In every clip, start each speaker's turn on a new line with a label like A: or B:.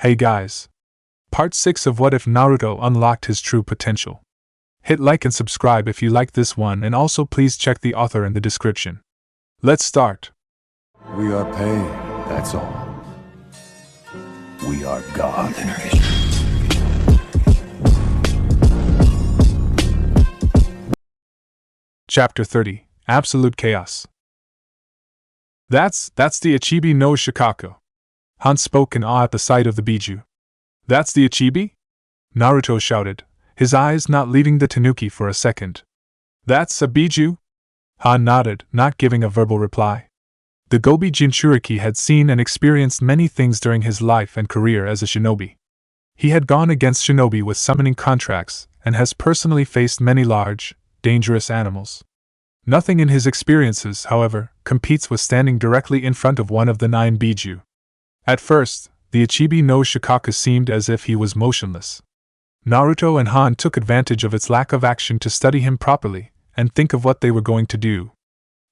A: Hey guys! Part 6 of What If Naruto Unlocked His True Potential. Hit like and subscribe if you like this one, and also please check the author in the description. Let's start.
B: We are pain, that's all. We are God.
A: Chapter 30, Absolute Chaos. That's the Ichibi no Shikaku. Han spoke in awe at the sight of the Biju. That's the Ichibi? Naruto shouted, his eyes not leaving the tanuki for a second. That's a Biju? Han nodded, not giving a verbal reply. The Gobi Jinchuriki had seen and experienced many things during his life and career as a shinobi. He had gone against shinobi with summoning contracts, and has personally faced many large, dangerous animals. Nothing in his experiences, however, competes with standing directly in front of one of the 9 Biju. At first, the Ichibi no Shikaku seemed as if he was motionless. Naruto and Han took advantage of its lack of action to study him properly, and think of what they were going to do.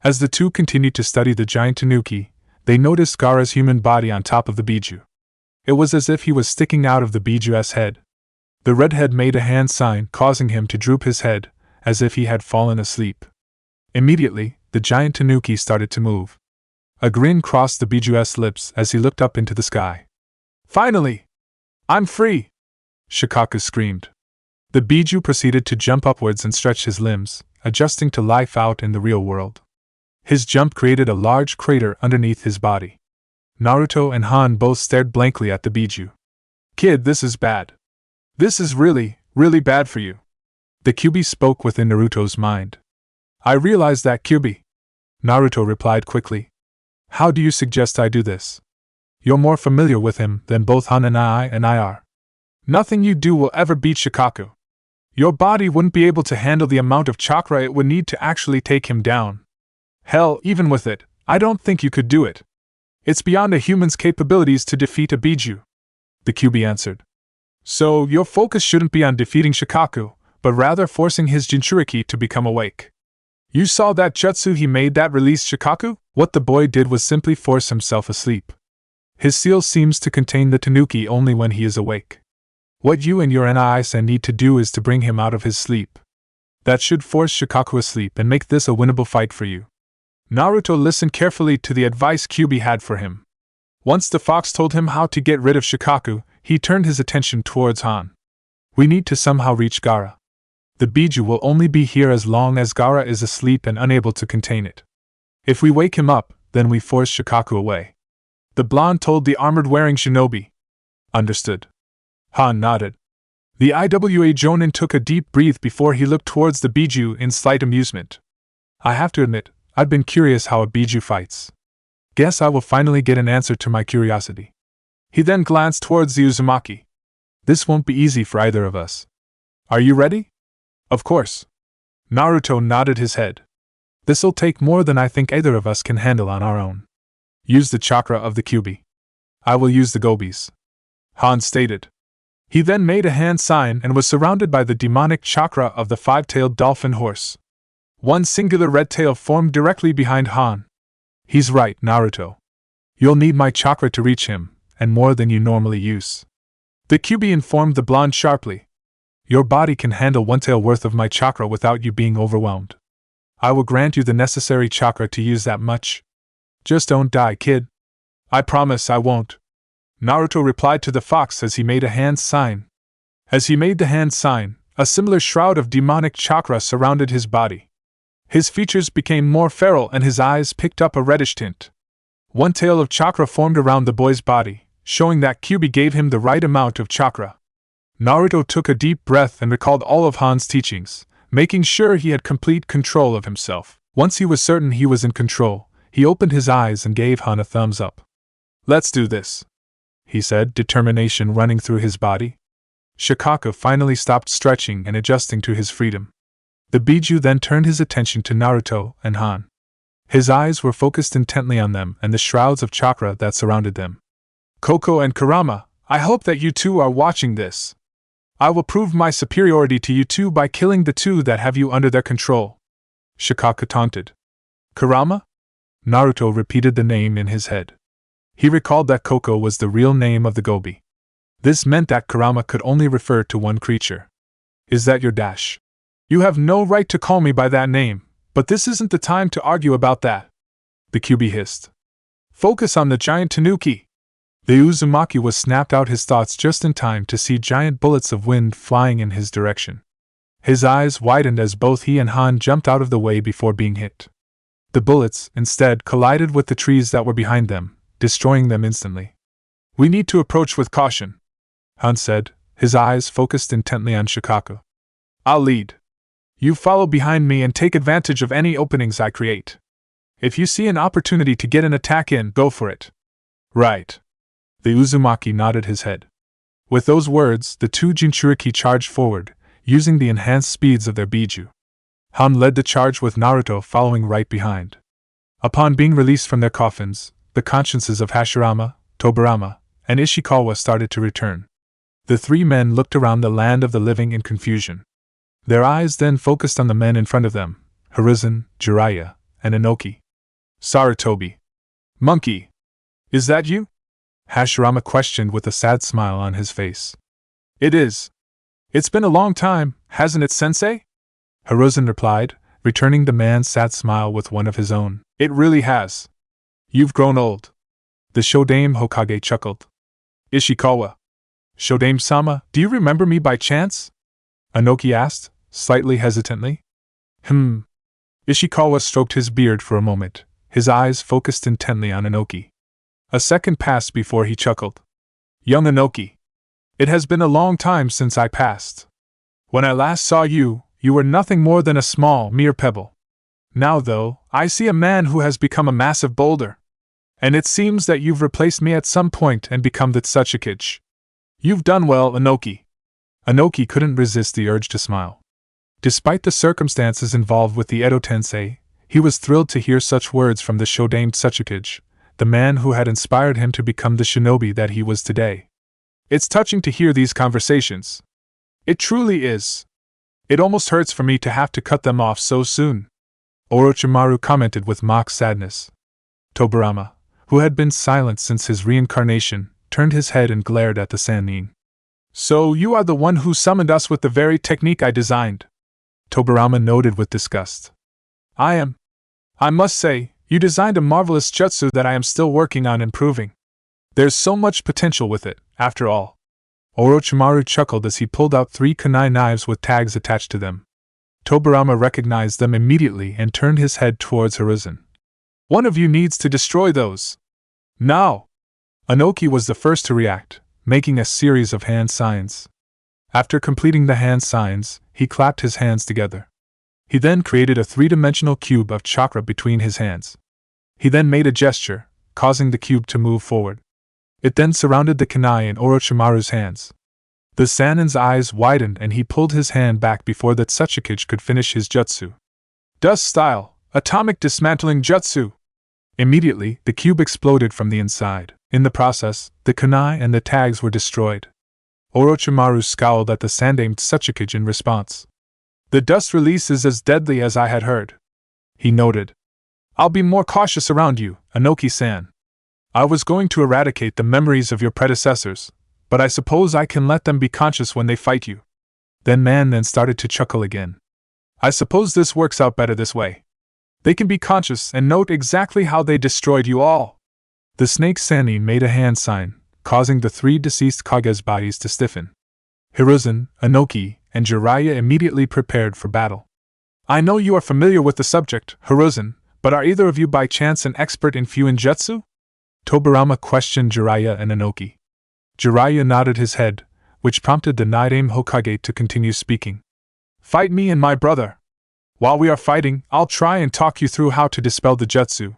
A: As the two continued to study the giant tanuki, they noticed Gaara's human body on top of the Biju. It was as if he was sticking out of the Biju's head. The redhead made a hand sign, causing him to droop his head, as if he had fallen asleep. Immediately, the giant tanuki started to move. A grin crossed the Biju's lips as he looked up into the sky. Finally! I'm free! Shikaku screamed. The Biju proceeded to jump upwards and stretch his limbs, adjusting to life out in the real world. His jump created a large crater underneath his body. Naruto and Han both stared blankly at the Biju. Kid, this is bad. This is really, really bad for you. The Kyuubi spoke within Naruto's mind. I realize that, Kyuubi. Naruto replied quickly. How do you suggest I do this? You're more familiar with him than both Han and I are. Nothing you do will ever beat Shikaku. Your body wouldn't be able to handle the amount of chakra it would need to actually take him down. Hell, even with it, I don't think you could do it. It's beyond a human's capabilities to defeat a Biju. The Kyuubi answered. So, your focus shouldn't be on defeating Shikaku, but rather forcing his Jinchuriki to become awake. You saw that jutsu he made that released Shikaku? What the boy did was simply force himself asleep. His seal seems to contain the tanuki only when he is awake. What you and your Nai-san need to do is to bring him out of his sleep. That should force Shikaku asleep and make this a winnable fight for you. Naruto listened carefully to the advice Kyuubi had for him. Once the fox told him how to get rid of Shikaku, he turned his attention towards Han. We need to somehow reach Gaara. The Biju will only be here as long as Gaara is asleep and unable to contain it. If we wake him up, then we force Shikaku away. The blonde told the armored-wearing shinobi. Understood. Han nodded. The Iwa Jonin took a deep breath before he looked towards the Biju in slight amusement. I have to admit, I've been curious how a Biju fights. Guess I will finally get an answer to my curiosity. He then glanced towards the Uzumaki. This won't be easy for either of us. Are you ready? Of course. Naruto nodded his head. This'll take more than I think either of us can handle on our own. Use the chakra of the Kyuubi. I will use the Gobis. Han stated. He then made a hand sign and was surrounded by the demonic chakra of the 5-tailed dolphin horse. One singular red tail formed directly behind Han. He's right, Naruto. You'll need my chakra to reach him, and more than you normally use. The Kyuubi informed the blonde sharply. Your body can handle 1 tail worth of my chakra without you being overwhelmed. I will grant you the necessary chakra to use that much. Just don't die, kid. I promise I won't. Naruto replied to the fox as he made a hand sign. As he made the hand sign, a similar shroud of demonic chakra surrounded his body. His features became more feral and his eyes picked up a reddish tint. 1 tail of chakra formed around the boy's body, showing that Kyuubi gave him the right amount of chakra. Naruto took a deep breath and recalled all of Han's teachings, making sure he had complete control of himself. Once he was certain he was in control, he opened his eyes and gave Han a thumbs up. Let's do this, he said, determination running through his body. Shikaku finally stopped stretching and adjusting to his freedom. The Biju then turned his attention to Naruto and Han. His eyes were focused intently on them and the shrouds of chakra that surrounded them. Koko and Kurama, I hope that you two are watching this. I will prove my superiority to you two by killing the two that have you under their control. Shikaku taunted. Kurama? Naruto repeated the name in his head. He recalled that Koko was the real name of the Gobi. This meant that Kurama could only refer to one creature. Is that your dash? You have no right to call me by that name, but this isn't the time to argue about that, the Kyuubi hissed. Focus on the giant tanuki. The Uzumaki was snapped out his thoughts just in time to see giant bullets of wind flying in his direction. His eyes widened as both he and Han jumped out of the way before being hit. The bullets, instead, collided with the trees that were behind them, destroying them instantly. We need to approach with caution, Han said, his eyes focused intently on Shikaku. I'll lead. You follow behind me and take advantage of any openings I create. If you see an opportunity to get an attack in, go for it. Right. The Uzumaki nodded his head. With those words, the two Jinchuriki charged forward, using the enhanced speeds of their Biju. Han led the charge with Naruto following right behind. Upon being released from their coffins, the consciences of Hashirama, Tobirama, and Ishikawa started to return. The three men looked around the land of the living in confusion. Their eyes then focused on the men in front of them, Hiruzen, Jiraiya, and Inoki. Sarutobi. Monkey. Is that you? Hashirama questioned with a sad smile on his face. It is. It's been a long time, hasn't it, sensei? Hiruzen replied, returning the man's sad smile with one of his own. It really has. You've grown old. The Shodame Hokage chuckled. Ishikawa. Shodame-sama, do you remember me by chance? Inoki asked, slightly hesitantly. Ishikawa stroked his beard for a moment, his eyes focused intently on Inoki. A second passed before he chuckled. Young Inoki. It has been a long time since I passed. When I last saw you, you were nothing more than a small, mere pebble. Now, though, I see a man who has become a massive boulder. And it seems that you've replaced me at some point and become the Tsuchikage. You've done well, Inoki. Inoki couldn't resist the urge to smile. Despite the circumstances involved with the Edo Tensei, he was thrilled to hear such words from the Shodame Tsuchikage, the man who had inspired him to become the shinobi that he was today. It's touching to hear these conversations. It truly is. It almost hurts for me to have to cut them off so soon. Orochimaru commented with mock sadness. Tobirama, who had been silent since his reincarnation, turned his head and glared at the Sannin. So you are the one who summoned us with the very technique I designed? Tobirama noted with disgust. I am. I must say, you designed a marvelous jutsu that I am still working on improving. There's so much potential with it, after all. Orochimaru chuckled as he pulled out 3 kunai knives with tags attached to them. Tobirama recognized them immediately and turned his head towards Hiruzen. One of you needs to destroy those. Now! Inoki was the first to react, making a series of hand signs. After completing the hand signs, he clapped his hands together. He then created a 3-dimensional cube of chakra between his hands. He then made a gesture, causing the cube to move forward. It then surrounded the kunai in Orochimaru's hands. The Sannin's eyes widened and he pulled his hand back before the Tsuchikage could finish his jutsu. Dust Style, Atomic Dismantling Jutsu! Immediately, the cube exploded from the inside. In the process, the kunai and the tags were destroyed. Orochimaru scowled at the Sandame Tsuchikage in response. The dust release is as deadly as I had heard. He noted. I'll be more cautious around you, Inoki-san. I was going to eradicate the memories of your predecessors, but I suppose I can let them be conscious when they fight you. Then started to chuckle again. I suppose this works out better this way. They can be conscious and note exactly how they destroyed you all. The snake Sannin made a hand sign, causing the 3 deceased Kage's bodies to stiffen. Hiruzen, Inoki, and Jiraiya immediately prepared for battle. I know you are familiar with the subject, Hiruzen, but are either of you by chance an expert in Fuinjutsu? Tobirama questioned Jiraiya and Inoki. Jiraiya nodded his head, which prompted the Naidame Hokage to continue speaking. Fight me and my brother. While we are fighting, I'll try and talk you through how to dispel the jutsu.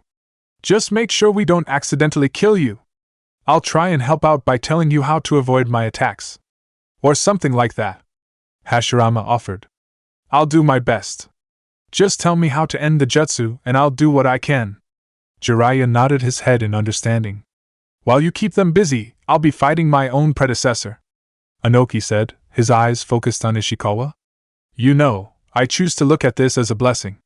A: Just make sure we don't accidentally kill you. I'll try and help out by telling you how to avoid my attacks. Or something like that. Hashirama offered. I'll do my best. Just tell me how to end the jutsu and I'll do what I can. Jiraiya nodded his head in understanding. While you keep them busy, I'll be fighting my own predecessor. Inoki said, his eyes focused on Ishikawa. You know, I choose to look at this as a blessing.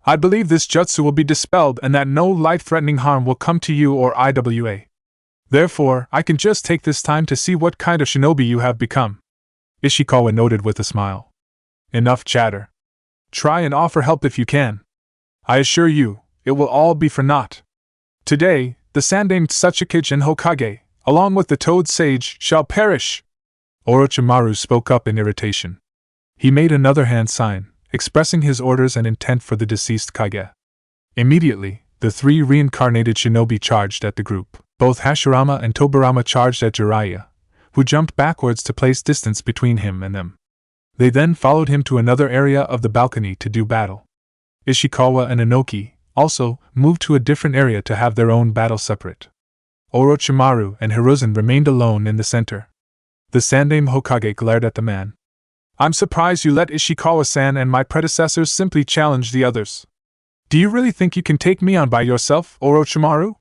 A: I believe this jutsu will be dispelled and that no life-threatening harm will come to you or IWA. Therefore, I can just take this time to see what kind of shinobi you have become. Ishikawa noted with a smile. Enough chatter. Try and offer help if you can. I assure you, it will all be for naught. Today, the Sandaime Tsuchikage and Hokage, along with the Toad Sage, shall perish. Orochimaru spoke up in irritation. He made another hand sign, expressing his orders and intent for the deceased Kage. Immediately, the three reincarnated shinobi charged at the group. Both Hashirama and Tobirama charged at Jiraiya, who jumped backwards to place distance between him and them. They then followed him to another area of the balcony to do battle. Ishikawa and Inoki, also, moved to a different area to have their own battle separate. Orochimaru and Hiruzen remained alone in the center. The Sandaime Hokage glared at the man. I'm surprised you let Ishikawa-san and my predecessors simply challenge the others. Do you really think you can take me on by yourself, Orochimaru?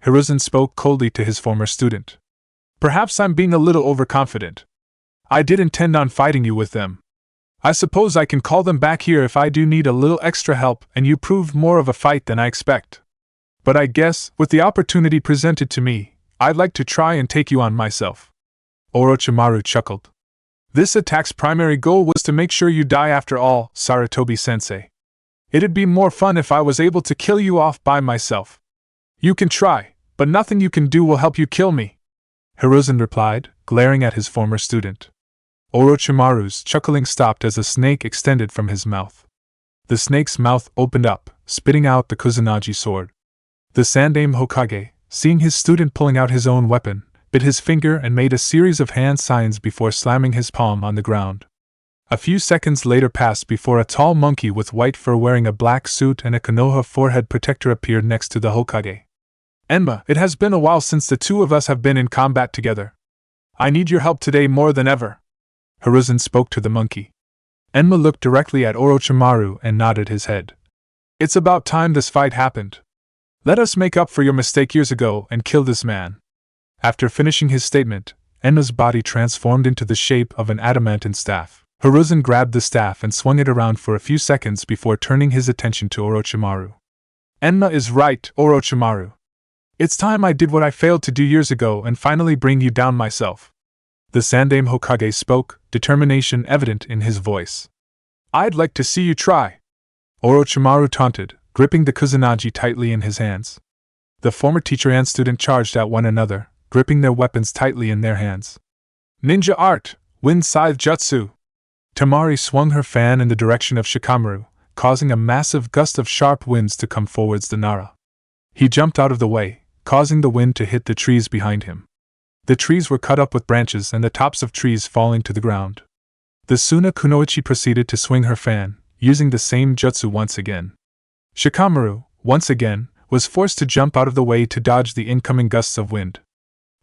A: Hiruzen spoke coldly to his former student. Perhaps I'm being a little overconfident. I did intend on fighting you with them. I suppose I can call them back here if I do need a little extra help and you proved more of a fight than I expect. But I guess, with the opportunity presented to me, I'd like to try and take you on myself. Orochimaru chuckled. This attack's primary goal was to make sure you die after all, Sarutobi-sensei. It'd be more fun if I was able to kill you off by myself. You can try, but nothing you can do will help you kill me. Hiruzen replied, glaring at his former student. Orochimaru's chuckling stopped as a snake extended from his mouth. The snake's mouth opened up, spitting out the Kusanagi sword. The Sandaime Hokage, seeing his student pulling out his own weapon, bit his finger and made a series of hand signs before slamming his palm on the ground. A few seconds later passed before a tall monkey with white fur wearing a black suit and a Konoha forehead protector appeared next to the Hokage. Enma, it has been a while since the two of us have been in combat together. I need your help today more than ever. Hiruzen spoke to the monkey. Enma looked directly at Orochimaru and nodded his head. It's about time this fight happened. Let us make up for your mistake years ago and kill this man. After finishing his statement, Enma's body transformed into the shape of an adamantine staff. Hiruzen grabbed the staff and swung it around for a few seconds before turning his attention to Orochimaru. Enma is right, Orochimaru. It's time I did what I failed to do years ago and finally bring you down myself. The Sandaime Hokage spoke, determination evident in his voice. I'd like to see you try. Orochimaru taunted, gripping the Kusanagi tightly in his hands. The former teacher and student charged at one another, gripping their weapons tightly in their hands. Ninja art, wind scythe jutsu. Temari swung her fan in the direction of Shikamaru, causing a massive gust of sharp winds to come towards the Nara. He jumped out of the way, causing the wind to hit the trees behind him. The trees were cut up with branches and the tops of trees falling to the ground. The Suna Kunoichi proceeded to swing her fan, using the same jutsu once again. Shikamaru, once again, was forced to jump out of the way to dodge the incoming gusts of wind.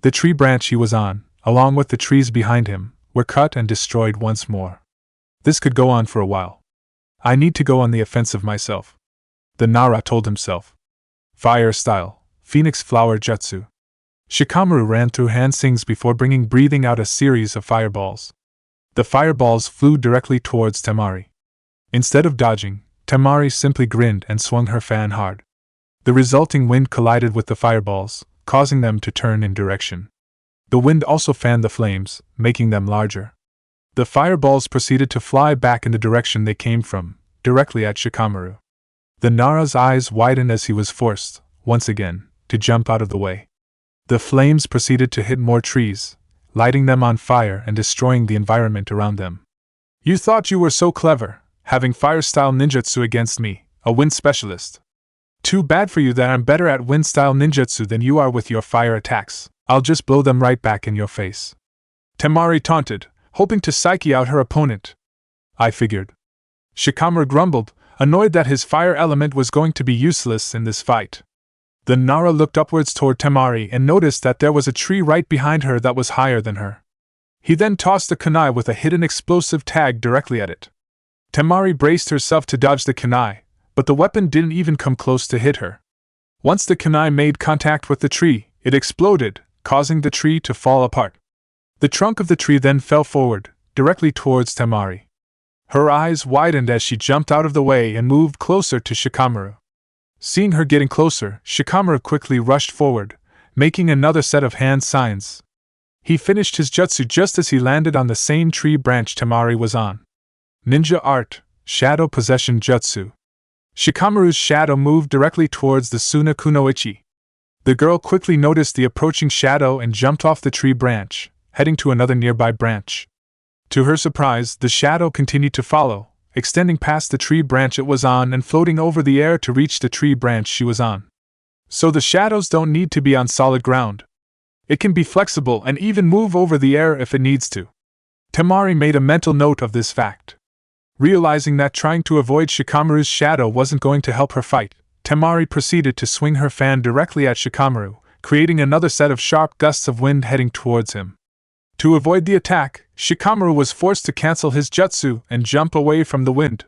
A: The tree branch he was on, along with the trees behind him, were cut and destroyed once more. This could go on for a while. I need to go on the offensive myself. The Nara told himself. Fire style, Phoenix Flower Jutsu. Shikamaru ran through hand sings before breathing out a series of fireballs. The fireballs flew directly towards Temari. Instead of dodging, Temari simply grinned and swung her fan hard. The resulting wind collided with the fireballs, causing them to turn in direction. The wind also fanned the flames, making them larger. The fireballs proceeded to fly back in the direction they came from, directly at Shikamaru. The Nara's eyes widened as he was forced, once again, to jump out of the way. The flames proceeded to hit more trees, lighting them on fire and destroying the environment around them. You thought you were so clever, having fire-style ninjutsu against me, a wind specialist. Too bad for you that I'm better at wind-style ninjutsu than you are with your fire attacks. I'll just blow them right back in your face. Temari taunted, hoping to psyche out her opponent. I figured. Shikamaru grumbled, annoyed that his fire element was going to be useless in this fight. The Nara looked upwards toward Temari and noticed that there was a tree right behind her that was higher than her. He then tossed a kunai with a hidden explosive tag directly at it. Temari braced herself to dodge the kunai, but the weapon didn't even come close to hit her. Once the kunai made contact with the tree, it exploded, causing the tree to fall apart. The trunk of the tree then fell forward, directly towards Temari. Her eyes widened as she jumped out of the way and moved closer to Shikamaru. Seeing her getting closer, Shikamaru quickly rushed forward, making another set of hand signs. He finished his jutsu just as he landed on the same tree branch Temari was on. Ninja Art, Shadow Possession Jutsu. Shikamaru's shadow moved directly towards the Suna Kunoichi. The girl quickly noticed the approaching shadow and jumped off the tree branch, heading to another nearby branch. To her surprise, the shadow continued to follow, extending past the tree branch it was on and floating over the air to reach the tree branch she was on. So the shadows don't need to be on solid ground. It can be flexible and even move over the air if it needs to. Temari made a mental note of this fact. Realizing that trying to avoid Shikamaru's shadow wasn't going to help her fight, Temari proceeded to swing her fan directly at Shikamaru, creating another set of sharp gusts of wind heading towards him. To avoid the attack, Shikamaru was forced to cancel his jutsu and jump away from the wind.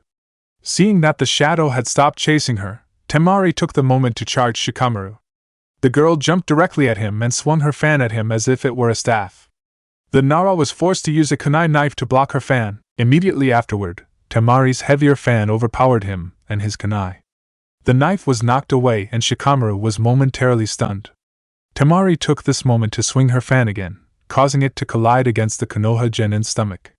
A: Seeing that the shadow had stopped chasing her, Temari took the moment to charge Shikamaru. The girl jumped directly at him and swung her fan at him as if it were a staff. The Nara was forced to use a kunai knife to block her fan. Immediately afterward, Temari's heavier fan overpowered him and his kunai. The knife was knocked away and Shikamaru was momentarily stunned. Temari took this moment to swing her fan again, causing it to collide against the Konoha Genin's stomach.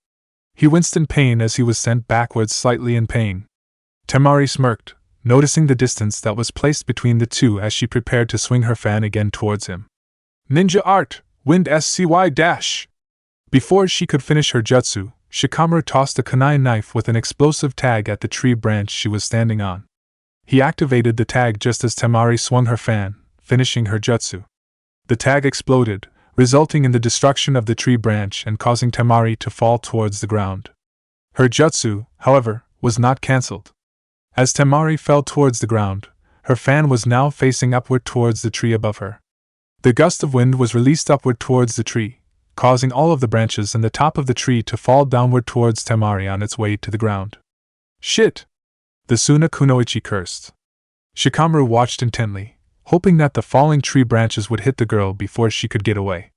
A: He winced in pain as he was sent backwards slightly in pain. Temari smirked, noticing the distance that was placed between the two as she prepared to swing her fan again towards him. Ninja Art, Wind SCY dash! Before she could finish her jutsu, Shikamaru tossed a kunai knife with an explosive tag at the tree branch she was standing on. He activated the tag just as Temari swung her fan, finishing her jutsu. The tag exploded, resulting in the destruction of the tree branch and causing Temari to fall towards the ground. Her jutsu, however, was not cancelled. As Temari fell towards the ground, her fan was now facing upward towards the tree above her. The gust of wind was released upward towards the tree, causing all of the branches and the top of the tree to fall downward towards Temari on its way to the ground. Shit! The Suna Kunoichi cursed. Shikamaru watched intently, hoping that the falling tree branches would hit the girl before she could get away.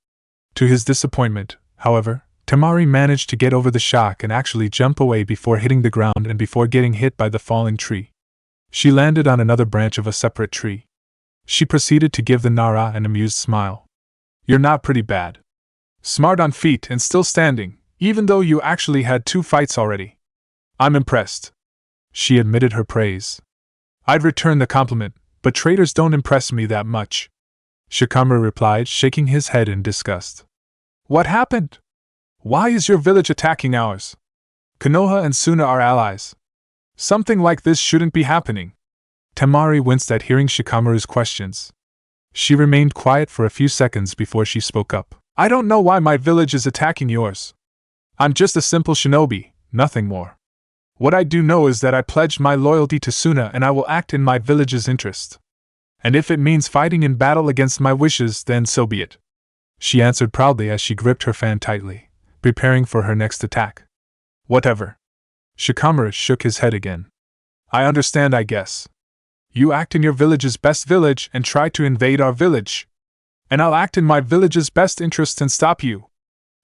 A: To his disappointment, however, Temari managed to get over the shock and actually jump away before hitting the ground and before getting hit by the falling tree. She landed on another branch of a separate tree. She proceeded to give the Nara an amused smile. You're not pretty bad. Smart on feet and still standing, even though you actually had 2 fights already. I'm impressed. She admitted her praise. I'd return the compliment, but traitors don't impress me that much. Shikamaru replied, shaking his head in disgust. What happened? Why is your village attacking ours? Konoha and Suna are allies. Something like this shouldn't be happening. Temari winced at hearing Shikamaru's questions. She remained quiet for a few seconds before she spoke up. I don't know why my village is attacking yours. I'm just a simple shinobi, nothing more. What I do know is that I pledged my loyalty to Suna and I will act in my village's interest. And if it means fighting in battle against my wishes, then so be it. She answered proudly as she gripped her fan tightly, preparing for her next attack. Whatever. Shikamaru shook his head again. I understand, I guess. You act in your village's best village and try to invade our village. And I'll act in my village's best interest and stop you.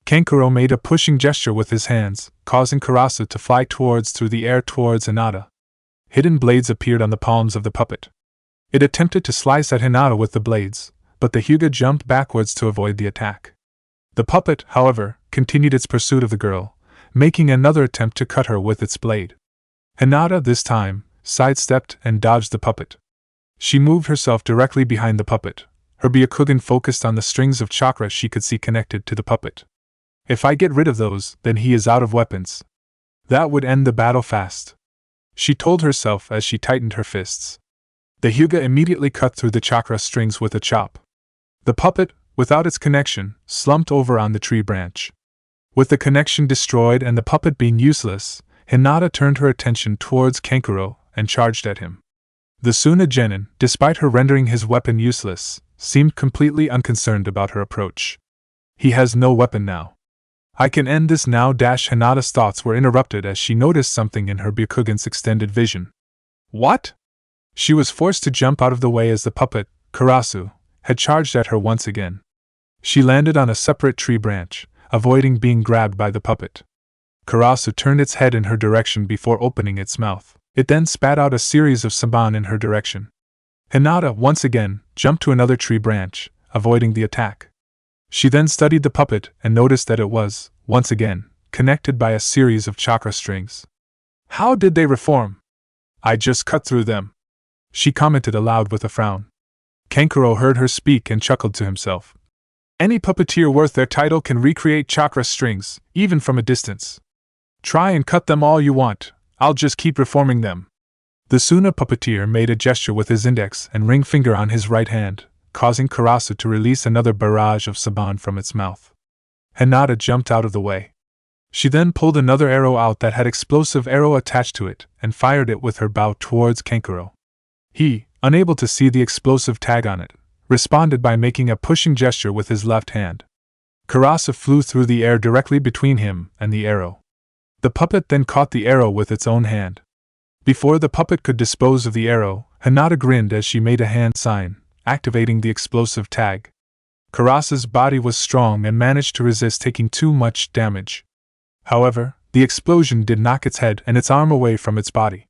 A: Kankuro made a pushing gesture with his hands, causing Karasu to fly through the air towards Hinata. Hidden blades appeared on the palms of the puppet. It attempted to slice at Hinata with the blades, but the Hyuga jumped backwards to avoid the attack. The puppet, however, continued its pursuit of the girl, making another attempt to cut her with its blade. Hinata, this time, sidestepped and dodged the puppet. She moved herself directly behind the puppet. Her Byakugan focused on the strings of chakra she could see connected to the puppet. If I get rid of those, then he is out of weapons. That would end the battle fast, she told herself as she tightened her fists. The Hyuga immediately cut through the chakra strings with a chop. The puppet, without its connection, slumped over on the tree branch. With the connection destroyed and the puppet being useless, Hinata turned her attention towards Kankuro and charged at him. The Suna Genin, despite her rendering his weapon useless, seemed completely unconcerned about her approach. He has no weapon now. I can end this now. Hinata's thoughts were interrupted as she noticed something in her Byakugan's extended vision. What? She was forced to jump out of the way as the puppet, Karasu, had charged at her once again. She landed on a separate tree branch, avoiding being grabbed by the puppet. Karasu turned its head in her direction before opening its mouth. It then spat out a series of saban in her direction. Hinata, once again, jumped to another tree branch, avoiding the attack. She then studied the puppet and noticed that it was, once again, connected by a series of chakra strings. How did they reform? I just cut through them, she commented aloud with a frown. Kankuro heard her speak and chuckled to himself. Any puppeteer worth their title can recreate chakra strings, even from a distance. Try and cut them all you want, I'll just keep reforming them. The Suna puppeteer made a gesture with his index and ring finger on his right hand, causing Karasu to release another barrage of saban from its mouth. Hinata jumped out of the way. She then pulled another arrow out that had explosive arrow attached to it and fired it with her bow towards Kankuro. He, unable to see the explosive tag on it, responded by making a pushing gesture with his left hand. Karasu flew through the air directly between him and the arrow. The puppet then caught the arrow with its own hand. Before the puppet could dispose of the arrow, Hinata grinned as she made a hand sign, activating the explosive tag. Karasu's body was strong and managed to resist taking too much damage. However, the explosion did knock its head and its arm away from its body.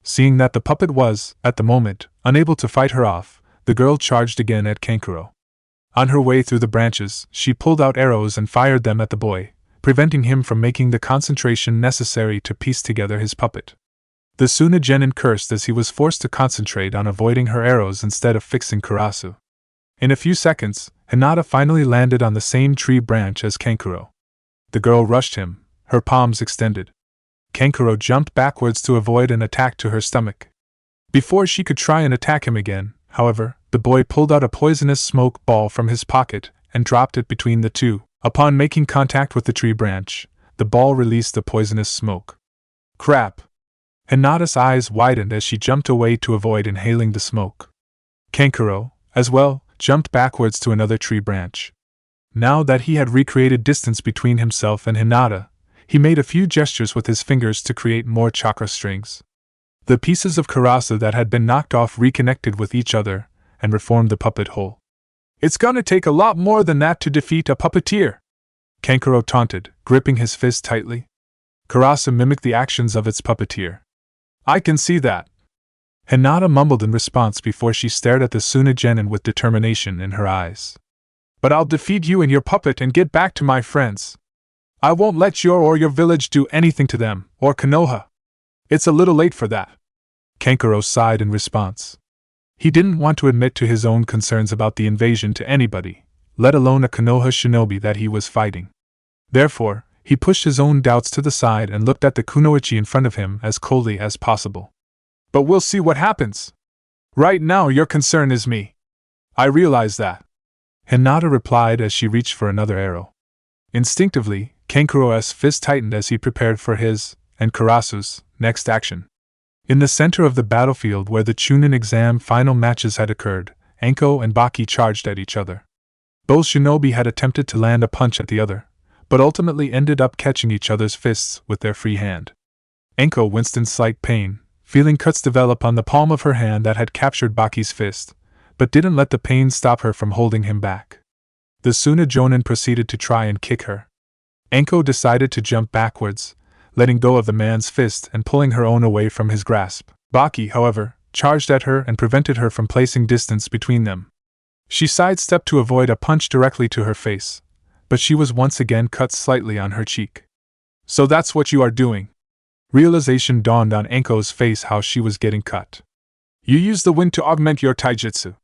A: Seeing that the puppet was, at the moment, unable to fight her off, the girl charged again at Kankuro. On her way through the branches, she pulled out arrows and fired them at the boy, preventing him from making the concentration necessary to piece together his puppet. The Suna genin cursed as he was forced to concentrate on avoiding her arrows instead of fixing Karasu. In a few seconds, Hinata finally landed on the same tree branch as Kankuro. The girl rushed him, her palms extended. Kankuro jumped backwards to avoid an attack to her stomach. Before she could try and attack him again, however, the boy pulled out a poisonous smoke ball from his pocket and dropped it between the two. Upon making contact with the tree branch, the ball released the poisonous smoke. Crap! Hinata's eyes widened as she jumped away to avoid inhaling the smoke. Kankuro, as well, jumped backwards to another tree branch. Now that he had recreated distance between himself and Hinata, he made a few gestures with his fingers to create more chakra strings. The pieces of Karasu that had been knocked off reconnected with each other and reformed the puppet whole. It's gonna take a lot more than that to defeat a puppeteer, Kankuro taunted, gripping his fist tightly. Karasu mimicked the actions of its puppeteer. I can see that. Hinata mumbled in response before she stared at the Suna genin with determination in her eyes. But I'll defeat you and your puppet and get back to my friends. I won't let your village do anything to them, or Konoha. It's a little late for that. Kankuro sighed in response. He didn't want to admit to his own concerns about the invasion to anybody, let alone a Konoha shinobi that he was fighting. Therefore, he pushed his own doubts to the side and looked at the kunoichi in front of him as coldly as possible. But we'll see what happens. Right now your concern is me. I realize that. Hinata replied as she reached for another arrow. Instinctively, Kankuro's fist tightened as he prepared for his, and Karasu's, next action. In the center of the battlefield where the Chunin exam final matches had occurred, Anko and Baki charged at each other. Both shinobi had attempted to land a punch at the other, but ultimately ended up catching each other's fists with their free hand. Anko winced in slight pain, feeling cuts develop on the palm of her hand that had captured Baki's fist, but didn't let the pain stop her from holding him back. The Suna Jonin proceeded to try and kick her. Anko decided to jump backwards, letting go of the man's fist and pulling her own away from his grasp. Baki, however, charged at her and prevented her from placing distance between them. She sidestepped to avoid a punch directly to her face, but she was once again cut slightly on her cheek. So that's what you are doing. Realization dawned on Anko's face how she was getting cut. You use the wind to augment your taijutsu.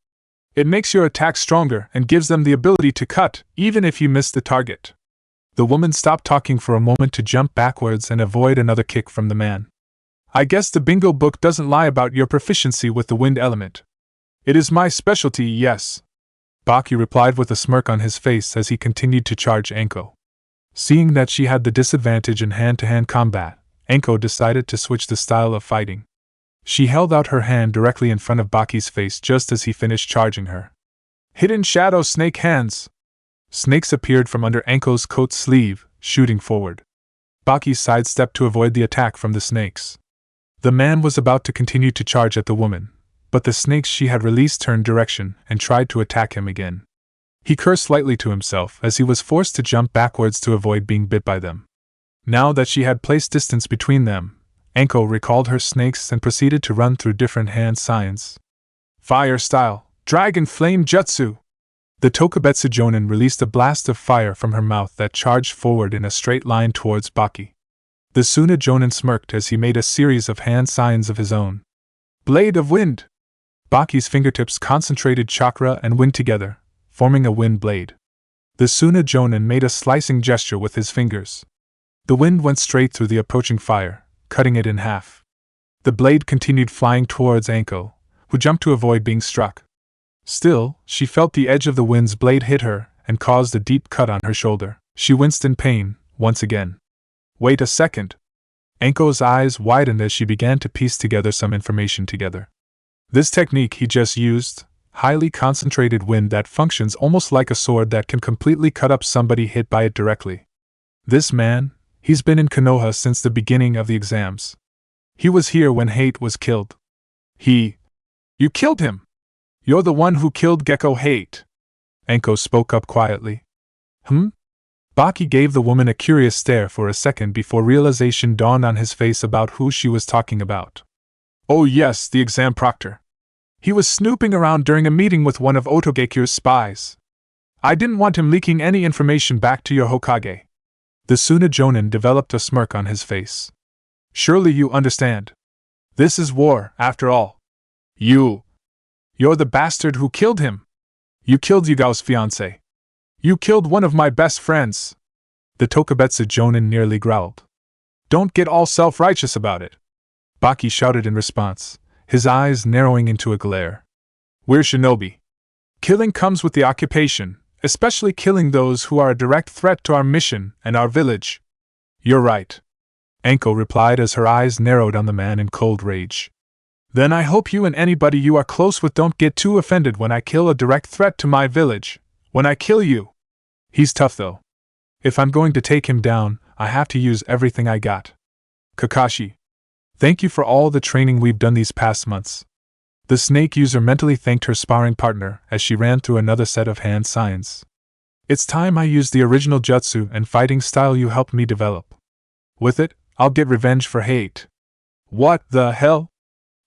A: It makes your attack stronger and gives them the ability to cut, even if you miss the target. The woman stopped talking for a moment to jump backwards and avoid another kick from the man. I guess the bingo book doesn't lie about your proficiency with the wind element. It is my specialty, yes. Baki replied with a smirk on his face as he continued to charge Anko. Seeing that she had the disadvantage in hand-to-hand combat, Anko decided to switch the style of fighting. She held out her hand directly in front of Baki's face just as he finished charging her. Hidden Shadow Snake Hands! Snakes appeared from under Anko's coat sleeve, shooting forward. Baki sidestepped to avoid the attack from the snakes. The man was about to continue to charge at the woman, but the snakes she had released turned direction and tried to attack him again. He cursed slightly to himself as he was forced to jump backwards to avoid being bit by them. Now that she had placed distance between them, Anko recalled her snakes and proceeded to run through different hand signs. Fire Style, Dragon Flame Jutsu! The Tokubetsu Jonin released a blast of fire from her mouth that charged forward in a straight line towards Baki. The Suna Jonin smirked as he made a series of hand signs of his own. Blade of Wind! Baki's fingertips concentrated chakra and wind together, forming a wind blade. The Suna Jonin made a slicing gesture with his fingers. The wind went straight through the approaching fire, cutting it in half. The blade continued flying towards Anko, who jumped to avoid being struck. Still, she felt the edge of the wind's blade hit her and caused a deep cut on her shoulder. She winced in pain, once again. Wait a second. Anko's eyes widened as she began to piece together some information together. This technique he just used, highly concentrated wind that functions almost like a sword that can completely cut up somebody hit by it directly. This man, he's been in Konoha since the beginning of the exams. He was here when Hate was killed. You killed him! You're the one who killed Gecko Hate. Anko spoke up quietly. Baki gave the woman a curious stare for a second before realization dawned on his face about who she was talking about. Oh yes, the exam proctor. He was snooping around during a meeting with one of Otogekyu's spies. I didn't want him leaking any information back to your Hokage. The Suna Jonin developed a smirk on his face. Surely you understand. This is war, after all. You're the bastard who killed him. You killed Yugao's fiancé. You killed one of my best friends. The Tokubetsu Jonin nearly growled. Don't get all self-righteous about it. Baki shouted in response, his eyes narrowing into a glare. We're shinobi. Killing comes with the occupation, especially killing those who are a direct threat to our mission and our village. You're right. Anko replied as her eyes narrowed on the man in cold rage. Then I hope you and anybody you are close with don't get too offended when I kill a direct threat to my village. When I kill you. He's tough though. If I'm going to take him down, I have to use everything I got. Kakashi. Thank you for all the training we've done these past months. The snake user mentally thanked her sparring partner as she ran through another set of hand signs. It's time I used the original jutsu and fighting style you helped me develop. With it, I'll get revenge for Hate. What the hell?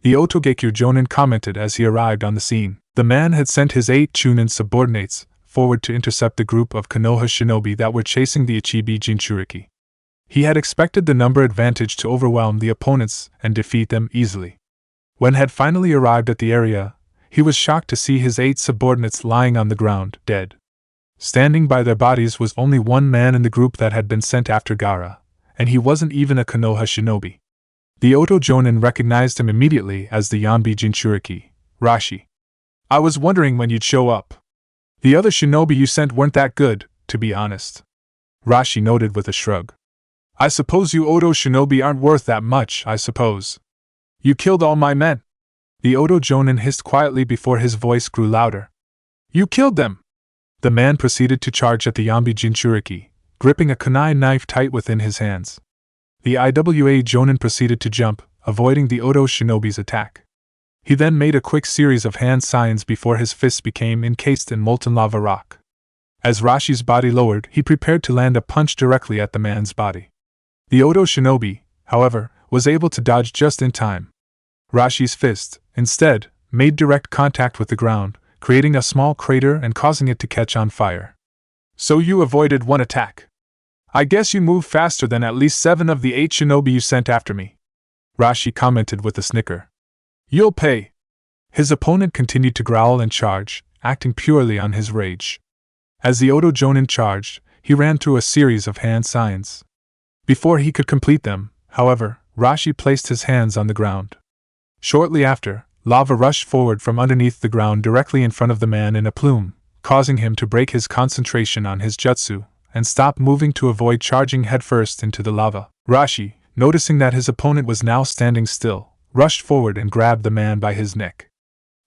A: The Otogekyu Jonin commented as he arrived on the scene. The man had sent his 8 Chunin subordinates forward to intercept the group of Konoha shinobi that were chasing the Ichibi Jinchuriki. He had expected the number advantage to overwhelm the opponents and defeat them easily. When had finally arrived at the area, he was shocked to see his 8 subordinates lying on the ground, dead. Standing by their bodies was only one man in the group that had been sent after Gaara, and he wasn't even a Konoha shinobi. The Oto Jonin recognized him immediately as the Yanbi Jinchuriki, Rashi. I was wondering when you'd show up. The other shinobi you sent weren't that good, to be honest. Rashi noted with a shrug. I suppose you Oto shinobi aren't worth that much, I suppose. You killed all my men. The Oto Jonin hissed quietly before his voice grew louder. You killed them! The man proceeded to charge at the Yanbi Jinchuriki, gripping a kunai knife tight within his hands. The Iwa Jonin proceeded to jump, avoiding the Oto shinobi's attack. He then made a quick series of hand signs before his fists became encased in molten lava rock. As Rashi's body lowered, he prepared to land a punch directly at the man's body. The Oto shinobi, however, was able to dodge just in time. Rashi's fist, instead, made direct contact with the ground, creating a small crater and causing it to catch on fire. So you avoided one attack. I guess you moved faster than at least 7 of the 8 shinobi you sent after me. Rashi commented with a snicker. You'll pay. His opponent continued to growl and charge, acting purely on his rage. As the Oto Jonin charged, he ran through a series of hand signs. Before he could complete them, however, Rashi placed his hands on the ground. Shortly after, lava rushed forward from underneath the ground directly in front of the man in a plume, causing him to break his concentration on his jutsu and stop moving to avoid charging headfirst into the lava. Rashi, noticing that his opponent was now standing still, rushed forward and grabbed the man by his neck.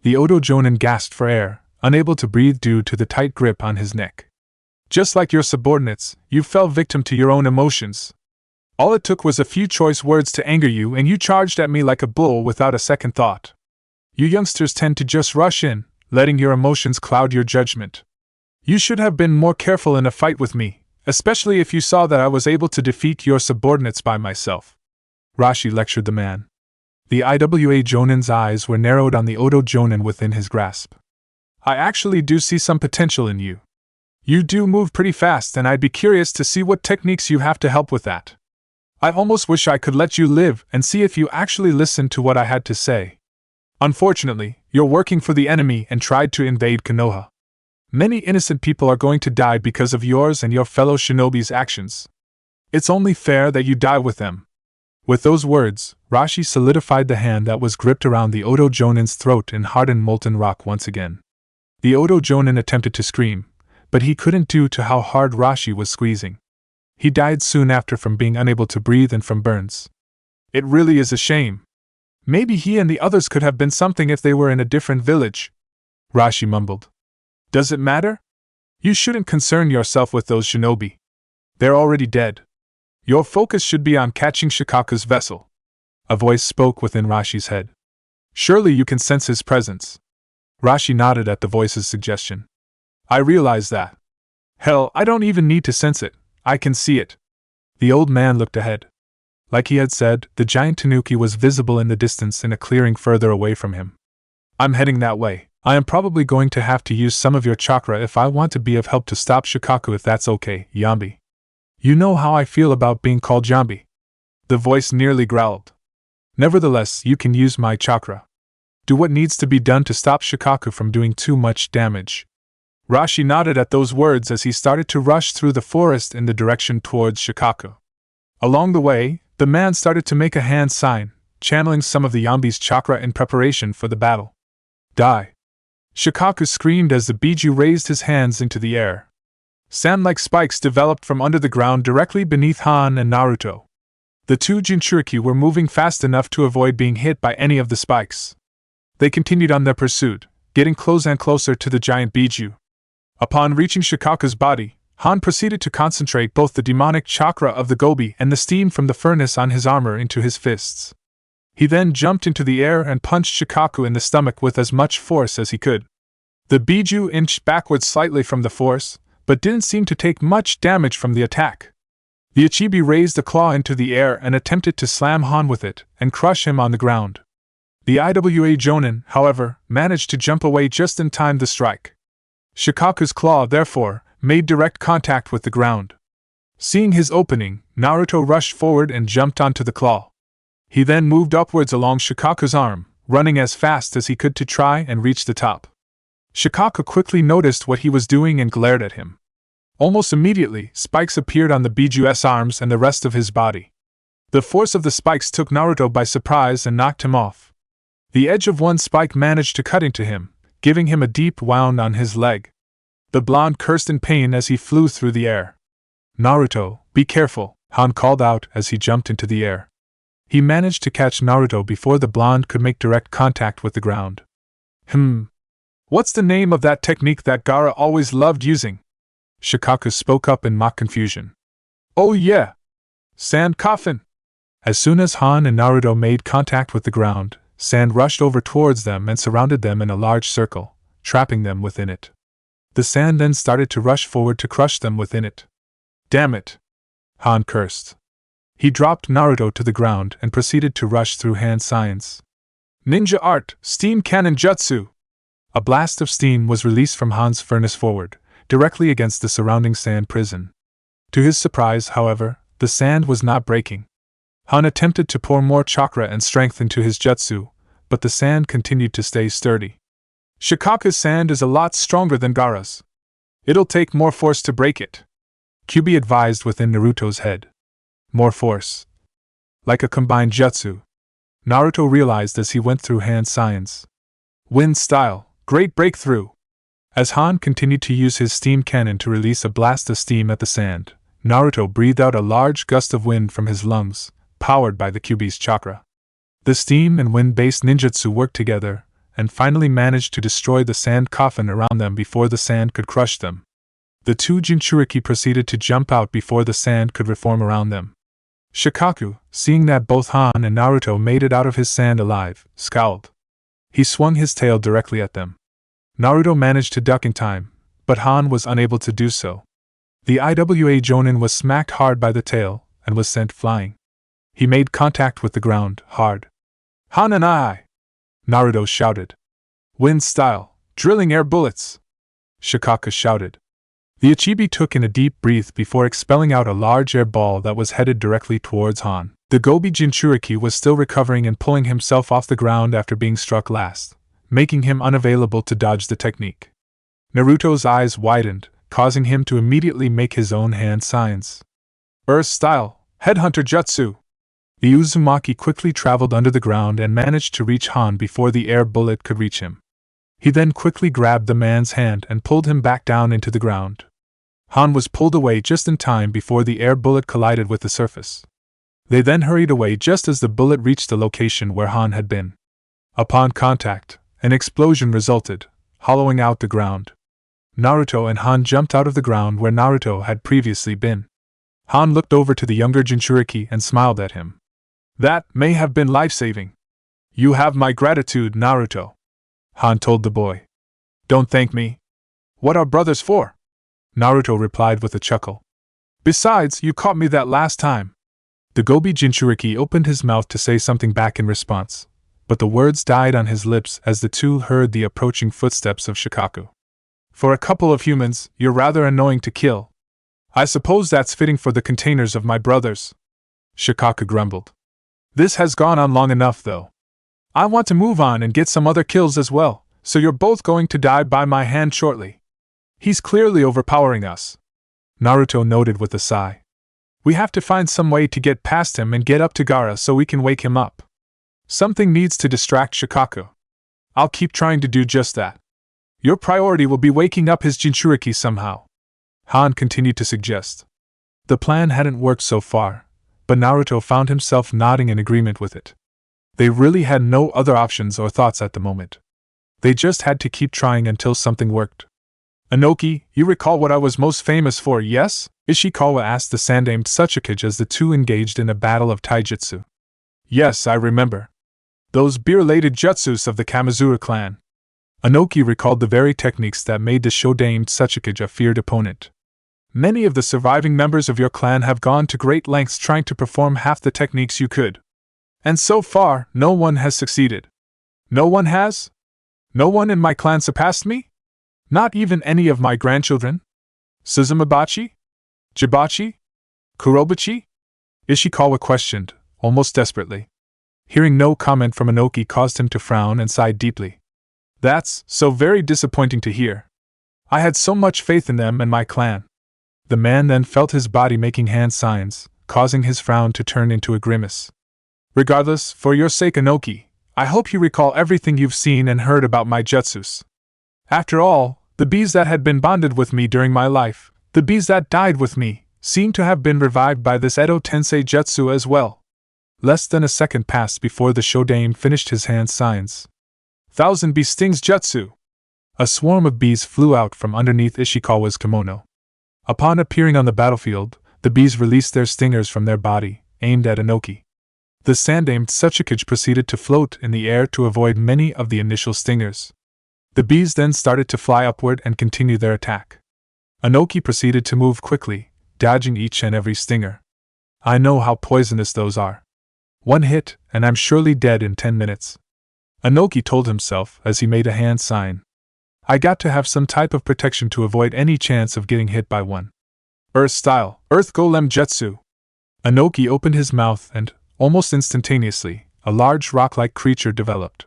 A: The Oto Jonin gasped for air, unable to breathe due to the tight grip on his neck. Just like your subordinates, you fell victim to your own emotions. All it took was a few choice words to anger you and you charged at me like a bull without a second thought. You youngsters tend to just rush in, letting your emotions cloud your judgment. You should have been more careful in a fight with me, especially if you saw that I was able to defeat your subordinates by myself. Rashi lectured the man. The Iwa Jonin's eyes were narrowed on the Oto Jonin within his grasp. I actually do see some potential in you. You do move pretty fast, and I'd be curious to see what techniques you have to help with that. I almost wish I could let you live and see if you actually listened to what I had to say. Unfortunately, you're working for the enemy and tried to invade Konoha. Many innocent people are going to die because of yours and your fellow shinobi's actions. It's only fair that you die with them. With those words, Rashi solidified the hand that was gripped around the Odo Jonin's throat and hardened molten rock once again. The Odo Jonin attempted to scream, but he couldn't due to how hard Rashi was squeezing. He died soon after from being unable to breathe and from burns. It really is a shame. Maybe he and the others could have been something if they were in a different village, Rashi mumbled. Does it matter? You shouldn't concern yourself with those shinobi. They're already dead. Your focus should be on catching Shikaku's vessel. A voice spoke within Rashi's head. Surely you can sense his presence. Rashi nodded at the voice's suggestion. I realize that. Hell, I don't even need to sense it. I can see it. The old man looked ahead. Like he had said, the giant tanuki was visible in the distance in a clearing further away from him. I'm heading that way. I am probably going to have to use some of your chakra if I want to be of help to stop Shikaku, if that's okay, Yambi. You know how I feel about being called Yambi. The voice nearly growled. Nevertheless, you can use my chakra. Do what needs to be done to stop Shikaku from doing too much damage. Rashi nodded at those words as he started to rush through the forest in the direction towards Shikaku. Along the way, the man started to make a hand sign, channeling some of the Yambi's chakra in preparation for the battle. Die! Shikaku screamed as the Biju raised his hands into the air. Sand-like spikes developed from under the ground directly beneath Han and Naruto. The two Jinchuriki were moving fast enough to avoid being hit by any of the spikes. They continued on their pursuit, getting closer and closer to the giant Biju. Upon reaching Shikaku's body, Han proceeded to concentrate both the demonic chakra of the Gobi and the steam from the furnace on his armor into his fists. He then jumped into the air and punched Shikaku in the stomach with as much force as he could. The Biju inched backwards slightly from the force, but didn't seem to take much damage from the attack. The Ichibi raised a claw into the air and attempted to slam Han with it and crush him on the ground. The Iwa Jonin, however, managed to jump away just in time to strike. Shikaku's claw, therefore, made direct contact with the ground. Seeing his opening, Naruto rushed forward and jumped onto the claw. He then moved upwards along Shikaku's arm, running as fast as he could to try and reach the top. Shikaku quickly noticed what he was doing and glared at him. Almost immediately, spikes appeared on the Biju's arms and the rest of his body. The force of the spikes took Naruto by surprise and knocked him off. The edge of one spike managed to cut into him, giving him a deep wound on his leg. The blonde cursed in pain as he flew through the air. Naruto, be careful, Han called out as he jumped into the air. He managed to catch Naruto before the blonde could make direct contact with the ground. What's the name of that technique that Gaara always loved using? Shikaku spoke up in mock confusion. Oh yeah! Sand coffin! As soon as Han and Naruto made contact with the ground, sand rushed over towards them and surrounded them in a large circle, trapping them within it. The sand then started to rush forward to crush them within it. Damn it! Han cursed. He dropped Naruto to the ground and proceeded to rush through hand signs. Ninja art, steam cannon jutsu! A blast of steam was released from Han's furnace forward, directly against the surrounding sand prison. To his surprise, however, the sand was not breaking. Han attempted to pour more chakra and strength into his jutsu, but the sand continued to stay sturdy. Shikaku's sand is a lot stronger than Gaara's. It'll take more force to break it, Kyuubi advised within Naruto's head. More force. Like a combined jutsu. Naruto realized as he went through hand signs. Wind style, great breakthrough. As Han continued to use his steam cannon to release a blast of steam at the sand, Naruto breathed out a large gust of wind from his lungs, powered by the Kyuubi's chakra. The steam and wind-based ninjutsu worked together, and finally managed to destroy the sand coffin around them before the sand could crush them. The two Jinchuriki proceeded to jump out before the sand could reform around them. Shikaku, seeing that both Han and Naruto made it out of his sand alive, scowled. He swung his tail directly at them. Naruto managed to duck in time, but Han was unable to do so. The Iwa Jonin was smacked hard by the tail, and was sent flying. He made contact with the ground, hard. Han and I! Naruto shouted. Wind style, Drilling air bullets! Shikaka shouted. The Achibi took in a deep breath before expelling out a large air ball that was headed directly towards Han. The Gobi Jinchuriki was still recovering and pulling himself off the ground after being struck last, making him unavailable to dodge the technique. Naruto's eyes widened, causing him to immediately make his own hand signs. Earth-style, Headhunter Jutsu! The Uzumaki quickly traveled under the ground and managed to reach Han before the air bullet could reach him. He then quickly grabbed the man's hand and pulled him back down into the ground. Han was pulled away just in time before the air bullet collided with the surface. They then hurried away just as the bullet reached the location where Han had been. Upon contact, an explosion resulted, hollowing out the ground. Naruto and Han jumped out of the ground where Naruto had previously been. Han looked over to the younger Jinchuriki and smiled at him. That may have been life-saving. You have my gratitude, Naruto, Han told the boy. Don't thank me. What are brothers for? Naruto replied with a chuckle. Besides, you caught me that last time. The Gobi Jinchuriki opened his mouth to say something back in response, but the words died on his lips as the two heard the approaching footsteps of Shikaku. For a couple of humans, you're rather annoying to kill. I suppose that's fitting for the containers of my brothers, Shikaku grumbled. This has gone on long enough, though. I want to move on and get some other kills as well, so you're both going to die by my hand shortly. He's clearly overpowering us, Naruto noted with a sigh. We have to find some way to get past him and get up to Gaara so we can wake him up. Something needs to distract Shikaku. I'll keep trying to do just that. Your priority will be waking up his Jinchuriki somehow, Han continued to suggest. The plan hadn't worked so far, but Naruto found himself nodding in agreement with it. They really had no other options or thoughts at the moment. They just had to keep trying until something worked. Inoki, you recall what I was most famous for, yes? Ishikawa asked the Sandaime Tsuchikage as the two engaged in a battle of taijutsu. Yes, I remember. Those beer-related jutsus of the Kamizura clan. Inoki recalled the very techniques that made the Shodaime Tsuchikage a feared opponent. Many of the surviving members of your clan have gone to great lengths trying to perform half the techniques you could. And so far, no one has succeeded. No one has? No one in my clan surpassed me? Not even any of my grandchildren? Suzumabachi? Jibachi? Kurobachi? Ishikawa questioned, almost desperately. Hearing no comment from Inoki caused him to frown and sigh deeply. That's so very disappointing to hear. I had so much faith in them and my clan. The man then felt his body making hand signs, causing his frown to turn into a grimace. Regardless, for your sake, Inoki, I hope you recall everything you've seen and heard about my jutsus. After all, the bees that had been bonded with me during my life, the bees that died with me, seem to have been revived by this Edo Tensei jutsu as well. Less than a second passed before the Shodaime finished his hand signs. Thousand Bee Stings Jutsu! A swarm of bees flew out from underneath Ishikawa's kimono. Upon appearing on the battlefield, the bees released their stingers from their body, aimed at Inoki. The Sandaime Tsuchikage proceeded to float in the air to avoid many of the initial stingers. The bees then started to fly upward and continue their attack. Inoki proceeded to move quickly, dodging each and every stinger. I know how poisonous those are. One hit, and I'm surely dead in 10 minutes. Inoki told himself as he made a hand sign. I got to have some type of protection to avoid any chance of getting hit by one. Earth-style, Earth Golem Jutsu! Inoki opened his mouth and, almost instantaneously, a large rock-like creature developed.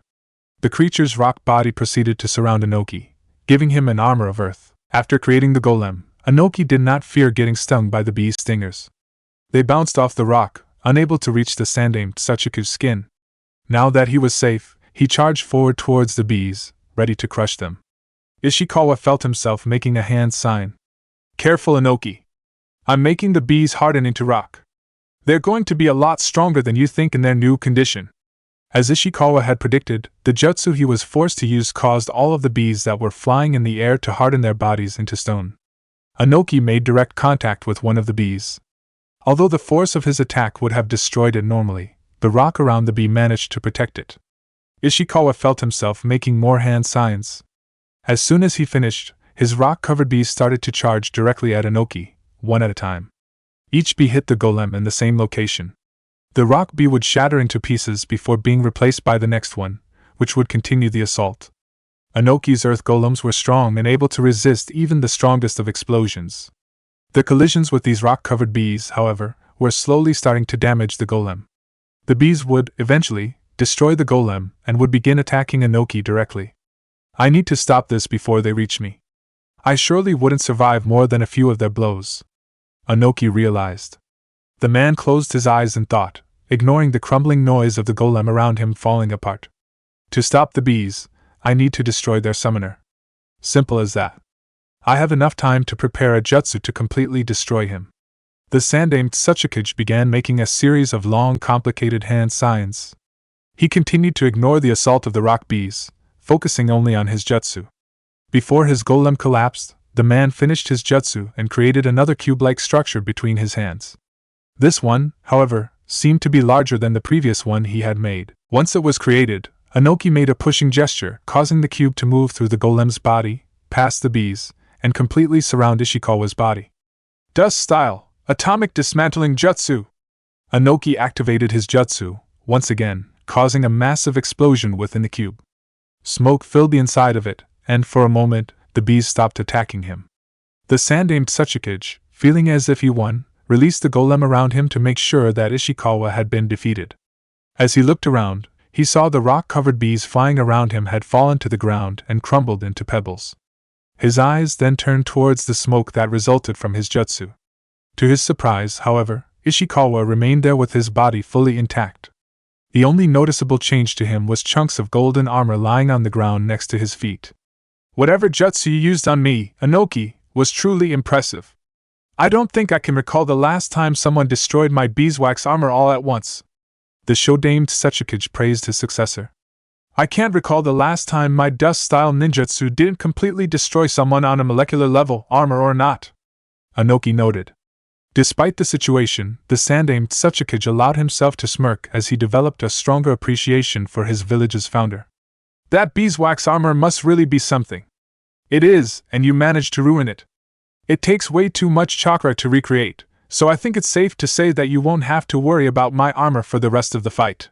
A: The creature's rock body proceeded to surround Inoki, giving him an armor of earth. After creating the golem, Inoki did not fear getting stung by the bee's stingers. They bounced off the rock, unable to reach the Sandaime Tsuchikage's skin. Now that he was safe, he charged forward towards the bees, ready to crush them. Ishikawa felt himself making a hand sign. Careful, Inoki. I'm making the bees harden into rock. They're going to be a lot stronger than you think in their new condition. As Ishikawa had predicted, the jutsu he was forced to use caused all of the bees that were flying in the air to harden their bodies into stone. Inoki made direct contact with one of the bees. Although the force of his attack would have destroyed it normally, the rock around the bee managed to protect it. Ishikawa felt himself making more hand signs. As soon as he finished, his rock-covered bees started to charge directly at Inoki, one at a time. Each bee hit the golem in the same location. The rock bee would shatter into pieces before being replaced by the next one, which would continue the assault. Anoki's earth golems were strong and able to resist even the strongest of explosions. The collisions with these rock-covered bees, however, were slowly starting to damage the golem. The bees would, eventually, destroy the golem and would begin attacking Anoki directly. I need to stop this before they reach me. I surely wouldn't survive more than a few of their blows. Anoki realized. The man closed his eyes in thought, ignoring the crumbling noise of the golem around him falling apart. To stop the bees, I need to destroy their summoner. Simple as that. I have enough time to prepare a jutsu to completely destroy him. The Sandaime Tsuchikage began making a series of long, complicated hand signs. He continued to ignore the assault of the rock bees, focusing only on his jutsu. Before his golem collapsed, the man finished his jutsu and created another cube-like structure between his hands. This one, however, seemed to be larger than the previous one he had made. Once it was created, Anoki made a pushing gesture, causing the cube to move through the golem's body, past the bees, and completely surround Ishikawa's body. Dust Style, Atomic Dismantling Jutsu! Anoki activated his jutsu, once again, causing a massive explosion within the cube. Smoke filled the inside of it, and for a moment, the bees stopped attacking him. The Sandaime Tsuchikage, feeling as if he won, released the golem around him to make sure that Ishikawa had been defeated. As he looked around, he saw the rock-covered bees flying around him had fallen to the ground and crumbled into pebbles. His eyes then turned towards the smoke that resulted from his jutsu. To his surprise, however, Ishikawa remained there with his body fully intact. The only noticeable change to him was chunks of golden armor lying on the ground next to his feet. Whatever jutsu you used on me, Anoki, was truly impressive. I don't think I can recall the last time someone destroyed my beeswax armor all at once. The Shodaime Tsuchikage praised his successor. I can't recall the last time my dust-style ninjutsu didn't completely destroy someone on a molecular level, armor or not. Anoki noted. Despite the situation, the Sandaime Tsuchikage allowed himself to smirk as he developed a stronger appreciation for his village's founder. That beeswax armor must really be something. It is, and you managed to ruin it. It takes way too much chakra to recreate, so I think it's safe to say that you won't have to worry about my armor for the rest of the fight.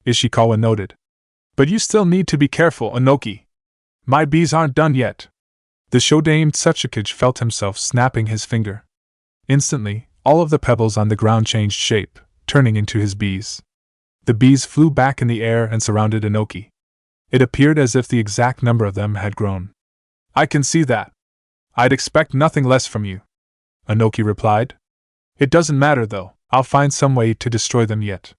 A: Ishikawa noted. But you still need to be careful, Anoki. My bees aren't done yet. The Shodaime Tsuchikage felt himself snapping his finger. Instantly, all of the pebbles on the ground changed shape, turning into his bees. The bees flew back in the air and surrounded Anoki. It appeared as if the exact number of them had grown. I can see that. I'd expect nothing less from you, Anoki replied. It doesn't matter though, I'll find some way to destroy them yet.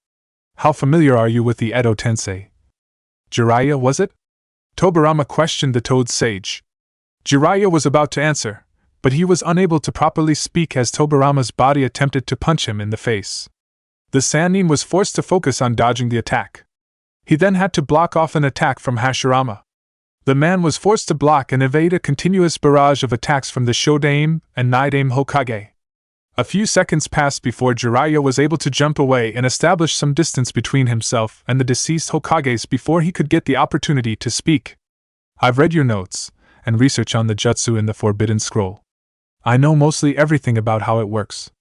A: How familiar are you with the Edo Tensei? Jiraiya, was it? Tobirama questioned the Toad Sage. Jiraiya was about to answer, but he was unable to properly speak as Tobirama's body attempted to punch him in the face. The Sannin was forced to focus on dodging the attack. He then had to block off an attack from Hashirama. The man was forced to block and evade a continuous barrage of attacks from the Shodaime and Nidaime Hokage. A few seconds passed before Jiraiya was able to jump away and establish some distance between himself and the deceased Hokages before he could get the opportunity to speak. I've read your notes and research on the jutsu in the Forbidden Scroll. I know mostly everything about how it works.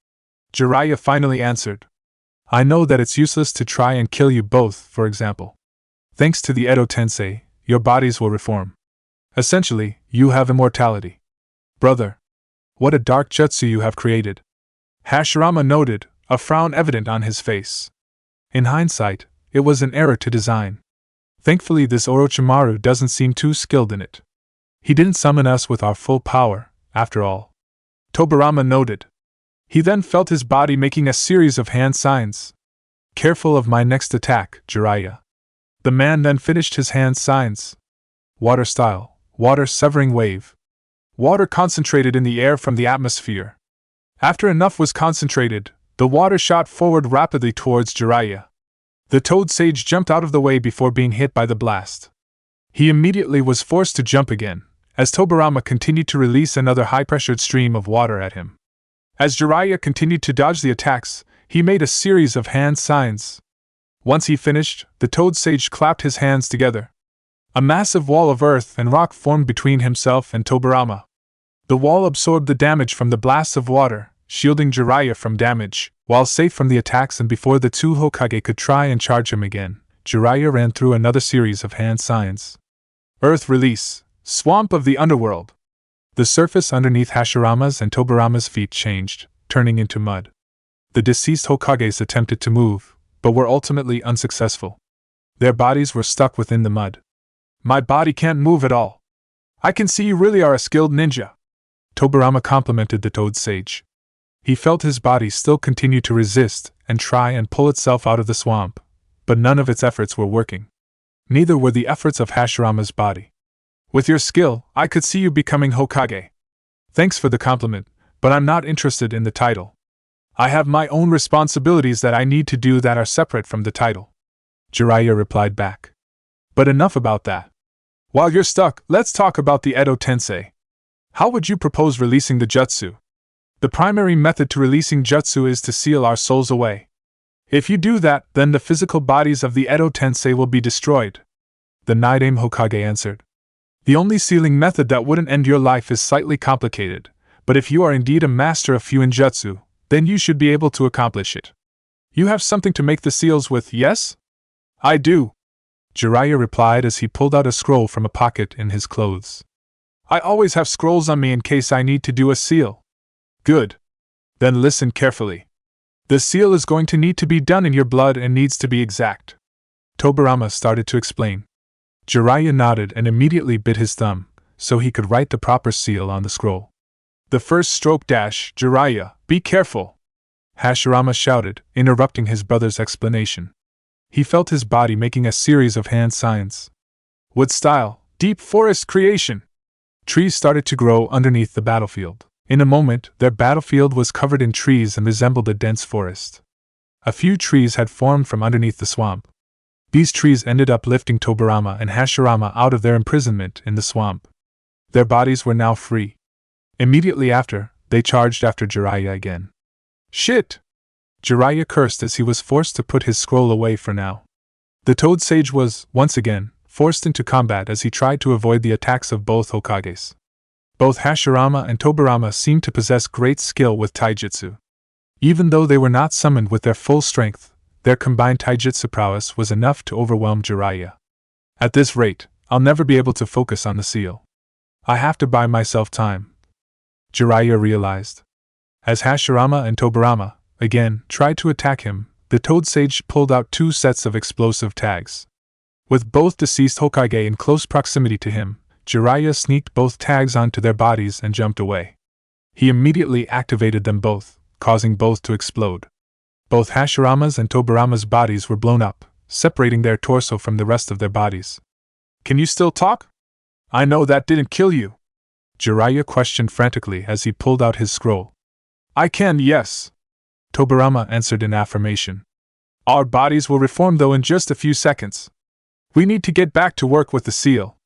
A: Jiraiya finally answered. I know that it's useless to try and kill you both, for example. Thanks to the Edo Tensei, your bodies will reform. Essentially, you have immortality. Brother, what a dark jutsu you have created. Hashirama noted, a frown evident on his face. In hindsight, it was an error to design. Thankfully, this Orochimaru doesn't seem too skilled in it. He didn't summon us with our full power, after all. Tobirama noted. He then felt his body making a series of hand signs. Careful of my next attack, Jiraiya. The man then finished his hand signs. Water style, water severing wave. Water concentrated in the air from the atmosphere. After enough was concentrated, the water shot forward rapidly towards Jiraiya. The Toad Sage jumped out of the way before being hit by the blast. He immediately was forced to jump again, as Tobirama continued to release another high-pressured stream of water at him. As Jiraiya continued to dodge the attacks, he made a series of hand signs. Once he finished, the Toad Sage clapped his hands together. A massive wall of earth and rock formed between himself and Tobirama. The wall absorbed the damage from the blasts of water, shielding Jiraiya from damage, while safe from the attacks, and before the two Hokage could try and charge him again, Jiraiya ran through another series of hand signs. Earth release, swamp of the underworld. The surface underneath Hashirama's and Tobirama's feet changed, turning into mud. The deceased Hokages attempted to move, but were ultimately unsuccessful. Their bodies were stuck within the mud. My body can't move at all. I can see you really are a skilled ninja, Tobirama complimented the Toad Sage. He felt his body still continue to resist and try and pull itself out of the swamp, but none of its efforts were working. Neither were the efforts of Hashirama's body. With your skill, I could see you becoming Hokage. Thanks for the compliment, but I'm not interested in the title. I have my own responsibilities that I need to do that are separate from the title, Jiraiya replied back. But enough about that. While you're stuck, let's talk about the Edo Tensei. How would you propose releasing the jutsu? The primary method to releasing jutsu is to seal our souls away. If you do that, then the physical bodies of the Edo Tensei will be destroyed, the Nidaime Hokage answered. The only sealing method that wouldn't end your life is slightly complicated, but if you are indeed a master of Fuinjutsu, then you should be able to accomplish it. You have something to make the seals with, yes? I do, Jiraiya replied as he pulled out a scroll from a pocket in his clothes. I always have scrolls on me in case I need to do a seal. Good. Then listen carefully. The seal is going to need to be done in your blood and needs to be exact. Tobirama started to explain. Jiraiya nodded and immediately bit his thumb, so he could write the proper seal on the scroll. The first stroke dash, Jiraiya, be careful! Hashirama shouted, interrupting his brother's explanation. He felt his body making a series of hand signs. Wood style, deep forest creation! Trees started to grow underneath the battlefield. In a moment, their battlefield was covered in trees and resembled a dense forest. A few trees had formed from underneath the swamp. These trees ended up lifting Tobirama and Hashirama out of their imprisonment in the swamp. Their bodies were now free. Immediately after, they charged after Jiraiya again. Shit! Jiraiya cursed as he was forced to put his scroll away for now. The Toad Sage was, once again, forced into combat as he tried to avoid the attacks of both Hokages. Both Hashirama and Tobirama seemed to possess great skill with taijutsu. Even though they were not summoned with their full strength, their combined taijutsu prowess was enough to overwhelm Jiraiya. At this rate, I'll never be able to focus on the seal. I have to buy myself time, Jiraiya realized. As Hashirama and Tobirama, again, tried to attack him, the Toad Sage pulled out 2 sets of explosive tags. With both deceased Hokage in close proximity to him, Jiraiya sneaked both tags onto their bodies and jumped away. He immediately activated them both, causing both to explode. Both Hashirama's and Tobirama's bodies were blown up, separating their torso from the rest of their bodies. Can you still talk? I know that didn't kill you, Jiraiya questioned frantically as he pulled out his scroll. I can, yes, Tobirama answered in affirmation. Our bodies will reform though in just a few seconds. We need to get back to work with the seal.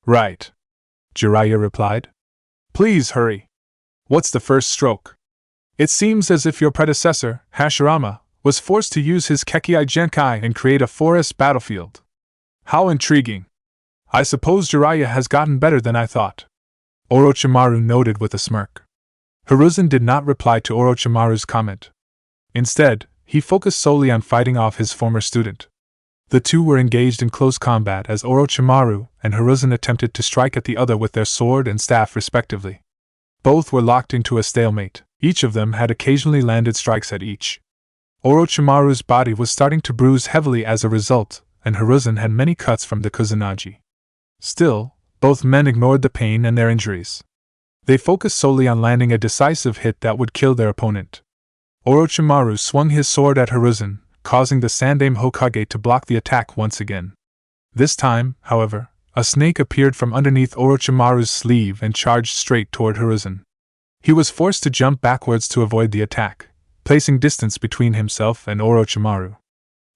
A: Right, Jiraiya replied. Please hurry. What's the first stroke? It seems as if your predecessor, Hashirama, was forced to use his Kekkei Genkai and create a forest battlefield. How intriguing. I suppose Jiraiya has gotten better than I thought, Orochimaru noted with a smirk. Hiruzen did not reply to Orochimaru's comment. Instead, he focused solely on fighting off his former student. The two were engaged in close combat as Orochimaru and Hiruzen attempted to strike at the other with their sword and staff respectively. Both were locked into a stalemate. Each of them had occasionally landed strikes at each. Orochimaru's body was starting to bruise heavily as a result, and Hiruzen had many cuts from the Kusanagi. Still, both men ignored the pain and their injuries. They focused solely on landing a decisive hit that would kill their opponent. Orochimaru swung his sword at Hiruzen, causing the Sandaime Hokage to block the attack once again. This time, however, a snake appeared from underneath Orochimaru's sleeve and charged straight toward Hiruzen. He was forced to jump backwards to avoid the attack, placing distance between himself and Orochimaru.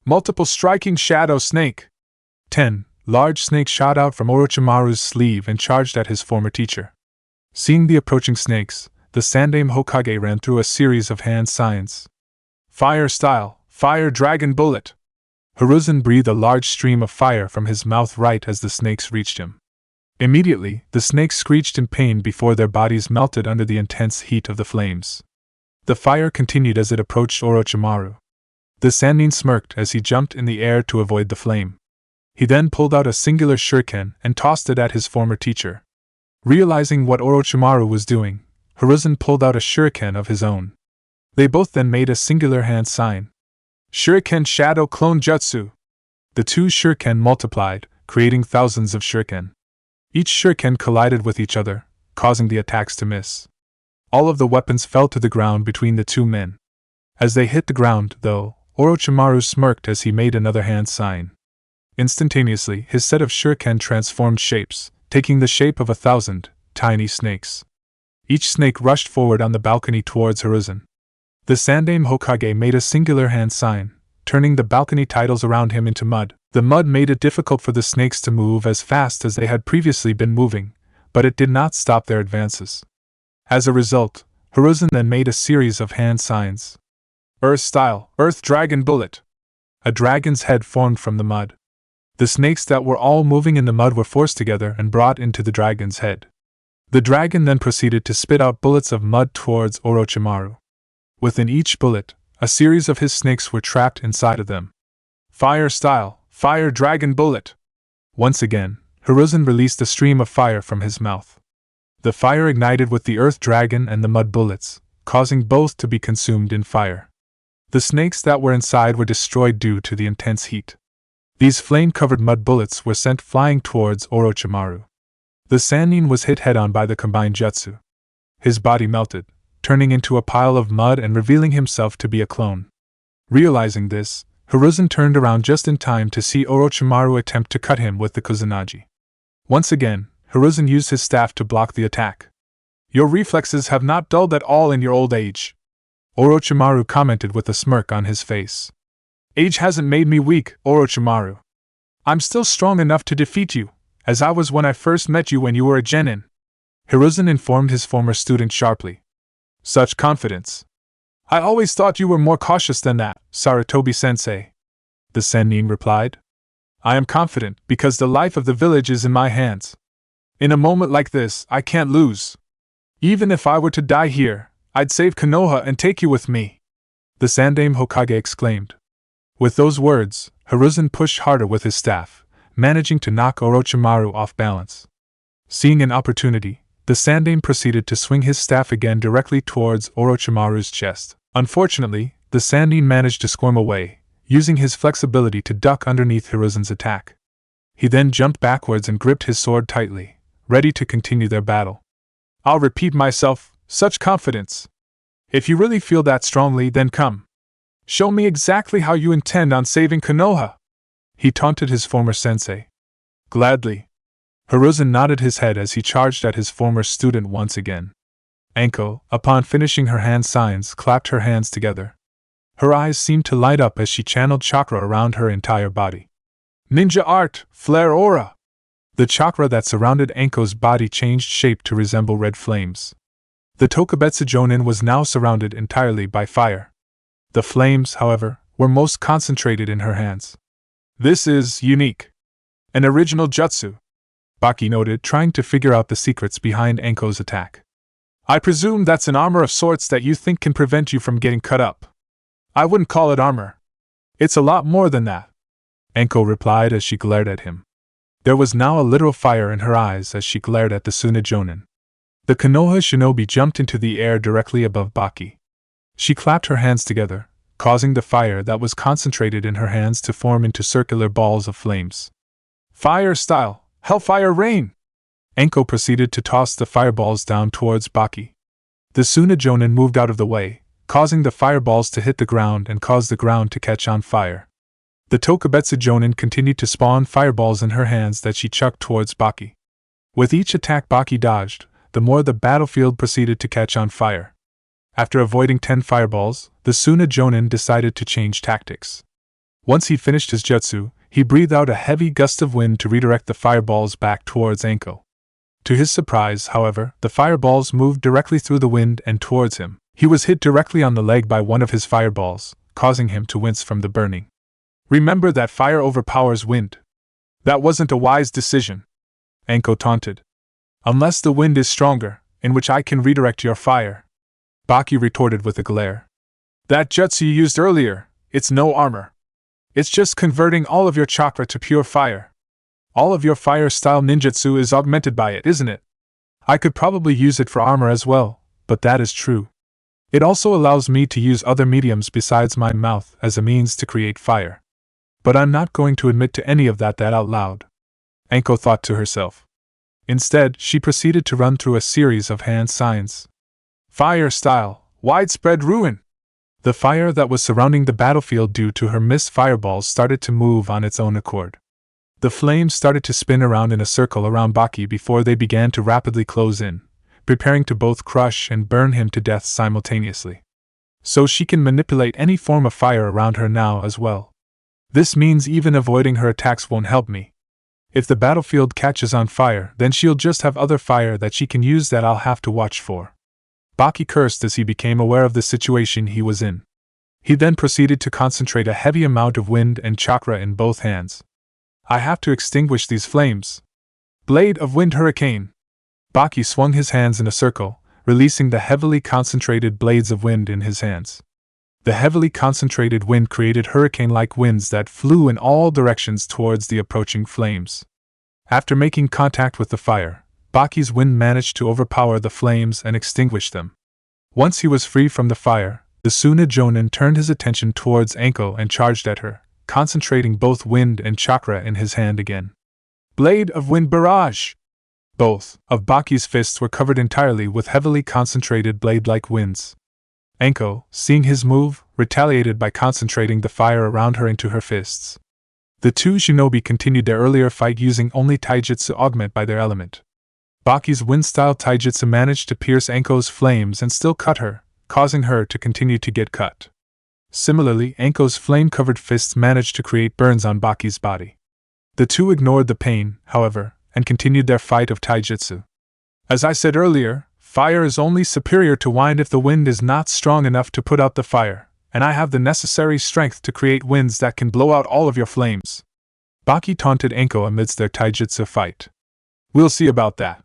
A: Multiple striking shadow snake! 10. Large snake shot out from Orochimaru's sleeve and charged at his former teacher. Seeing the approaching snakes, the Sandaime Hokage ran through a series of hand signs. Fire style, fire dragon bullet! Hiruzen breathed a large stream of fire from his mouth right as the snakes reached him. Immediately, the snakes screeched in pain before their bodies melted under the intense heat of the flames. The fire continued as it approached Orochimaru. The Sannin smirked as he jumped in the air to avoid the flame. He then pulled out a singular shuriken and tossed it at his former teacher. Realizing what Orochimaru was doing, Hiruzen pulled out a shuriken of his own. They both then made a singular hand sign. Shuriken Shadow Clone Jutsu! The two shuriken multiplied, creating thousands of shuriken. Each shuriken collided with each other, causing the attacks to miss. All of the weapons fell to the ground between the two men. As they hit the ground, though, Orochimaru smirked as he made another hand sign. Instantaneously, his set of shuriken transformed shapes, taking the shape of 1,000 tiny snakes. Each snake rushed forward on the balcony towards Hiruzen. The Sandaime Hokage made a singular hand sign, turning the balcony tiles around him into mud. The mud made it difficult for the snakes to move as fast as they had previously been moving, but it did not stop their advances. As a result, Hiruzen then made a series of hand signs. Earth Style, Earth Dragon Bullet! A dragon's head formed from the mud. The snakes that were all moving in the mud were forced together and brought into the dragon's head. The dragon then proceeded to spit out bullets of mud towards Orochimaru. Within each bullet, a series of his snakes were trapped inside of them. Fire Style, Fire Dragon Bullet! Once again, Hiruzen released a stream of fire from his mouth. The fire ignited with the earth dragon and the mud bullets, causing both to be consumed in fire. The snakes that were inside were destroyed due to the intense heat. These flame-covered mud bullets were sent flying towards Orochimaru. The Sannin was hit head-on by the combined jutsu. His body melted, turning into a pile of mud and revealing himself to be a clone. Realizing this, Hiruzen turned around just in time to see Orochimaru attempt to cut him with the Kusanagi. Once again, Hiruzen used his staff to block the attack. Your reflexes have not dulled at all in your old age, Orochimaru commented with a smirk on his face. Age hasn't made me weak, Orochimaru. I'm still strong enough to defeat you, as I was when I first met you when you were a genin. Hiruzen informed his former student sharply. Such confidence. I always thought you were more cautious than that, Sarutobi-sensei. The Sannin replied. I am confident because the life of the village is in my hands. In a moment like this, I can't lose. Even if I were to die here, I'd save Konoha and take you with me. The Sandaime Hokage exclaimed. With those words, Hiruzen pushed harder with his staff, managing to knock Orochimaru off balance. Seeing an opportunity, the Sandaime proceeded to swing his staff again directly towards Orochimaru's chest. Unfortunately, the Sannin managed to squirm away, using his flexibility to duck underneath Hiruzen's attack. He then jumped backwards and gripped his sword tightly, ready to continue their battle. I'll repeat myself, such confidence. If you really feel that strongly, then come. Show me exactly how you intend on saving Konoha. He taunted his former sensei. Gladly. Hiruzen nodded his head as he charged at his former student once again. Anko, upon finishing her hand signs, clapped her hands together. Her eyes seemed to light up as she channeled chakra around her entire body. Ninja art, flare aura! The chakra that surrounded Anko's body changed shape to resemble red flames. The Tokubetsu Jonin was now surrounded entirely by fire. The flames, however, were most concentrated in her hands. This is unique. An original jutsu, Baki noted, trying to figure out the secrets behind Anko's attack. I presume that's an armor of sorts that you think can prevent you from getting cut up. I wouldn't call it armor. It's a lot more than that, Anko replied as she glared at him. There was now a literal fire in her eyes as she glared at the Suna Jonin. The Konoha shinobi jumped into the air directly above Baki. She clapped her hands together, causing the fire that was concentrated in her hands to form into circular balls of flames. Fire style, Hellfire Rain! Anko proceeded to toss the fireballs down towards Baki. The Suna Jonin moved out of the way, causing the fireballs to hit the ground and cause the ground to catch on fire. The Tokubetsu Jonin continued to spawn fireballs in her hands that she chucked towards Baki. With each attack Baki dodged, the more the battlefield proceeded to catch on fire. After avoiding 10 fireballs, the Suna Jonin decided to change tactics. Once he finished his jutsu, he breathed out a heavy gust of wind to redirect the fireballs back towards Anko. To his surprise, however, the fireballs moved directly through the wind and towards him. He was hit directly on the leg by one of his fireballs, causing him to wince from the burning. Remember that fire overpowers wind. That wasn't a wise decision, Anko taunted. Unless the wind is stronger, in which I can redirect your fire, Baki retorted with a glare. That jutsu you used earlier, it's no armor. It's just converting all of your chakra to pure fire. All of your fire-style ninjutsu is augmented by it, isn't it? I could probably use it for armor as well, but that is true. It also allows me to use other mediums besides my mouth as a means to create fire. But I'm not going to admit to any of that out loud, Anko thought to herself. Instead, she proceeded to run through a series of hand signs. Fire style, widespread ruin. The fire that was surrounding the battlefield due to her missed fireballs started to move on its own accord. The flames started to spin around in a circle around Baki before they began to rapidly close in, preparing to both crush and burn him to death simultaneously. So she can manipulate any form of fire around her now as well. This means even avoiding her attacks won't help me. If the battlefield catches on fire, then she'll just have other fire that she can use that I'll have to watch for. Baki cursed as he became aware of the situation he was in. He then proceeded to concentrate a heavy amount of wind and chakra in both hands. I have to extinguish these flames. Blade of Wind Hurricane. Baki swung his hands in a circle, releasing the heavily concentrated blades of wind in his hands. The heavily concentrated wind created hurricane-like winds that flew in all directions towards the approaching flames. After making contact with the fire, Baki's wind managed to overpower the flames and extinguish them. Once he was free from the fire, the Suna Jonin turned his attention towards Anko and charged at her, concentrating both wind and chakra in his hand again. Blade of Wind Barrage! Both of Baki's fists were covered entirely with heavily concentrated blade-like winds. Anko, seeing his move, retaliated by concentrating the fire around her into her fists. The two shinobi continued their earlier fight using only taijutsu augment by their element. Baki's wind-style taijutsu managed to pierce Anko's flames and still cut her, causing her to continue to get cut. Similarly, Anko's flame-covered fists managed to create burns on Baki's body. The two ignored the pain, however, and continued their fight of taijutsu. As I said earlier, fire is only superior to wind if the wind is not strong enough to put out the fire, and I have the necessary strength to create winds that can blow out all of your flames. Baki taunted Anko amidst their taijutsu fight. We'll see about that.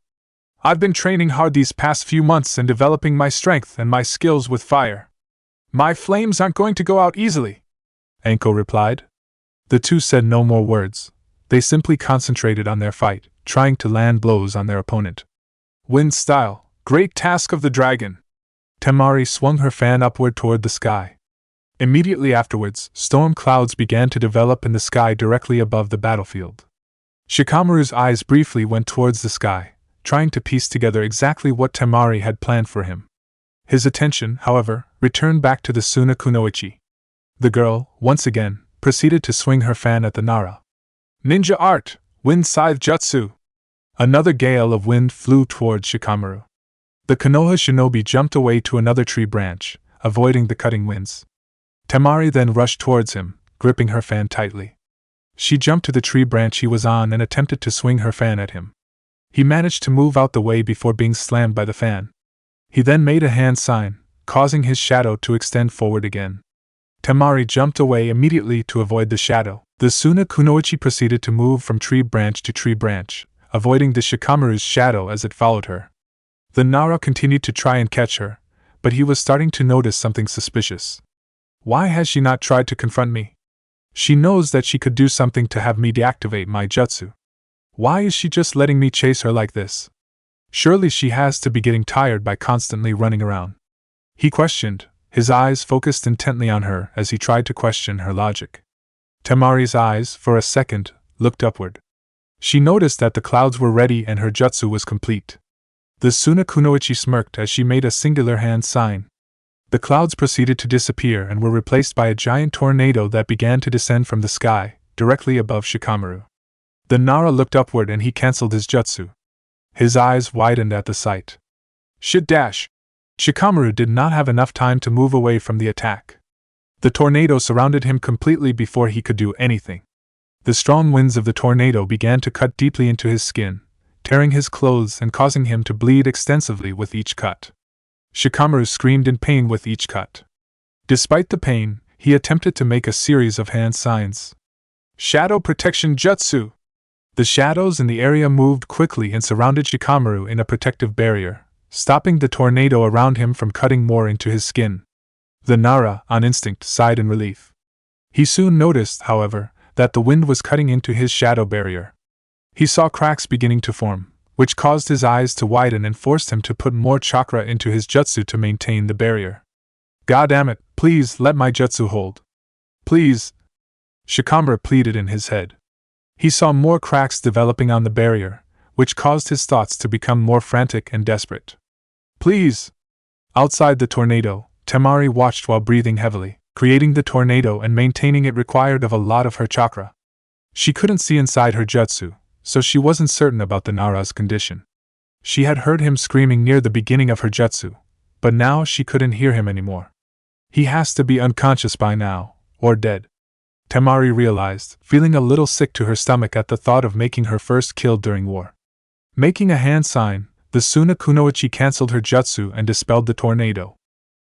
A: I've been training hard these past few months and developing my strength and my skills with fire. My flames aren't going to go out easily, Anko replied. The two said no more words. They simply concentrated on their fight, trying to land blows on their opponent. Wind style, great task of the dragon. Temari swung her fan upward toward the sky. Immediately afterwards, storm clouds began to develop in the sky directly above the battlefield. Shikamaru's eyes briefly went towards the sky, trying to piece together exactly what Temari had planned for him. His attention, however, returned back to the Suna Kunoichi. The girl, once again, proceeded to swing her fan at the Nara. Ninja Art, Wind Scythe Jutsu! Another gale of wind flew towards Shikamaru. The Konoha shinobi jumped away to another tree branch, avoiding the cutting winds. Temari then rushed towards him, gripping her fan tightly. She jumped to the tree branch he was on and attempted to swing her fan at him. He managed to move out the way before being slammed by the fan. He then made a hand sign, causing his shadow to extend forward again. Temari jumped away immediately to avoid the shadow. The Suna Kunoichi proceeded to move from tree branch to tree branch, avoiding the Shikamaru's shadow as it followed her. The Nara continued to try and catch her, but he was starting to notice something suspicious. Why has she not tried to confront me? She knows that she could do something to have me deactivate my jutsu. Why is she just letting me chase her like this? Surely she has to be getting tired by constantly running around. He questioned, his eyes focused intently on her as he tried to question her logic. Temari's eyes, for a second, looked upward. She noticed that the clouds were ready and her jutsu was complete. The Suna Kunoichi smirked as she made a singular hand sign. The clouds proceeded to disappear and were replaced by a giant tornado that began to descend from the sky, directly above Shikamaru. The Nara looked upward and he cancelled his jutsu. His eyes widened at the sight. Shit dash! Shikamaru did not have enough time to move away from the attack. The tornado surrounded him completely before he could do anything. The strong winds of the tornado began to cut deeply into his skin, tearing his clothes and causing him to bleed extensively with each cut. Shikamaru screamed in pain with each cut. Despite the pain, he attempted to make a series of hand signs. Shadow Protection Jutsu! The shadows in the area moved quickly and surrounded Shikamaru in a protective barrier, stopping the tornado around him from cutting more into his skin. The Nara, on instinct, sighed in relief. He soon noticed, however, that the wind was cutting into his shadow barrier. He saw cracks beginning to form, which caused his eyes to widen and forced him to put more chakra into his jutsu to maintain the barrier. God damn it, please let my jutsu hold. Please. Shikamaru pleaded in his head. He saw more cracks developing on the barrier, which caused his thoughts to become more frantic and desperate. Please. Outside the tornado, Temari watched while breathing heavily. Creating the tornado and maintaining it required of a lot of her chakra. She couldn't see inside her jutsu, so she wasn't certain about the Nara's condition. She had heard him screaming near the beginning of her jutsu, but now she couldn't hear him anymore. He has to be unconscious by now, or dead. Temari realized, feeling a little sick to her stomach at the thought of making her first kill during war. Making a hand sign, the Suna Kunoichi cancelled her jutsu and dispelled the tornado.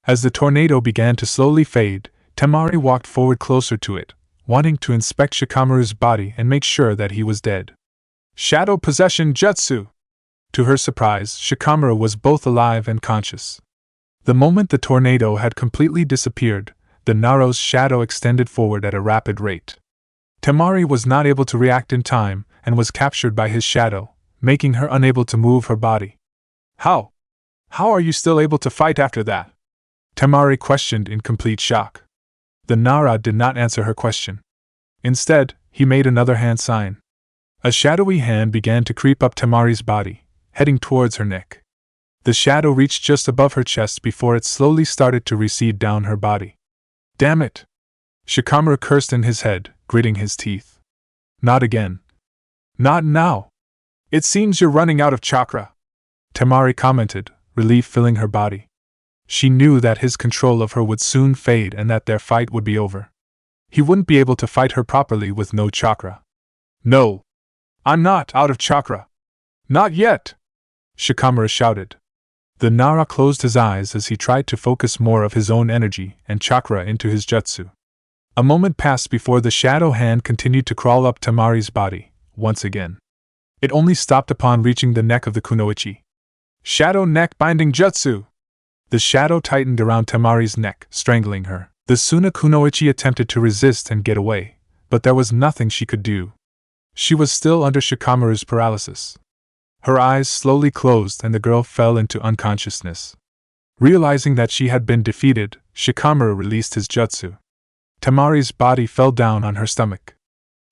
A: As the tornado began to slowly fade, Temari walked forward closer to it, wanting to inspect Shikamaru's body and make sure that he was dead. Shadow Possession Jutsu! To her surprise, Shikamaru was both alive and conscious. The moment the tornado had completely disappeared, the Naro's shadow extended forward at a rapid rate. Temari was not able to react in time and was captured by his shadow, making her unable to move her body. How? How are you still able to fight after that? Temari questioned in complete shock. The Nara did not answer her question. Instead, he made another hand sign. A shadowy hand began to creep up Temari's body, heading towards her neck. The shadow reached just above her chest before it slowly started to recede down her body. Damn it! Shikamaru cursed in his head, gritting his teeth. Not again. Not now! It seems you're running out of chakra, Temari commented, relief filling her body. She knew that his control of her would soon fade and that their fight would be over. He wouldn't be able to fight her properly with no chakra. No! I'm not out of chakra! Not yet! Shikamaru shouted. The Nara closed his eyes as he tried to focus more of his own energy and chakra into his jutsu. A moment passed before the shadow hand continued to crawl up Temari's body, once again. It only stopped upon reaching the neck of the kunoichi. Shadow Neck Binding Jutsu! The shadow tightened around Temari's neck, strangling her. The Suna Kunoichi attempted to resist and get away, but there was nothing she could do. She was still under Shikamaru's paralysis. Her eyes slowly closed and the girl fell into unconsciousness. Realizing that she had been defeated, Shikamaru released his jutsu. Temari's body fell down on her stomach.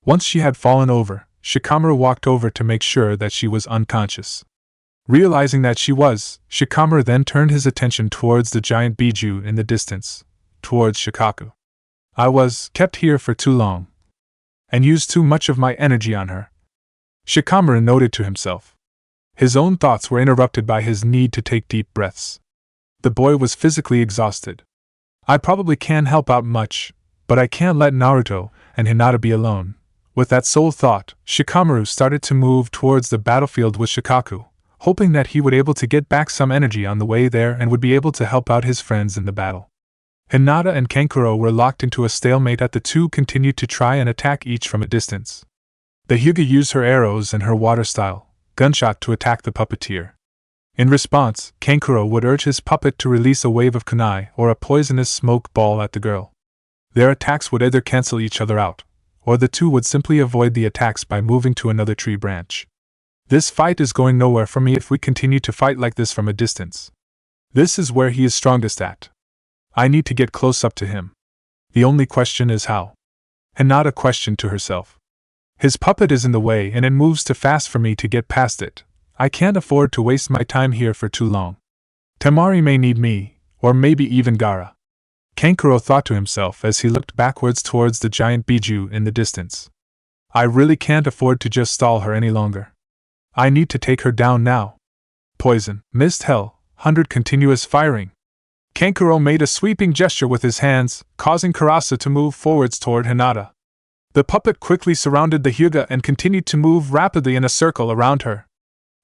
A: Once she had fallen over, Shikamaru walked over to make sure that she was unconscious. Realizing that she was, Shikamaru then turned his attention towards the giant Biju in the distance, towards Shikaku. I was kept here for too long, and used too much of my energy on her, Shikamaru noted to himself. His own thoughts were interrupted by his need to take deep breaths. The boy was physically exhausted. I probably can't help out much, but I can't let Naruto and Hinata be alone. With that sole thought, Shikamaru started to move towards the battlefield with Shikaku, hoping that he would be able to get back some energy on the way there and would be able to help out his friends in the battle. Hinata and Kankuro were locked into a stalemate as the two continued to try and attack each from a distance. The Hyuga used her arrows and her water-style gunshot to attack the puppeteer. In response, Kankuro would urge his puppet to release a wave of kunai or a poisonous smoke ball at the girl. Their attacks would either cancel each other out, or the two would simply avoid the attacks by moving to another tree branch. This fight is going nowhere for me if we continue to fight like this from a distance. This is where he is strongest at. I need to get close up to him. The only question is how. Hinata questioned to herself. His puppet is in the way and it moves too fast for me to get past it. I can't afford to waste my time here for too long. Temari may need me, or maybe even Gaara. Kankuro thought to himself as he looked backwards towards the giant Biju in the distance. I really can't afford to just stall her any longer. I need to take her down now. Poison, mist hell, 100 continuous firing. Kankuro made a sweeping gesture with his hands, causing Karasa to move forwards toward Hinata. The puppet quickly surrounded the Hyuga and continued to move rapidly in a circle around her.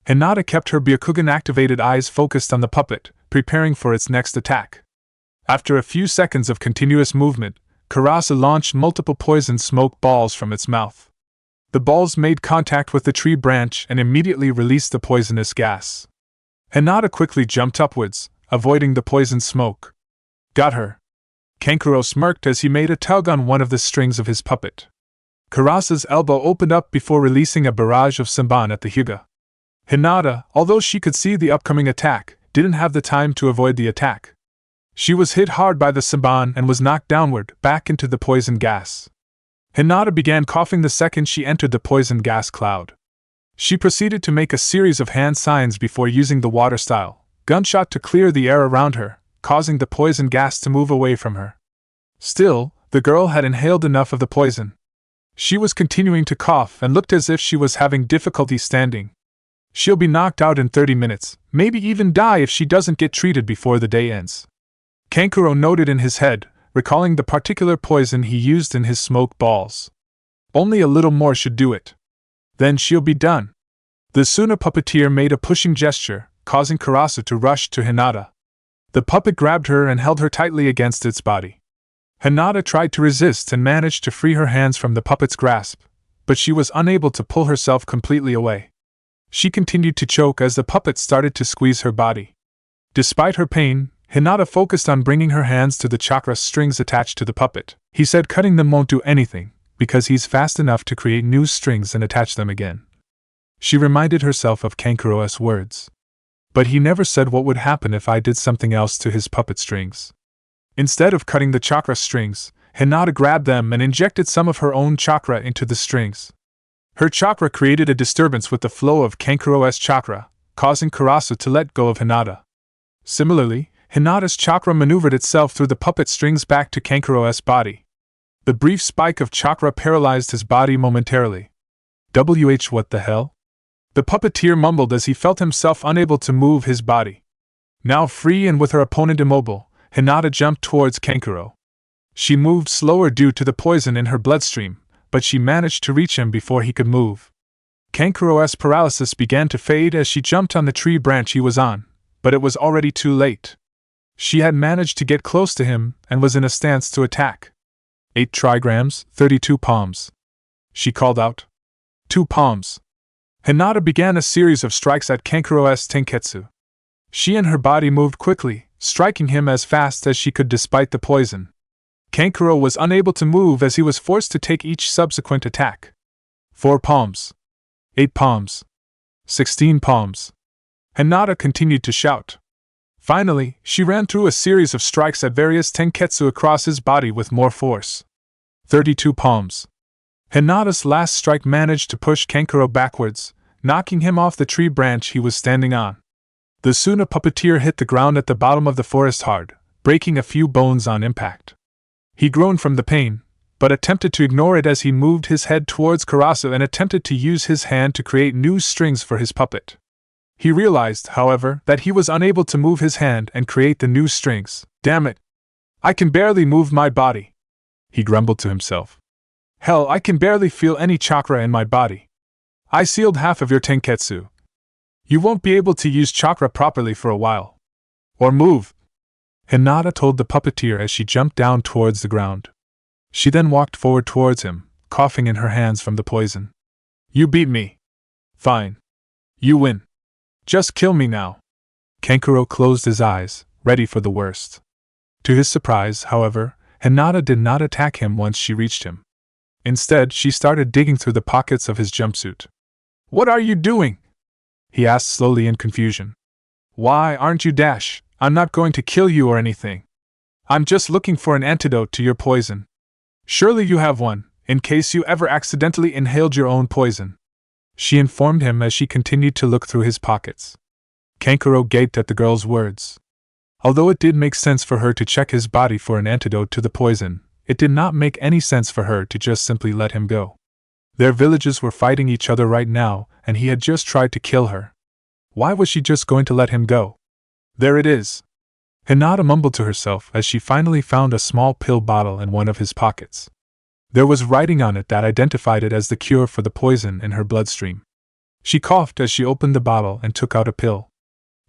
A: Hinata kept her Byakugan-activated eyes focused on the puppet, preparing for its next attack. After a few seconds of continuous movement, Karasa launched multiple poison smoke balls from its mouth. The balls made contact with the tree branch and immediately released the poisonous gas. Hinata quickly jumped upwards, avoiding the poison smoke. Got her! Kankuro smirked as he made a tug on one of the strings of his puppet. Karasa's elbow opened up before releasing a barrage of Senbon at the Hyuga. Hinata, although she could see the upcoming attack, didn't have the time to avoid the attack. She was hit hard by the Senbon and was knocked downward, back into the poison gas. Hinata began coughing the second she entered the poison gas cloud. She proceeded to make a series of hand signs before using the water-style gunshot to clear the air around her, causing the poison gas to move away from her. Still, the girl had inhaled enough of the poison. She was continuing to cough and looked as if she was having difficulty standing. She'll be knocked out in 30 minutes, maybe even die if she doesn't get treated before the day ends. Kankuro noted in his head, recalling the particular poison he used in his smoke balls. Only a little more should do it. Then she'll be done. The Suna puppeteer made a pushing gesture, causing Karasa to rush to Hinata. The puppet grabbed her and held her tightly against its body. Hinata tried to resist and managed to free her hands from the puppet's grasp, but she was unable to pull herself completely away. She continued to choke as the puppet started to squeeze her body. Despite her pain, Hinata focused on bringing her hands to the chakra strings attached to the puppet. He said cutting them won't do anything, because he's fast enough to create new strings and attach them again. She reminded herself of Kankuro's words. But he never said what would happen if I did something else to his puppet strings. Instead of cutting the chakra strings, Hinata grabbed them and injected some of her own chakra into the strings. Her chakra created a disturbance with the flow of Kankuro's chakra, causing Karasa to let go of Hinata. Similarly, Hinata's chakra maneuvered itself through the puppet strings back to Kankuro's body. The brief spike of chakra paralyzed his body momentarily. What the hell? The puppeteer mumbled as he felt himself unable to move his body. Now free and with her opponent immobile, Hinata jumped towards Kankuro. She moved slower due to the poison in her bloodstream, but she managed to reach him before he could move. Kankuro's paralysis began to fade as she jumped on the tree branch he was on, but it was already too late. She had managed to get close to him and was in a stance to attack. 8 trigrams, 32 palms. She called out. 2 palms. Hinata began a series of strikes at Kankuro's tenketsu. She and her body moved quickly, striking him as fast as she could despite the poison. Kankuro was unable to move as he was forced to take each subsequent attack. 4 palms. 8 palms. 16 palms. Hinata continued to shout. Finally, she ran through a series of strikes at various tenketsu across his body with more force. 32 palms. Hinata's last strike managed to push Kankuro backwards, knocking him off the tree branch he was standing on. The Suna puppeteer hit the ground at the bottom of the forest hard, breaking a few bones on impact. He groaned from the pain, but attempted to ignore it as he moved his head towards Karasa and attempted to use his hand to create new strings for his puppet. He realized, however, that he was unable to move his hand and create the new strings. Damn it! I can barely move my body, he grumbled to himself. Hell, I can barely feel any chakra in my body. I sealed half of your tenketsu. You won't be able to use chakra properly for a while. Or move, Hinata told the puppeteer as she jumped down towards the ground. She then walked forward towards him, coughing in her hands from the poison. You beat me. Fine. You win. Just kill me now. Kankuro closed his eyes, ready for the worst. To his surprise, however, Hinata did not attack him once she reached him. Instead, she started digging through the pockets of his jumpsuit. What are you doing? He asked slowly in confusion. Why aren't you Dash? I'm not going to kill you or anything. I'm just looking for an antidote to your poison. Surely you have one, in case you ever accidentally inhaled your own poison, she informed him as she continued to look through his pockets. Kankuro gaped at the girl's words. Although it did make sense for her to check his body for an antidote to the poison, it did not make any sense for her to just simply let him go. Their villages were fighting each other right now, and he had just tried to kill her. Why was she just going to let him go? There it is. Hinata mumbled to herself as she finally found a small pill bottle in one of his pockets. There was writing on it that identified it as the cure for the poison in her bloodstream. She coughed as she opened the bottle and took out a pill.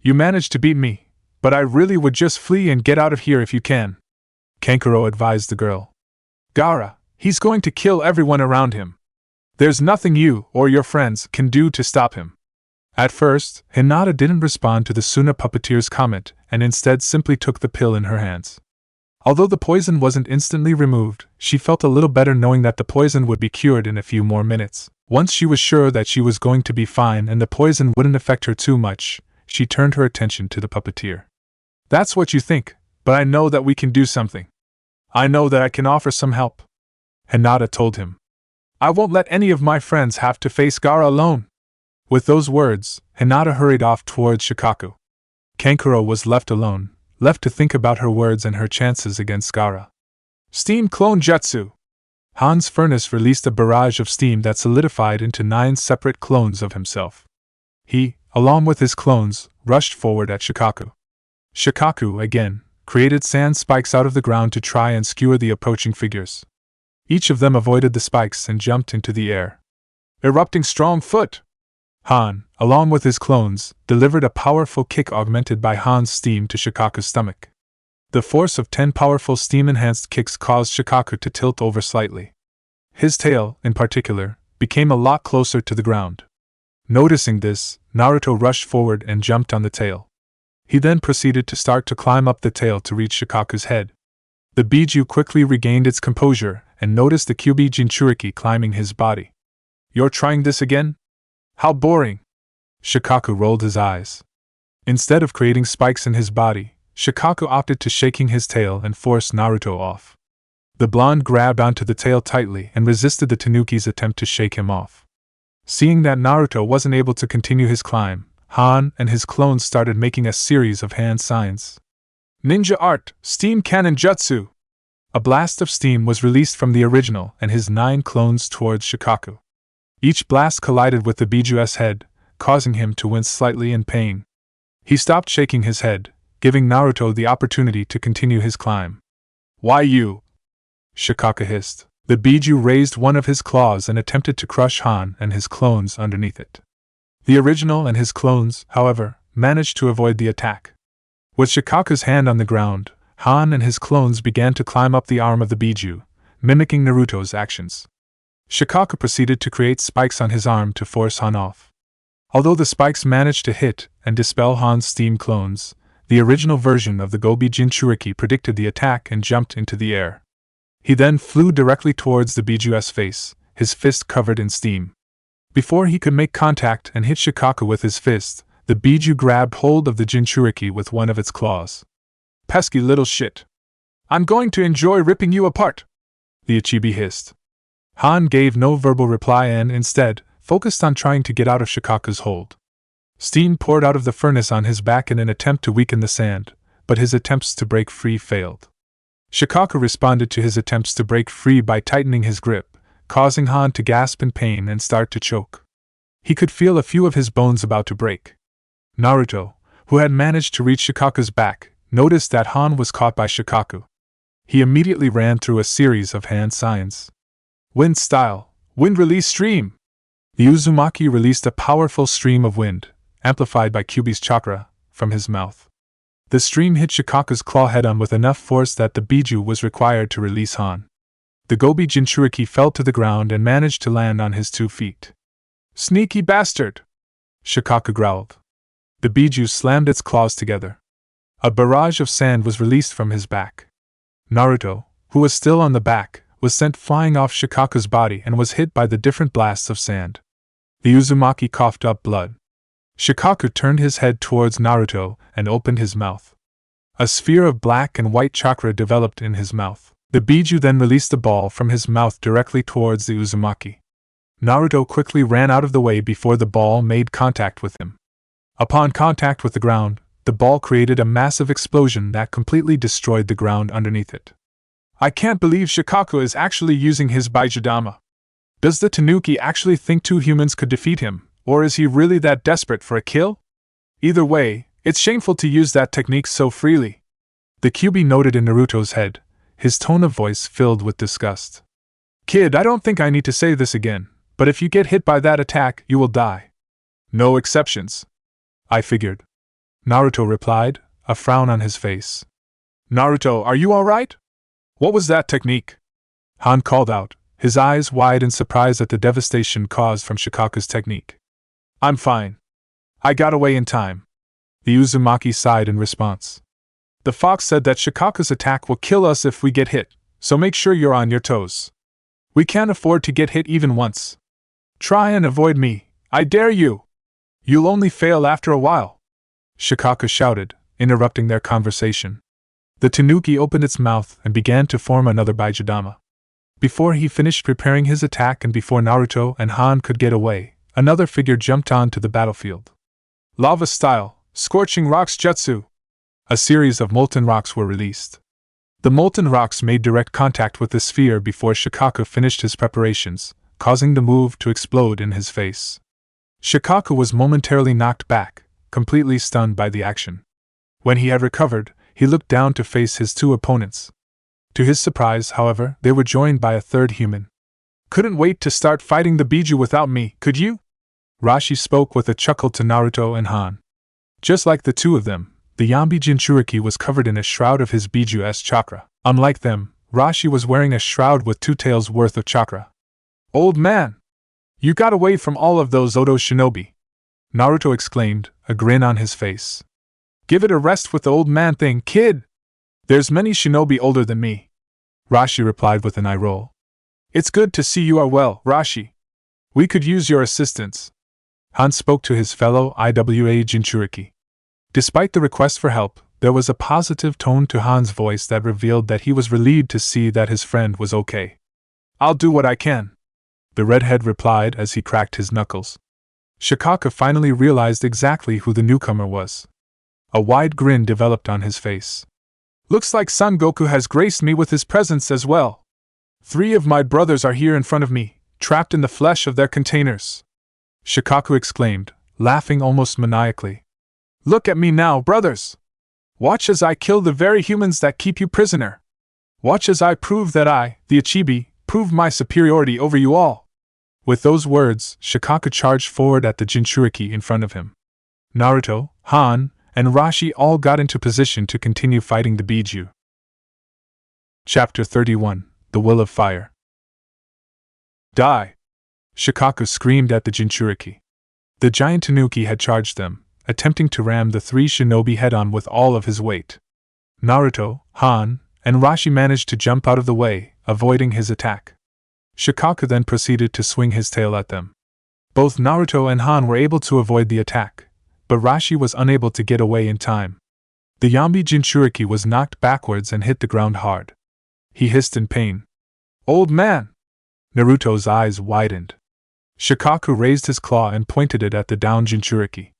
A: You managed to beat me, but I really would just flee and get out of here if you can, Kankuro advised the girl. Gaara, he's going to kill everyone around him. There's nothing you or your friends can do to stop him. At first, Hinata didn't respond to the Suna puppeteer's comment and instead simply took the pill in her hands. Although the poison wasn't instantly removed, she felt a little better knowing that the poison would be cured in a few more minutes. Once she was sure that she was going to be fine and the poison wouldn't affect her too much, she turned her attention to the puppeteer. "That's what you think, but I know that we can do something. I know that I can offer some help," Hinata told him. "I won't let any of my friends have to face Gaara alone." With those words, Hinata hurried off towards Shikaku. Kankuro was left alone, left to think about her words and her chances against Gaara. Steam Clone Jutsu! Han's furnace released a barrage of steam that solidified into 9 separate clones of himself. He, along with his clones, rushed forward at Shikaku. Shikaku, again, created sand spikes out of the ground to try and skewer the approaching figures. Each of them avoided the spikes and jumped into the air. Erupting Strong Foot! Han, along with his clones, delivered a powerful kick augmented by Han's steam to Shikaku's stomach. The force of 10 powerful steam-enhanced kicks caused Shikaku to tilt over slightly. His tail, in particular, became a lot closer to the ground. Noticing this, Naruto rushed forward and jumped on the tail. He then proceeded to start to climb up the tail to reach Shikaku's head. The Biju quickly regained its composure and noticed the Kyuubi Jinchuriki climbing his body. "You're trying this again? How boring!" Shikaku rolled his eyes. Instead of creating spikes in his body, Shikaku opted to shaking his tail and force Naruto off. The blonde grabbed onto the tail tightly and resisted the Tanuki's attempt to shake him off. Seeing that Naruto wasn't able to continue his climb, Han and his clones started making a series of hand signs. Ninja Art, Steam Cannon Jutsu! A blast of steam was released from the original and his 9 clones towards Shikaku. Each blast collided with the Biju's head, causing him to wince slightly in pain. He stopped shaking his head, giving Naruto the opportunity to continue his climb. "Why you?" Shikaku hissed. The Biju raised one of his claws and attempted to crush Han and his clones underneath it. The original and his clones, however, managed to avoid the attack. With Shikaku's hand on the ground, Han and his clones began to climb up the arm of the Biju, mimicking Naruto's actions. Shikaku proceeded to create spikes on his arm to force Han off. Although the spikes managed to hit and dispel Han's steam clones, the original version of the Gobi Jinchuriki predicted the attack and jumped into the air. He then flew directly towards the Biju's face, his fist covered in steam. Before he could make contact and hit Shikaku with his fist, the Biju grabbed hold of the Jinchuriki with one of its claws. "Pesky little shit! I'm going to enjoy ripping you apart!" the Ichibi hissed. Han gave no verbal reply and, instead, focused on trying to get out of Shikaku's hold. Steam poured out of the furnace on his back in an attempt to weaken the sand, but his attempts to break free failed. Shikaku responded to his attempts to break free by tightening his grip, causing Han to gasp in pain and start to choke. He could feel a few of his bones about to break. Naruto, who had managed to reach Shikaku's back, noticed that Han was caught by Shikaku. He immediately ran through a series of hand signs. Wind Style, Wind Release Stream! The Uzumaki released a powerful stream of wind, amplified by Kyuubi's chakra, from his mouth. The stream hit Shikaku's claw head-on with enough force that the Biju was required to release Han. The Gobi Jinchuriki fell to the ground and managed to land on his 2 feet. "Sneaky bastard!" Shikaku growled. The Biju slammed its claws together. A barrage of sand was released from his back. Naruto, who was still on the back, was sent flying off Shikaku's body and was hit by the different blasts of sand. The Uzumaki coughed up blood. Shikaku turned his head towards Naruto and opened his mouth. A sphere of black and white chakra developed in his mouth. The Biju then released the ball from his mouth directly towards the Uzumaki. Naruto quickly ran out of the way before the ball made contact with him. Upon contact with the ground, the ball created a massive explosion that completely destroyed the ground underneath it. "I can't believe Shikaku is actually using his Baijudama. Does the Tanuki actually think 2 humans could defeat him, or is he really that desperate for a kill? Either way, it's shameful to use that technique so freely." The Kyuubi noted in Naruto's head, his tone of voice filled with disgust. "Kid, I don't think I need to say this again, but if you get hit by that attack, you will die. No exceptions." "I figured," Naruto replied, a frown on his face. "Naruto, are you alright? What was that technique?" Han called out, his eyes wide in surprise at the devastation caused from Shikaku's technique. "I'm fine. I got away in time," the Uzumaki sighed in response. The fox said that Shikaku's attack will kill us if we get hit, so make sure you're on your toes. We can't afford to get hit even once. Try and avoid me, I dare you! You'll only fail after a while, Shikaku shouted, interrupting their conversation. The tanuki opened its mouth and began to form another Baijidama. Before he finished preparing his attack and before Naruto and Han could get away, another figure jumped onto the battlefield. Lava style, scorching rocks jutsu! A series of molten rocks were released. The molten rocks made direct contact with the sphere before Shikaku finished his preparations, causing the move to explode in his face. Shikaku was momentarily knocked back, completely stunned by the action. When he had recovered, he looked down to face his two opponents. To his surprise, however, they were joined by a third human. Couldn't wait to start fighting the Biju without me, could you? Rashi spoke with a chuckle to Naruto and Han. Just like the two of them, the Yambi Jinchuriki was covered in a shroud of his Biju-S chakra. Unlike them, Rashi was wearing a shroud with 2 tails worth of chakra. Old man! You got away from all of those Odo shinobi! Naruto exclaimed, a grin on his face. Give it a rest with the old man thing, kid! There's many shinobi older than me. Rashi replied with an eye roll. It's good to see you are well, Rashi. We could use your assistance. Han spoke to his fellow IWA Jinchuriki. Despite the request for help, there was a positive tone to Han's voice that revealed that he was relieved to see that his friend was okay. I'll do what I can, the redhead replied as he cracked his knuckles. Shikaku finally realized exactly who the newcomer was. A wide grin developed on his face. Looks like Son Goku has graced me with his presence as well. 3 of my brothers are here in front of me, trapped in the flesh of their containers. Shikaku exclaimed, laughing almost maniacally. Look at me now, brothers! Watch as I kill the very humans that keep you prisoner. Watch as I prove that I, the Ichibi, prove my superiority over you all. With those words, Shikaku charged forward at the Jinchuriki in front of him. Naruto, Han, and Rashi all got into position to continue fighting the Biju. Chapter 31, The Will of Fire. Die! Shikaku screamed at the Jinchuriki. The giant tanuki had charged them, attempting to ram the 3 shinobi head-on with all of his weight. Naruto, Han, and Rashi managed to jump out of the way, avoiding his attack. Shikaku then proceeded to swing his tail at them. Both Naruto and Han were able to avoid the attack, but Rashi was unable to get away in time. The Yambi Jinchuriki was knocked backwards and hit the ground hard. He hissed in pain. Old man! Naruto's eyes widened. Shikaku raised his claw and pointed it at the downed Jinchuriki.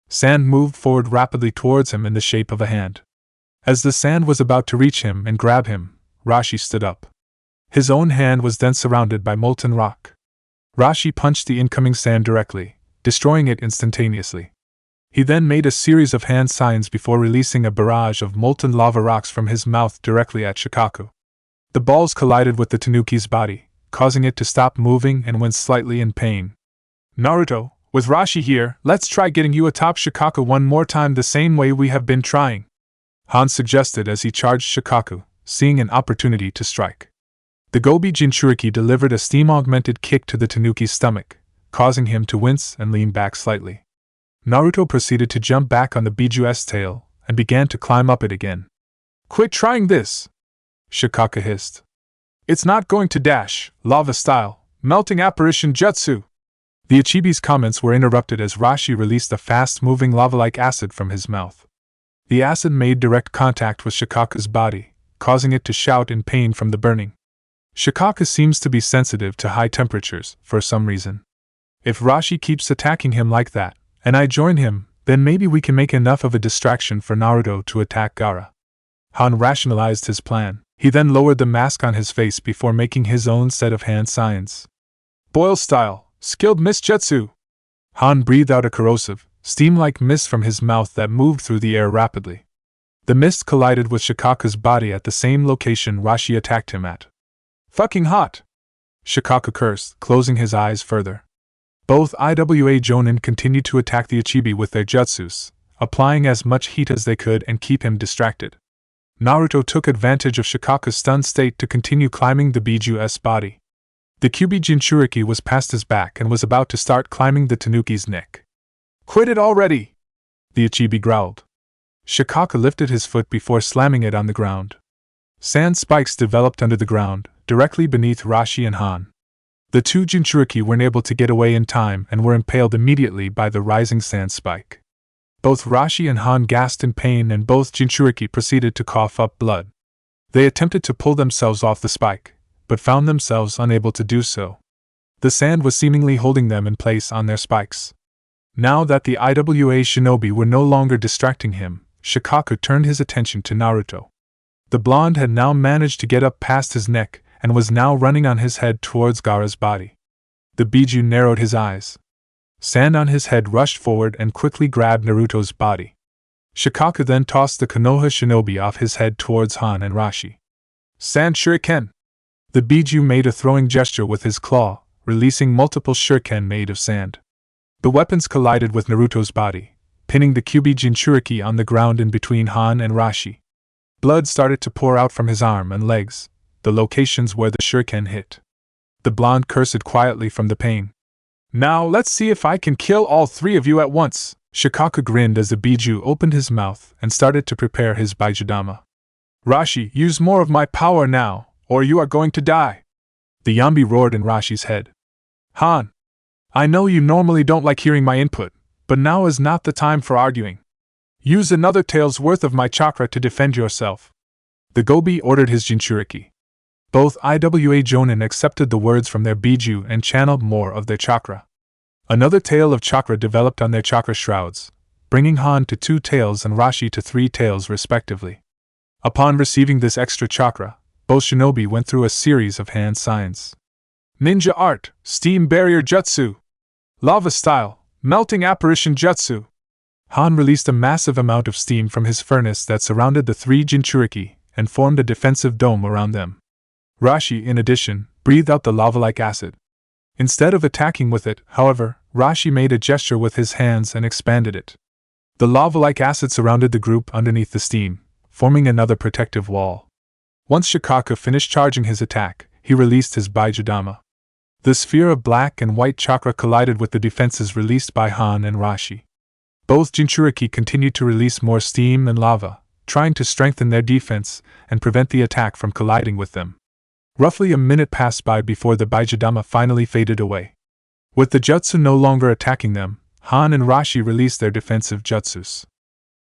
A: Sand moved forward rapidly towards him in the shape of a hand. As the sand was about to reach him and grab him, Rashi stood up. His own hand was then surrounded by molten rock. Rashi punched the incoming sand directly, destroying it instantaneously. He then made a series of hand signs before releasing a barrage of molten lava rocks from his mouth directly at Shikaku. The balls collided with the tanuki's body, causing it to stop moving and went slightly in pain. Naruto, with Rashi here, let's try getting you atop Shikaku one more time the same way we have been trying, Han suggested as he charged Shikaku, seeing an opportunity to strike. The Gobi Jinchuriki delivered a steam-augmented kick to the tanuki's stomach, causing him to wince and lean back slightly. Naruto proceeded to jump back on the Biju-S tail and began to climb up it again. Quit trying this! Shikaku hissed. It's not going to dash, lava style, melting apparition jutsu! The Ichibi's comments were interrupted as Rashi released a fast-moving lava-like acid from his mouth. The acid made direct contact with Shikaku's body, causing it to shout in pain from the burning. Shikaku seems to be sensitive to high temperatures, for some reason. If Rashi keeps attacking him like that, and I join him, then maybe we can make enough of a distraction for Naruto to attack Gaara. Han rationalized his plan. He then lowered the mask on his face before making his own set of hand signs. Boil style, skilled mist jutsu! Han breathed out a corrosive, steam-like mist from his mouth that moved through the air rapidly. The mist collided with Shikaku's body at the same location Rashi attacked him at. Fucking hot! Shikaku cursed, closing his eyes further. Both IWA Jonin continued to attack the Ichibi with their jutsus, applying as much heat as they could and keep him distracted. Naruto took advantage of Shikaku's stunned state to continue climbing the Biju-S body. The Kyubi Jinchuriki was past his back and was about to start climbing the tanuki's neck. Quit it already! The Ichibi growled. Shikaka lifted his foot before slamming it on the ground. Sand spikes developed under the ground, directly beneath Rashi and Han. The two Jinchuriki weren't able to get away in time and were impaled immediately by the rising sand spike. Both Rashi and Han gasped in pain and both Jinchuriki proceeded to cough up blood. They attempted to pull themselves off the spike, but found themselves unable to do so. The sand was seemingly holding them in place on their spikes. Now that the IWA shinobi were no longer distracting him, Shikaka turned his attention to Naruto. The blonde had now managed to get up past his neck and was now running on his head towards Gaara's body. The Biju narrowed his eyes. Sand on his head rushed forward and quickly grabbed Naruto's body. Shikaka then tossed the Konoha shinobi off his head towards Han and Rashi. Sand shuriken! The Biju made a throwing gesture with his claw, releasing multiple shuriken made of sand. The weapons collided with Naruto's body, pinning the Kyuubi Jinchuriki on the ground in between Han and Rashi. Blood started to pour out from his arm and legs, the locations where the shuriken hit. The blonde cursed quietly from the pain. Now let's see if I can kill all three of you at once. Shikaka grinned as the Biju opened his mouth and started to prepare his Baijudama. Rashi, use more of my power now, or you are going to die. The Yambi roared in Rashi's head. Han, I know you normally don't like hearing my input, but now is not the time for arguing. Use another tael's worth of my chakra to defend yourself. The Gobi ordered his Jinchuriki. Both IWA Jonin accepted the words from their Biju and channeled more of their chakra. Another tael of chakra developed on their chakra shrouds, bringing Han to 2 taels and Rashi to 3 taels respectively. Upon receiving this extra chakra, both shinobi went through a series of hand signs. Ninja art, steam barrier jutsu, lava style, melting apparition jutsu. Han released a massive amount of steam from his furnace that surrounded the 3 Jinchuriki and formed a defensive dome around them. Rashi, in addition, breathed out the lava-like acid. Instead of attacking with it, however, Rashi made a gesture with his hands and expanded it. The lava-like acid surrounded the group underneath the steam, forming another protective wall. Once Shikaka finished charging his attack, he released his Baijudama. The sphere of black and white chakra collided with the defenses released by Han and Rashi. Both Jinchuriki continued to release more steam and lava, trying to strengthen their defense and prevent the attack from colliding with them. Roughly a minute passed by before the Baijudama finally faded away. With the jutsu no longer attacking them, Han and Rashi released their defensive jutsus.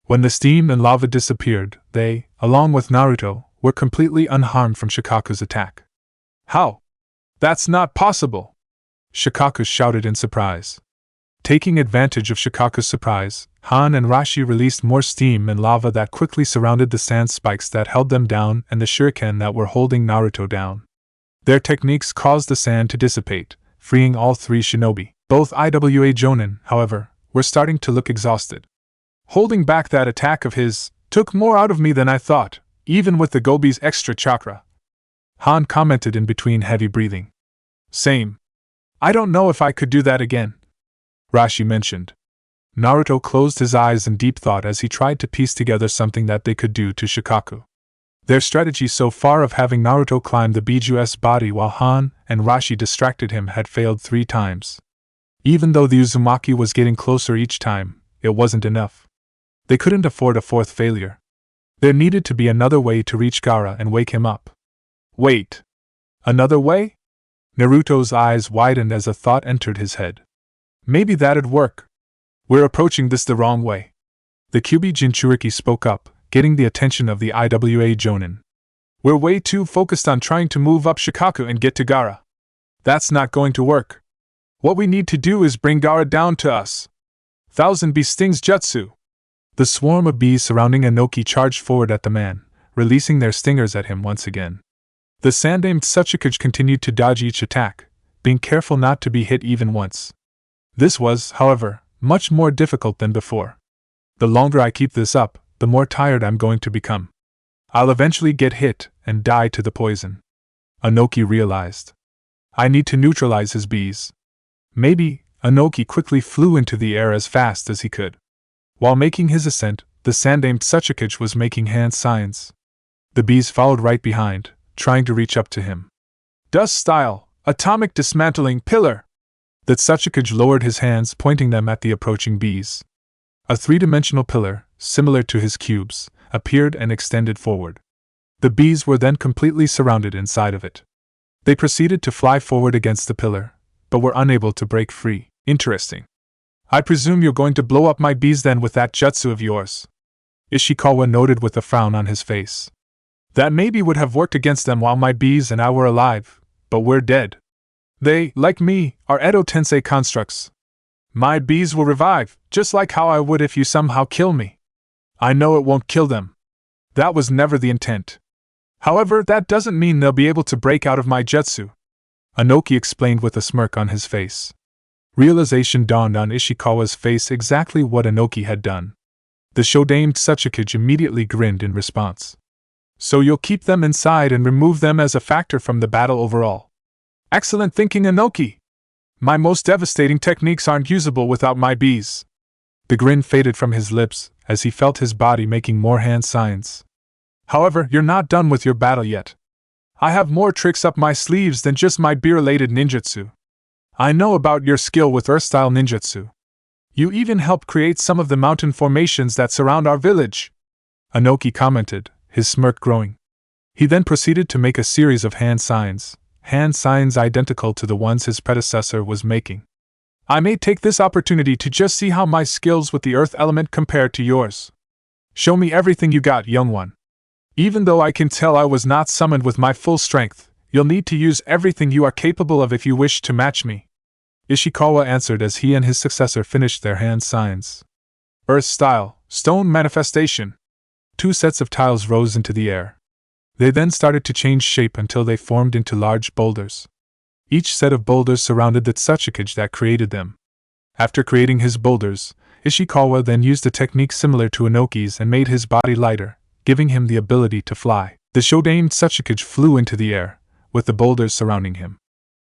A: When the steam and lava disappeared, they, along with Naruto, were completely unharmed from Shikaku's attack. How? That's not possible! Shikaku shouted in surprise. Taking advantage of Shikaku's surprise, Han and Rashi released more steam and lava that quickly surrounded the sand spikes that held them down and the shuriken that were holding Naruto down. Their techniques caused the sand to dissipate, freeing all 3 shinobi. Both IWA Jonin, however, were starting to look exhausted. Holding back that attack of his took more out of me than I thought, even with the Gobi's extra chakra. Han commented in between heavy breathing. Same. I don't know if I could do that again, Rashi mentioned. Naruto closed his eyes in deep thought as he tried to piece together something that they could do to Shikaku. Their strategy so far of having Naruto climb the Biju's body while Han and Rashi distracted him had failed 3 times. Even though the Uzumaki was getting closer each time, it wasn't enough. They couldn't afford a 4th failure. There needed to be another way to reach Gaara and wake him up. Wait. Another way? Naruto's eyes widened as a thought entered his head. Maybe that'd work. We're approaching this the wrong way. The Kyuubi Jinchuriki spoke up, getting the attention of the IWA Jonin. We're way too focused on trying to move up Shikaku and get to Gaara. That's not going to work. What we need to do is bring Gaara down to us. 1000 Bee Stings Jutsu. The swarm of bees surrounding Inoki charged forward at the man, releasing their stingers at him once again. The sand-aimed Tsuchikage continued to dodge each attack, being careful not to be hit even once. This was, however, much more difficult than before. The longer I keep this up, the more tired I'm going to become. I'll eventually get hit and die to the poison. Inoki realized. I need to neutralize his bees. Maybe. Inoki quickly flew into the air as fast as he could. While making his ascent, the sand-aimed Tsuchikage was making hand signs. The bees followed right behind, trying to reach up to him. Dust style, atomic dismantling pillar! The Tsuchikage lowered his hands, pointing them at the approaching bees. A 3-dimensional pillar, similar to his cubes, appeared and extended forward. The bees were then completely surrounded inside of it. They proceeded to fly forward against the pillar, but were unable to break free. Interesting. I presume you're going to blow up my bees then with that jutsu of yours? Ishikawa noted with a frown on his face. That maybe would have worked against them while my bees and I were alive, but we're dead. They, like me, are Edo Tensei constructs. My bees will revive, just like how I would if you somehow kill me. I know it won't kill them. That was never the intent. However, that doesn't mean they'll be able to break out of my jutsu, Anoki explained with a smirk on his face. Realization dawned on Ishikawa's face exactly what Anoki had done. The Shodaime Tsuchikage immediately grinned in response. So you'll keep them inside and remove them as a factor from the battle overall. Excellent thinking, Anoki! My most devastating techniques aren't usable without my bees. The grin faded from his lips as he felt his body making more hand signs. However, you're not done with your battle yet. I have more tricks up my sleeves than just my bee-related ninjutsu. I know about your skill with Earth-style ninjutsu. You even helped create some of the mountain formations that surround our village, Anoki commented, his smirk growing. He then proceeded to make a series of hand signs identical to the ones his predecessor was making. I may take this opportunity to just see how my skills with the earth element compare to yours. Show me everything you got, young one. Even though I can tell I was not summoned with my full strength, you'll need to use everything you are capable of if you wish to match me, Ishikawa answered as he and his successor finished their hand signs. Earth style, stone manifestation. 2 sets of tiles rose into the air. They then started to change shape until they formed into large boulders. Each set of boulders surrounded the Tsuchikage that created them. After creating his boulders, Ishikawa then used a technique similar to Anoki's and made his body lighter, giving him the ability to fly. The Shodaime Tsuchikage flew into the air, with the boulders surrounding him.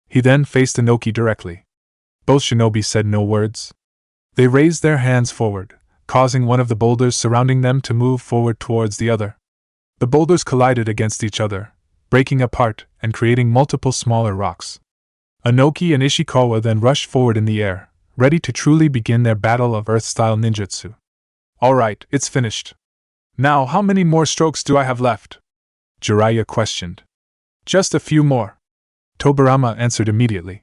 A: He then faced Anoki directly. Both shinobi said no words. They raised their hands forward, causing one of the boulders surrounding them to move forward towards the other. The boulders collided against each other, breaking apart and creating multiple smaller rocks. Anoki and Ishikawa then rushed forward in the air, ready to truly begin their battle of Earth-style ninjutsu. Alright, it's finished. Now, how many more strokes do I have left? Jiraiya questioned. Just a few more. Tobirama answered immediately.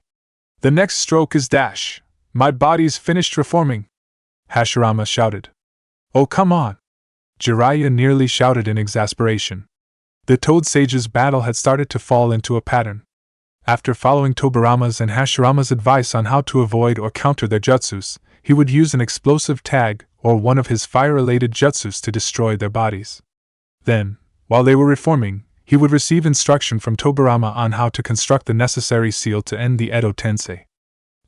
A: The next stroke is dash. My body's finished reforming. Hashirama shouted. Oh, come on! Jiraiya nearly shouted in exasperation. The Toad Sage's battle had started to fall into a pattern. After following Tobirama's and Hashirama's advice on how to avoid or counter their jutsus, he would use an explosive tag or one of his fire-related jutsus to destroy their bodies. Then, while they were reforming, he would receive instruction from Tobirama on how to construct the necessary seal to end the Edo Tensei.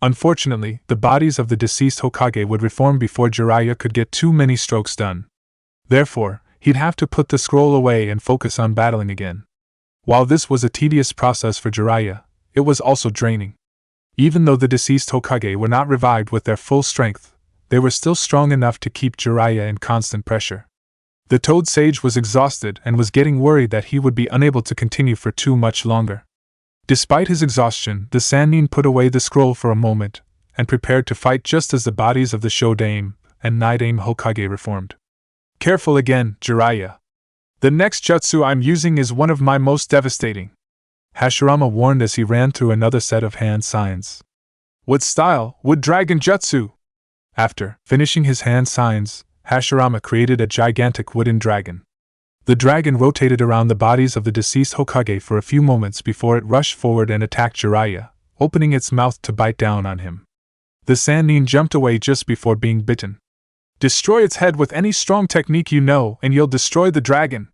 A: Unfortunately, the bodies of the deceased Hokage would reform before Jiraiya could get too many strokes done. Therefore, he'd have to put the scroll away and focus on battling again. While this was a tedious process for Jiraiya, it was also draining. Even though the deceased Hokage were not revived with their full strength, they were still strong enough to keep Jiraiya in constant pressure. The Toad Sage was exhausted and was getting worried that he would be unable to continue for too much longer. Despite his exhaustion, the Sannin put away the scroll for a moment and prepared to fight just as the bodies of the Shodaime and Nidaime Hokage reformed. Careful again, Jiraiya. The next jutsu I'm using is one of my most devastating, Hashirama warned as he ran through another set of hand signs. What style? Wood Dragon Jutsu! After finishing his hand signs, Hashirama created a gigantic wooden dragon. The dragon rotated around the bodies of the deceased Hokage for a few moments before it rushed forward and attacked Jiraiya, opening its mouth to bite down on him. The Sannin jumped away just before being bitten. Destroy its head with any strong technique you know, and you'll destroy the dragon,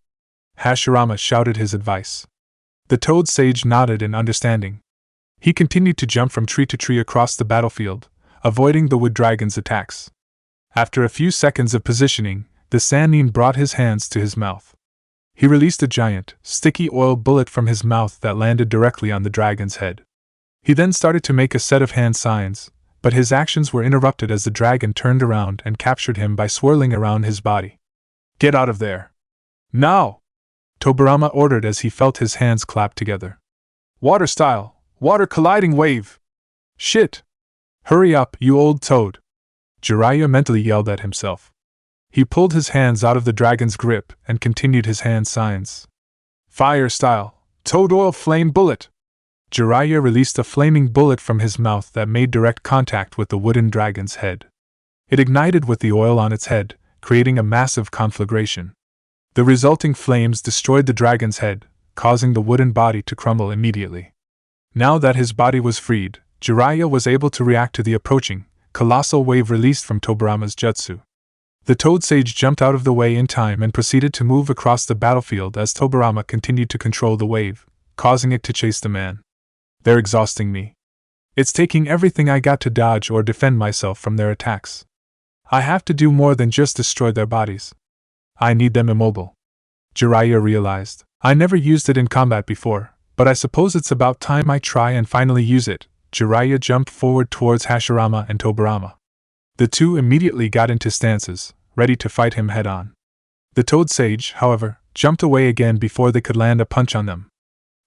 A: Hashirama shouted his advice. The Toad Sage nodded in understanding. He continued to jump from tree to tree across the battlefield, avoiding the wood dragon's attacks. After a few seconds of positioning, the Sannin brought his hands to his mouth. He released a giant, sticky oil bullet from his mouth that landed directly on the dragon's head. He then started to make a set of hand signs, but his actions were interrupted as the dragon turned around and captured him by swirling around his body. Get out of there! Now! Tobirama ordered as he felt his hands clap together. Water style! Water colliding wave! Shit! Hurry up, you old toad! Jiraiya mentally yelled at himself. He pulled his hands out of the dragon's grip and continued his hand signs. Fire style, toad oil flame bullet. Jiraiya released a flaming bullet from his mouth that made direct contact with the wooden dragon's head. It ignited with the oil on its head, creating a massive conflagration. The resulting flames destroyed the dragon's head, causing the wooden body to crumble immediately. Now that his body was freed, Jiraiya was able to react to the approaching, colossal wave released from Tobirama's jutsu. The Toad Sage jumped out of the way in time and proceeded to move across the battlefield as Tobirama continued to control the wave, causing it to chase the man. They're exhausting me. It's taking everything I got to dodge or defend myself from their attacks. I have to do more than just destroy their bodies. I need them immobile. Jiraiya realized. I never used it in combat before, but I suppose it's about time I try and finally use it. Jiraiya jumped forward towards Hashirama and Tobirama. The two immediately got into stances, ready to fight him head-on. The Toad Sage, however, jumped away again before they could land a punch on them.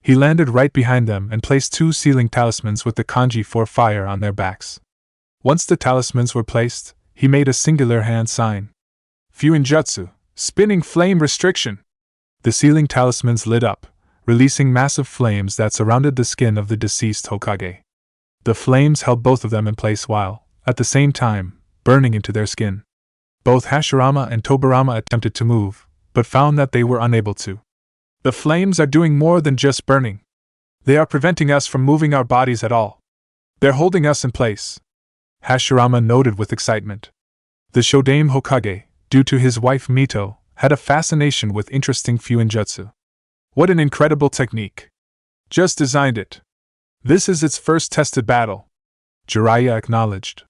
A: He landed right behind them and placed two sealing talismans with the kanji for fire on their backs. Once the talismans were placed, he made a singular hand sign. Fuinjutsu, spinning flame restriction. The sealing talismans lit up, releasing massive flames that surrounded the skin of the deceased Hokage. The flames held both of them in place while, at the same time, burning into their skin. Both Hashirama and Tobirama attempted to move, but found that they were unable to. The flames are doing more than just burning. They are preventing us from moving our bodies at all. They're holding us in place. Hashirama noted with excitement. The Shodaime Hokage, due to his wife Mito, had a fascination with interesting Fuinjutsu. What an incredible technique. Just designed it. This is its first tested battle. Jiraiya acknowledged.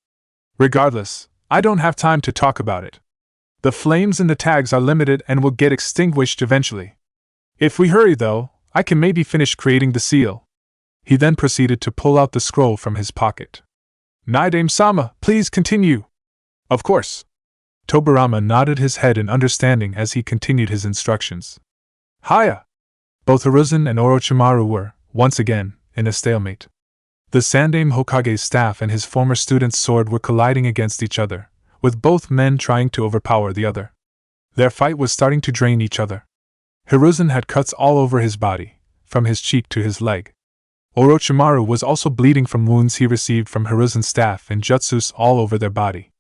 A: Regardless, I don't have time to talk about it. The flames in the tags are limited and will get extinguished eventually. If we hurry though, I can maybe finish creating the seal. He then proceeded to pull out the scroll from his pocket. Naidame-sama, please continue. Of course. Tobirama nodded his head in understanding as he continued his instructions. Haya! Both Hiruzen and Orochimaru were, once again, in a stalemate. The Sandaime Hokage's staff and his former student's sword were colliding against each other, with both men trying to overpower the other. Their fight was starting to drain each other. Hiruzen had cuts all over his body, from his cheek to his leg. Orochimaru was also bleeding from wounds he received from Hiruzen's staff and jutsus all over their body.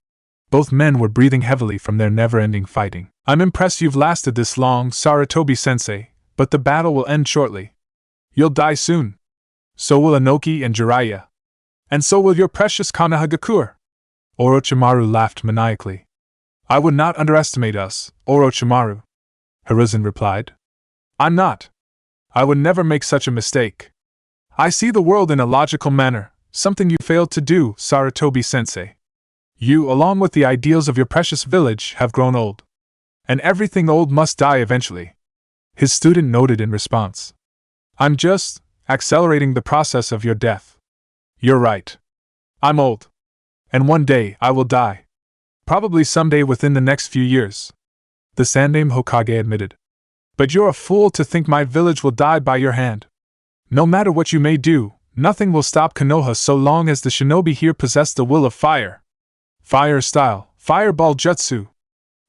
A: Both men were breathing heavily from their never-ending fighting. I'm impressed you've lasted this long, Sarutobi-sensei, but the battle will end shortly. You'll die soon. So will Inoki and Jiraiya. And so will your precious Konohagakure. Orochimaru laughed maniacally. I would not underestimate us, Orochimaru. Hiruzen replied. I'm not. I would never make such a mistake. I see the world in a logical manner, something you failed to do, Sarutobi-sensei. You, along with the ideals of your precious village, have grown old. And everything old must die eventually. His student noted in response. I'm just accelerating the process of your death. You're right. I'm old. And one day I will die. Probably someday within the next few years. The Sandaime Hokage admitted. But you're a fool to think my village will die by your hand. No matter what you may do, nothing will stop Konoha so long as the shinobi here possess the will of fire. Fire style, fireball jutsu.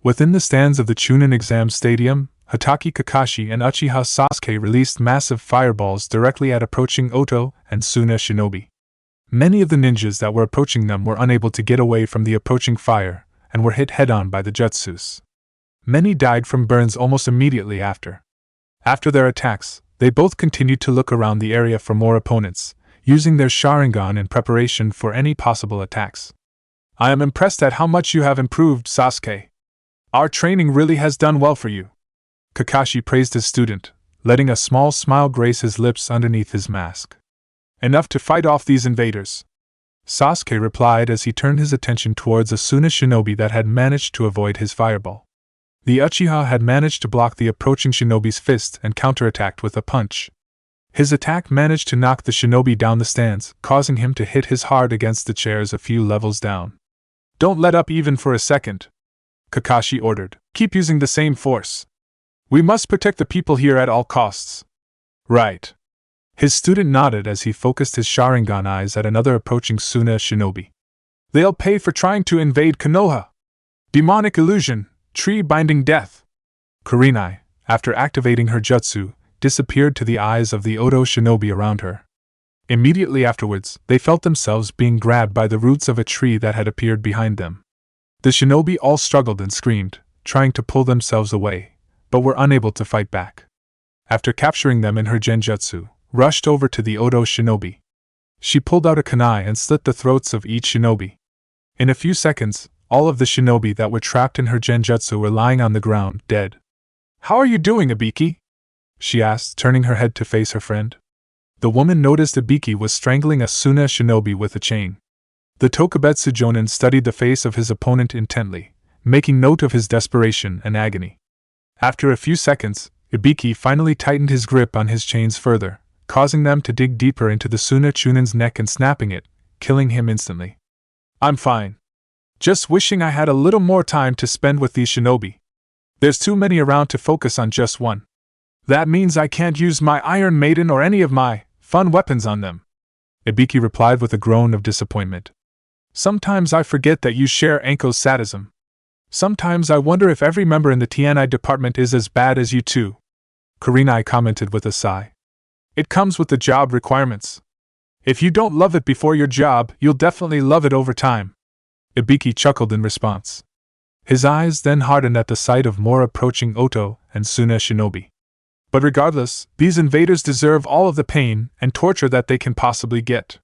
A: Within the stands of the Chunin exam stadium, Hatake Kakashi and Uchiha Sasuke released massive fireballs directly at approaching Oto and Suna shinobi. Many of the ninjas that were approaching them were unable to get away from the approaching fire, and were hit head-on by the jutsus. Many died from burns almost immediately after. After their attacks, they both continued to look around the area for more opponents, using their Sharingan in preparation for any possible attacks. I am impressed at how much you have improved, Sasuke. Our training really has done well for you. Kakashi praised his student, letting a small smile grace his lips underneath his mask. Enough to fight off these invaders. Sasuke replied as he turned his attention towards a Suna shinobi that had managed to avoid his fireball. The Uchiha had managed to block the approaching shinobi's fist and counterattacked with a punch. His attack managed to knock the shinobi down the stands, causing him to hit his hard against the chairs a few levels down. Don't let up even for a second, Kakashi ordered. Keep using the same force. We must protect the people here at all costs. Right. His student nodded as he focused his Sharingan eyes at another approaching Suna shinobi. They'll pay for trying to invade Konoha. Demonic illusion, Tree binding death! Kurenai, after activating her jutsu, disappeared to the eyes of the Odo shinobi around her. Immediately afterwards, they felt themselves being grabbed by the roots of a tree that had appeared behind them. The shinobi all struggled and screamed, trying to pull themselves away, but were unable to fight back. After capturing them in her genjutsu, rushed over to the Odo shinobi. She pulled out a kunai and slit the throats of each shinobi. In a few seconds, all of the shinobi that were trapped in her genjutsu were lying on the ground, dead. "How are you doing, Ibiki?" she asked, turning her head to face her friend. The woman noticed Ibiki was strangling a Suna shinobi with a chain. The Tokubetsu Jonin studied the face of his opponent intently, making note of his desperation and agony. After a few seconds, Ibiki finally tightened his grip on his chains further, causing them to dig deeper into the Suna Chunin's neck and snapping it, killing him instantly. "I'm fine. Just wishing I had a little more time to spend with these shinobi. There's too many around to focus on just one. That means I can't use my Iron Maiden or any of my fun weapons on them," Ibiki replied with a groan of disappointment. "Sometimes I forget that you share Anko's sadism. Sometimes I wonder if every member in the TNI department is as bad as you too," Kurenai commented with a sigh. "It comes with the job requirements. If you don't love it before your job, you'll definitely love it over time." Ibiki chuckled in response. His eyes then hardened at the sight of more approaching Oto and Suna shinobi. "But regardless, these invaders deserve all of the pain and torture that they can possibly get.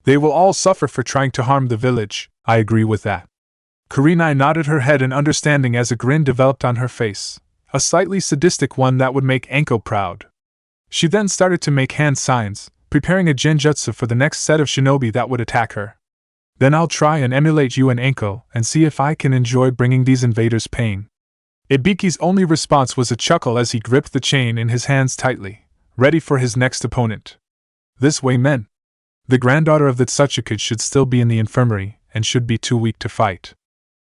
A: They will all suffer for trying to harm the village, I agree with that." Kurenai nodded her head in understanding as a grin developed on her face, a slightly sadistic one that would make Anko proud. She then started to make hand signs, preparing a genjutsu for the next set of shinobi that would attack her. "Then I'll try and emulate you and Anko and see if I can enjoy bringing these invaders pain." Ibiki's only response was a chuckle as he gripped the chain in his hands tightly, ready for his next opponent. This way, men. The granddaughter of the Tsuchikage should still be in the infirmary and should be too weak to fight.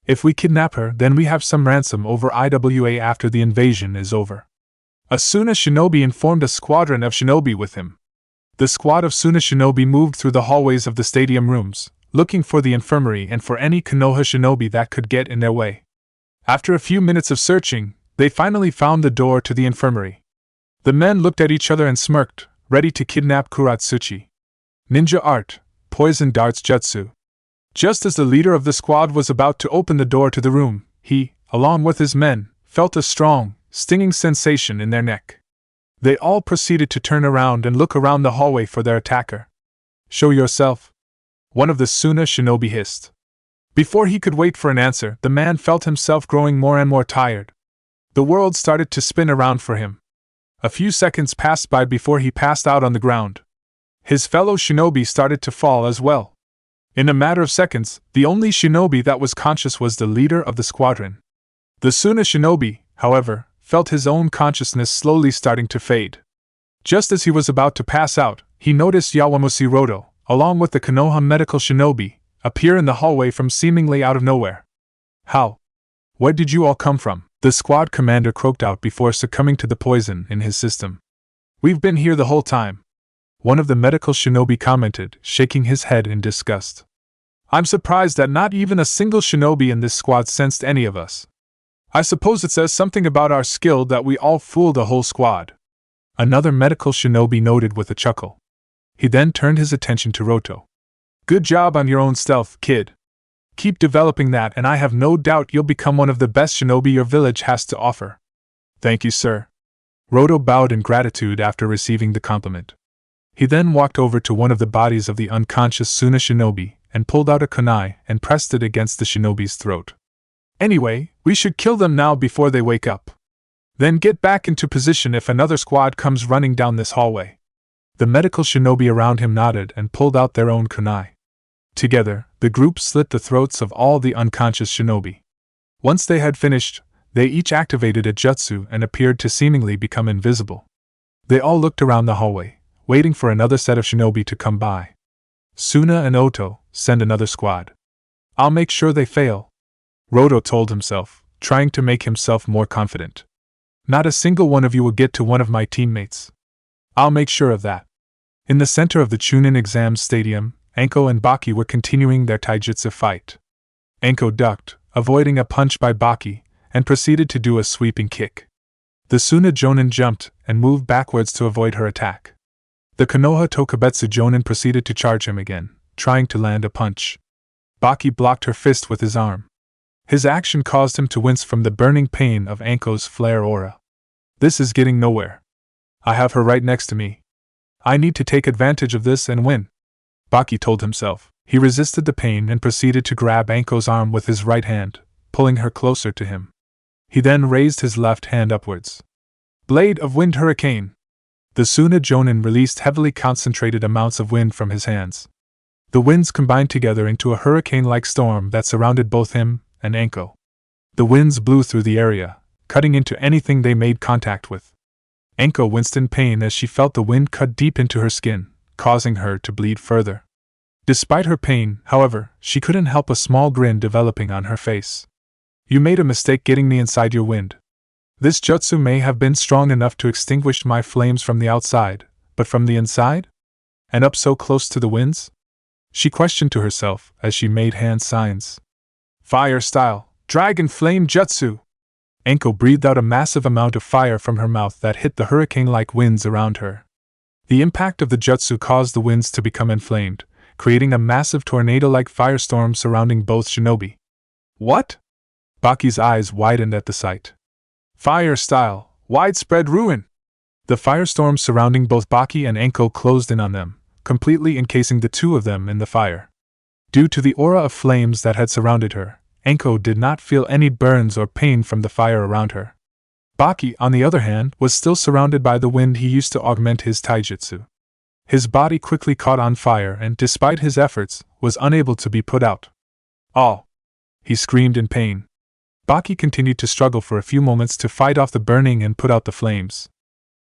A: If we kidnap her, then we have some ransom over IWA after the invasion is over. A Suna shinobi informed a squadron of shinobi with him. The squad of Suna shinobi moved through the hallways of the stadium rooms, looking for the infirmary and for any Konoha shinobi that could get in their way. After a few minutes of searching, they finally found the door to the infirmary. The men looked at each other and smirked, ready to kidnap Kuratsuchi. Ninja art, poison darts jutsu. Just as the leader of the squad was about to open the door to the room, he, along with his men, felt a strong, stinging sensation in their neck. They all proceeded to turn around and look around the hallway for their attacker. "Show yourself," one of the Suna shinobi hissed. Before he could wait for an answer, the man felt himself growing more and more tired. The world started to spin around for him. A few seconds passed by before he passed out on the ground. His fellow shinobi started to fall as well. In a matter of seconds, the only shinobi that was conscious was the leader of the squadron. The Suna shinobi, however, felt his own consciousness slowly starting to fade. Just as he was about to pass out, he noticed Yawamushi Roto, along with the Konoha medical shinobi, appear in the hallway from seemingly out of nowhere. "How? Where did you all come from?" the squad commander croaked out before succumbing to the poison in his system. "We've been here the whole time," one of the medical shinobi commented, shaking his head in disgust. "I'm surprised that not even a single shinobi in this squad sensed any of us. I suppose it says something about our skill that we all fooled a whole squad," another medical shinobi noted with a chuckle. He then turned his attention to Roto. "Good job on your own stealth, kid. Keep developing that and I have no doubt you'll become one of the best shinobi your village has to offer." "Thank you, sir." Roto bowed in gratitude after receiving the compliment. He then walked over to one of the bodies of the unconscious Suna shinobi and pulled out a kunai and pressed it against the shinobi's throat. "Anyway, we should kill them now before they wake up. Then get back into position if another squad comes running down this hallway." The medical shinobi around him nodded and pulled out their own kunai. Together, the group slit the throats of all the unconscious shinobi. Once they had finished, they each activated a jutsu and appeared to seemingly become invisible. They all looked around the hallway, waiting for another set of shinobi to come by. "Suna and Oto, send another squad. I'll make sure they fail," Roto told himself, trying to make himself more confident. "Not a single one of you will get to one of my teammates. I'll make sure of that." In the center of the Chunin exam stadium, Anko and Baki were continuing their taijutsu fight. Anko ducked, avoiding a punch by Baki, and proceeded to do a sweeping kick. The Suna Jonin jumped and moved backwards to avoid her attack. The Konoha Tokubetsu Jonin proceeded to charge him again, trying to land a punch. Baki blocked her fist with his arm. His action caused him to wince from the burning pain of Anko's flare aura. This is getting nowhere. I have her right next to me. I need to take advantage of this and win, Baki told himself. He resisted the pain and proceeded to grab Anko's arm with his right hand, pulling her closer to him. He then raised his left hand upwards. Blade of Wind Hurricane. The Suna Jonin released heavily concentrated amounts of wind from his hands. The winds combined together into a hurricane-like storm that surrounded both him and Anko. The winds blew through the area, cutting into anything they made contact with. Anko winced in pain as she felt the wind cut deep into her skin, causing her to bleed further. Despite her pain, however, she couldn't help a small grin developing on her face. You made a mistake getting me inside your wind. This jutsu may have been strong enough to extinguish my flames from the outside, but from the inside? And up so close to the winds? She questioned to herself as she made hand signs. Fire style, dragon flame jutsu! Anko breathed out a massive amount of fire from her mouth that hit the hurricane-like winds around her. The impact of the jutsu caused the winds to become inflamed, creating a massive tornado-like firestorm surrounding both shinobi. What? Baki's eyes widened at the sight. Fire style, widespread ruin! The firestorm surrounding both Baki and Anko closed in on them, completely encasing the two of them in the fire. Due to the aura of flames that had surrounded her, Anko did not feel any burns or pain from the fire around her. Baki, on the other hand, was still surrounded by the wind he used to augment his taijutsu. His body quickly caught on fire and, despite his efforts, was unable to be put out. Oh! He screamed in pain. Baki continued to struggle for a few moments to fight off the burning and put out the flames.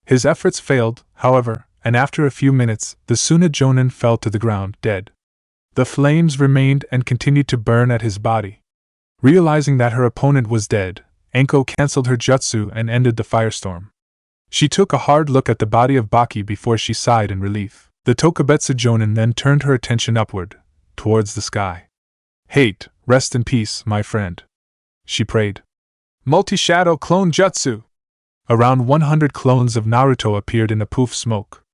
A: His efforts failed, however, and after a few minutes, the Suna Jonin fell to the ground, dead. The flames remained and continued to burn at his body. Realizing that her opponent was dead, Anko cancelled her jutsu and ended the firestorm. She took a hard look at the body of Baki before she sighed in relief. The Tokubetsu Jonin then turned her attention upward, towards the sky. Hate, rest in peace, my friend, she prayed. Multi-shadow clone jutsu! Around 100 clones of Naruto appeared in a poof smoke.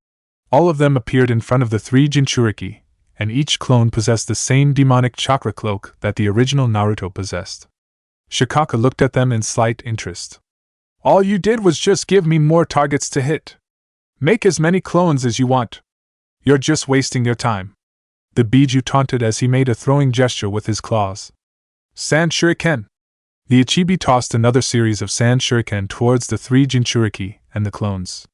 A: All of them appeared in front of the three Jinchuriki, and each clone possessed the same demonic chakra cloak that the original Naruto possessed. Shikaka looked at them in slight interest. All you did was just give me more targets to hit. Make as many clones as you want. You're just wasting your time. The Biju taunted as he made a throwing gesture with his claws. Sand Shuriken! The Ichibi tossed another series of sand shuriken towards the three Jinchuriki and the clones.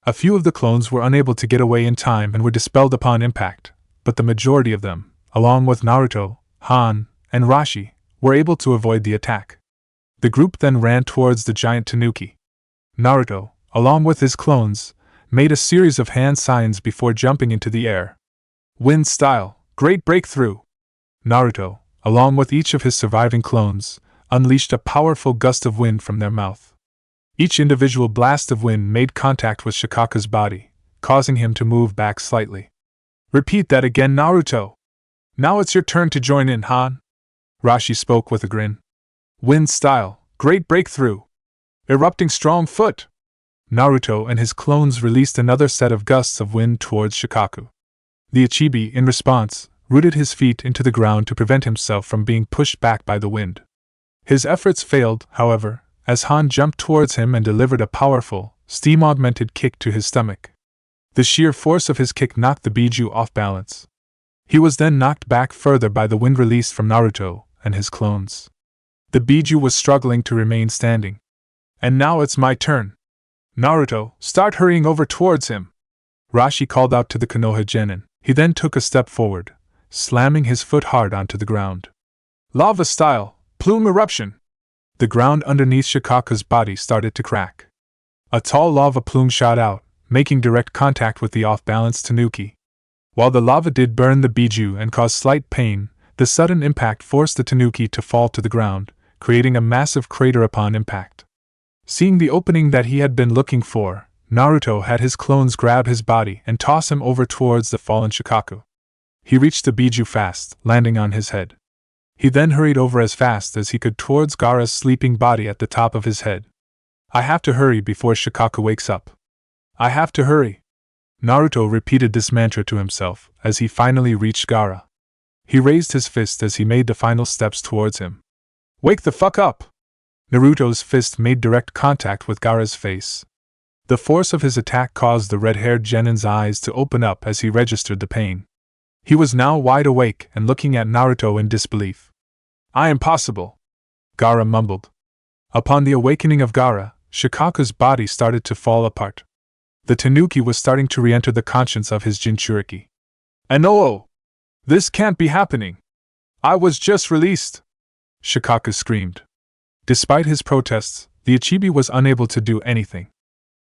A: A few of the clones were unable to get away in time and were dispelled upon impact, but the majority of them, along with Naruto, Han, and Rashi, were able to avoid the attack. The group then ran towards the giant tanuki. Naruto, along with his clones, made a series of hand signs before jumping into the air. Wind style, great breakthrough! Naruto, along with each of his surviving clones, unleashed a powerful gust of wind from their mouth. Each individual blast of wind made contact with Shikaka's body, causing him to move back slightly. Repeat that again, Naruto! Now it's your turn to join in, Han! Rashi spoke with a grin. Wind style, great breakthrough! Erupting strong foot! Naruto and his clones released another set of gusts of wind towards Shikaku. The Ichibi, in response, rooted his feet into the ground to prevent himself from being pushed back by the wind. His efforts failed, however, as Han jumped towards him and delivered a powerful, steam-augmented kick to his stomach. The sheer force of his kick knocked the Biju off balance. He was then knocked back further by the wind released from Naruto and his clones. The Biju was struggling to remain standing. And now it's my turn. Naruto, start hurrying over towards him! Rashi called out to the Konoha Genin. He then took a step forward, slamming his foot hard onto the ground. Lava style, plume eruption! The ground underneath Shikaka's body started to crack. A tall lava plume shot out, making direct contact with the off-balance tanuki. While the lava did burn the Biju and cause slight pain, the sudden impact forced the tanuki to fall to the ground, creating a massive crater upon impact. Seeing the opening that he had been looking for, Naruto had his clones grab his body and toss him over towards the fallen Shikaku. He reached the Biju fast, landing on his head. He then hurried over as fast as he could towards Gaara's sleeping body at the top of his head. I have to hurry before Shikaka wakes up. I have to hurry. Naruto repeated this mantra to himself as he finally reached Gaara. He raised his fist as he made the final steps towards him. Wake the fuck up! Naruto's fist made direct contact with Gaara's face. The force of his attack caused the red-haired genin's eyes to open up as he registered the pain. He was now wide awake and looking at Naruto in disbelief. Impossible! Gaara mumbled. Upon the awakening of Gaara, Shikaka's body started to fall apart. The tanuki was starting to re-enter the conscience of his Jinchuriki. "No! This can't be happening! I was just released!" Shikaka screamed. Despite his protests, the Ichibi was unable to do anything.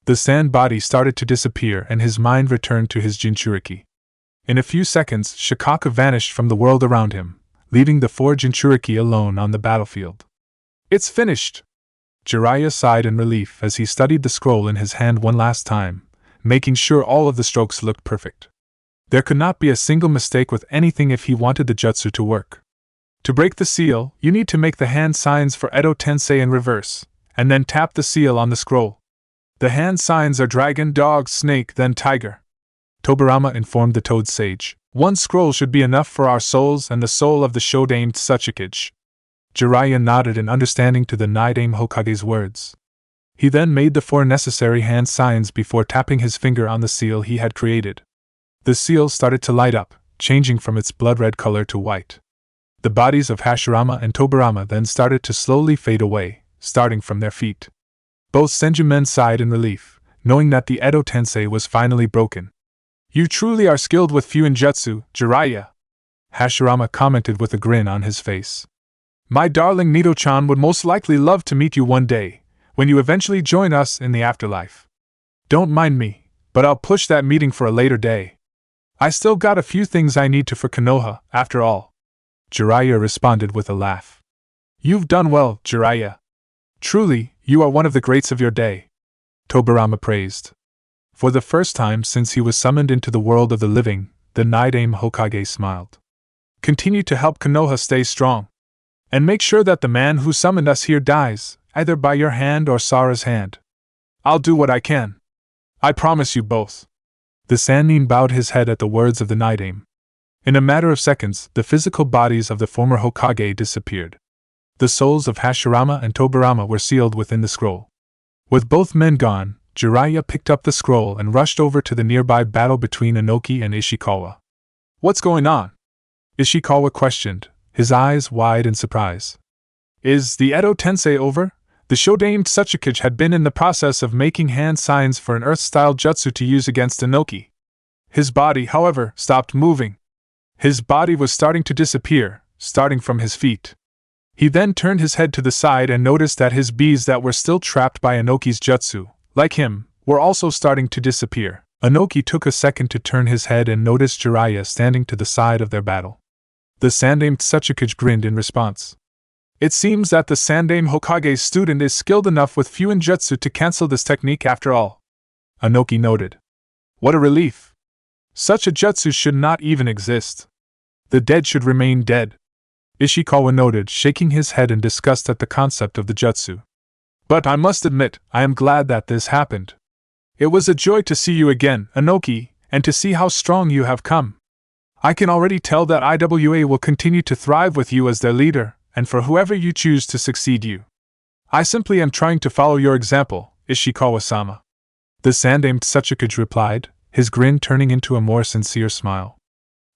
A: The sand body started to disappear and his mind returned to his Jinchuriki. In a few seconds, Shikaka vanished from the world around him, leaving the 4 Jinchuriki alone on the battlefield. It's finished! Jiraiya sighed in relief as he studied the scroll in his hand one last time, making sure all of the strokes looked perfect. There could not be a single mistake with anything if he wanted the jutsu to work. To break the seal, you need to make the hand signs for Edo Tensei in reverse, and then tap the seal on the scroll. The hand signs are dragon, dog, snake, then tiger. Tobirama informed the Toad Sage. 1 scroll should be enough for our souls and the soul of the Shodaime Tsuchikage. Jiraiya nodded in understanding to the Nidaime Hokage's words. He then made the 4 necessary hand signs before tapping his finger on the seal he had created. The seal started to light up, changing from its blood-red color to white. The bodies of Hashirama and Tobirama then started to slowly fade away, starting from their feet. Both Senjumen sighed in relief, knowing that the Edo Tensei was finally broken. You truly are skilled with Fuinjutsu, Jiraiya, Hashirama commented with a grin on his face. My darling Nito-chan would most likely love to meet you one day, when you eventually join us in the afterlife. Don't mind me, but I'll push that meeting for a later day. I still got a few things I need to for Konoha, after all. Jiraiya responded with a laugh. You've done well, Jiraiya. Truly, you are one of the greats of your day. Tobirama praised. For the first time since he was summoned into the world of the living, the Nidaime Hokage smiled. Continue to help Konoha stay strong. And make sure that the man who summoned us here dies, either by your hand or Sara's hand. I'll do what I can. I promise you both. The Sannin bowed his head at the words of the Nidaime. In a matter of seconds, the physical bodies of the former Hokage disappeared. The souls of Hashirama and Tobirama were sealed within the scroll. With both men gone, Jiraiya picked up the scroll and rushed over to the nearby battle between Inoki and Ishikawa. What's going on? Ishikawa questioned, his eyes wide in surprise. Is the Edo Tensei over? The Shodaime Tsuchikage had been in the process of making hand signs for an earth-style jutsu to use against Inoki. His body, however, stopped moving. His body was starting to disappear, starting from his feet. He then turned his head to the side and noticed that his bees that were still trapped by Inoki's jutsu, like him, were also starting to disappear. Inoki took a second to turn his head and noticed Jiraiya standing to the side of their battle. The Sandaime Tsuchikage grinned in response. It seems that the Sandaime Hokage's student is skilled enough with Fuinjutsu to cancel this technique after all. Inoki noted. What a relief! Such a jutsu should not even exist. The dead should remain dead. Ishikawa noted, shaking his head in disgust at the concept of the jutsu. But I must admit, I am glad that this happened. It was a joy to see you again, Inoki, and to see how strong you have come. I can already tell that IWA will continue to thrive with you as their leader, and for whoever you choose to succeed you. I simply am trying to follow your example, Ishikawa-sama. The Sandaime Tsuchikage replied, his grin turning into a more sincere smile.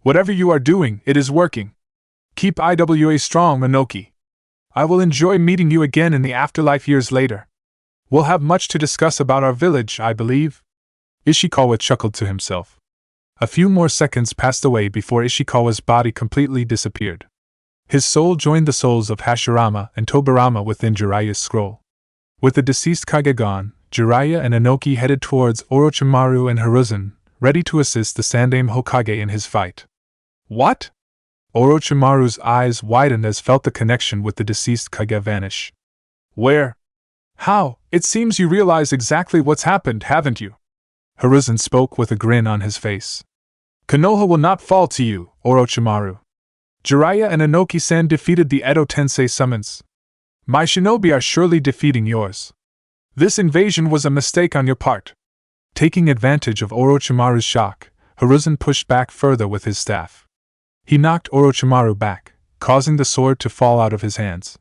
A: Whatever you are doing, it is working. Keep IWA strong, Inoki. I will enjoy meeting you again in the afterlife years later. We'll have much to discuss about our village, I believe. Ishikawa chuckled to himself. A few more seconds passed away before Ishikawa's body completely disappeared. His soul joined the souls of Hashirama and Tobirama within Jiraiya's scroll. With the deceased Kage gone, Jiraiya and Inoki headed towards Orochimaru and Hiruzen, ready to assist the Sandaime Hokage in his fight. What? Orochimaru's eyes widened as felt the connection with the deceased Kage vanish. Where? How? It seems you realize exactly what's happened, haven't you? Hiruzen spoke with a grin on his face. Konoha will not fall to you, Orochimaru. Jiraiya and Inoki-san defeated the Edo Tensei summons. My shinobi are surely defeating yours. This invasion was a mistake on your part. Taking advantage of Orochimaru's shock, Hiruzen pushed back further with his staff. He knocked Orochimaru back, causing the sword to fall out of his hands.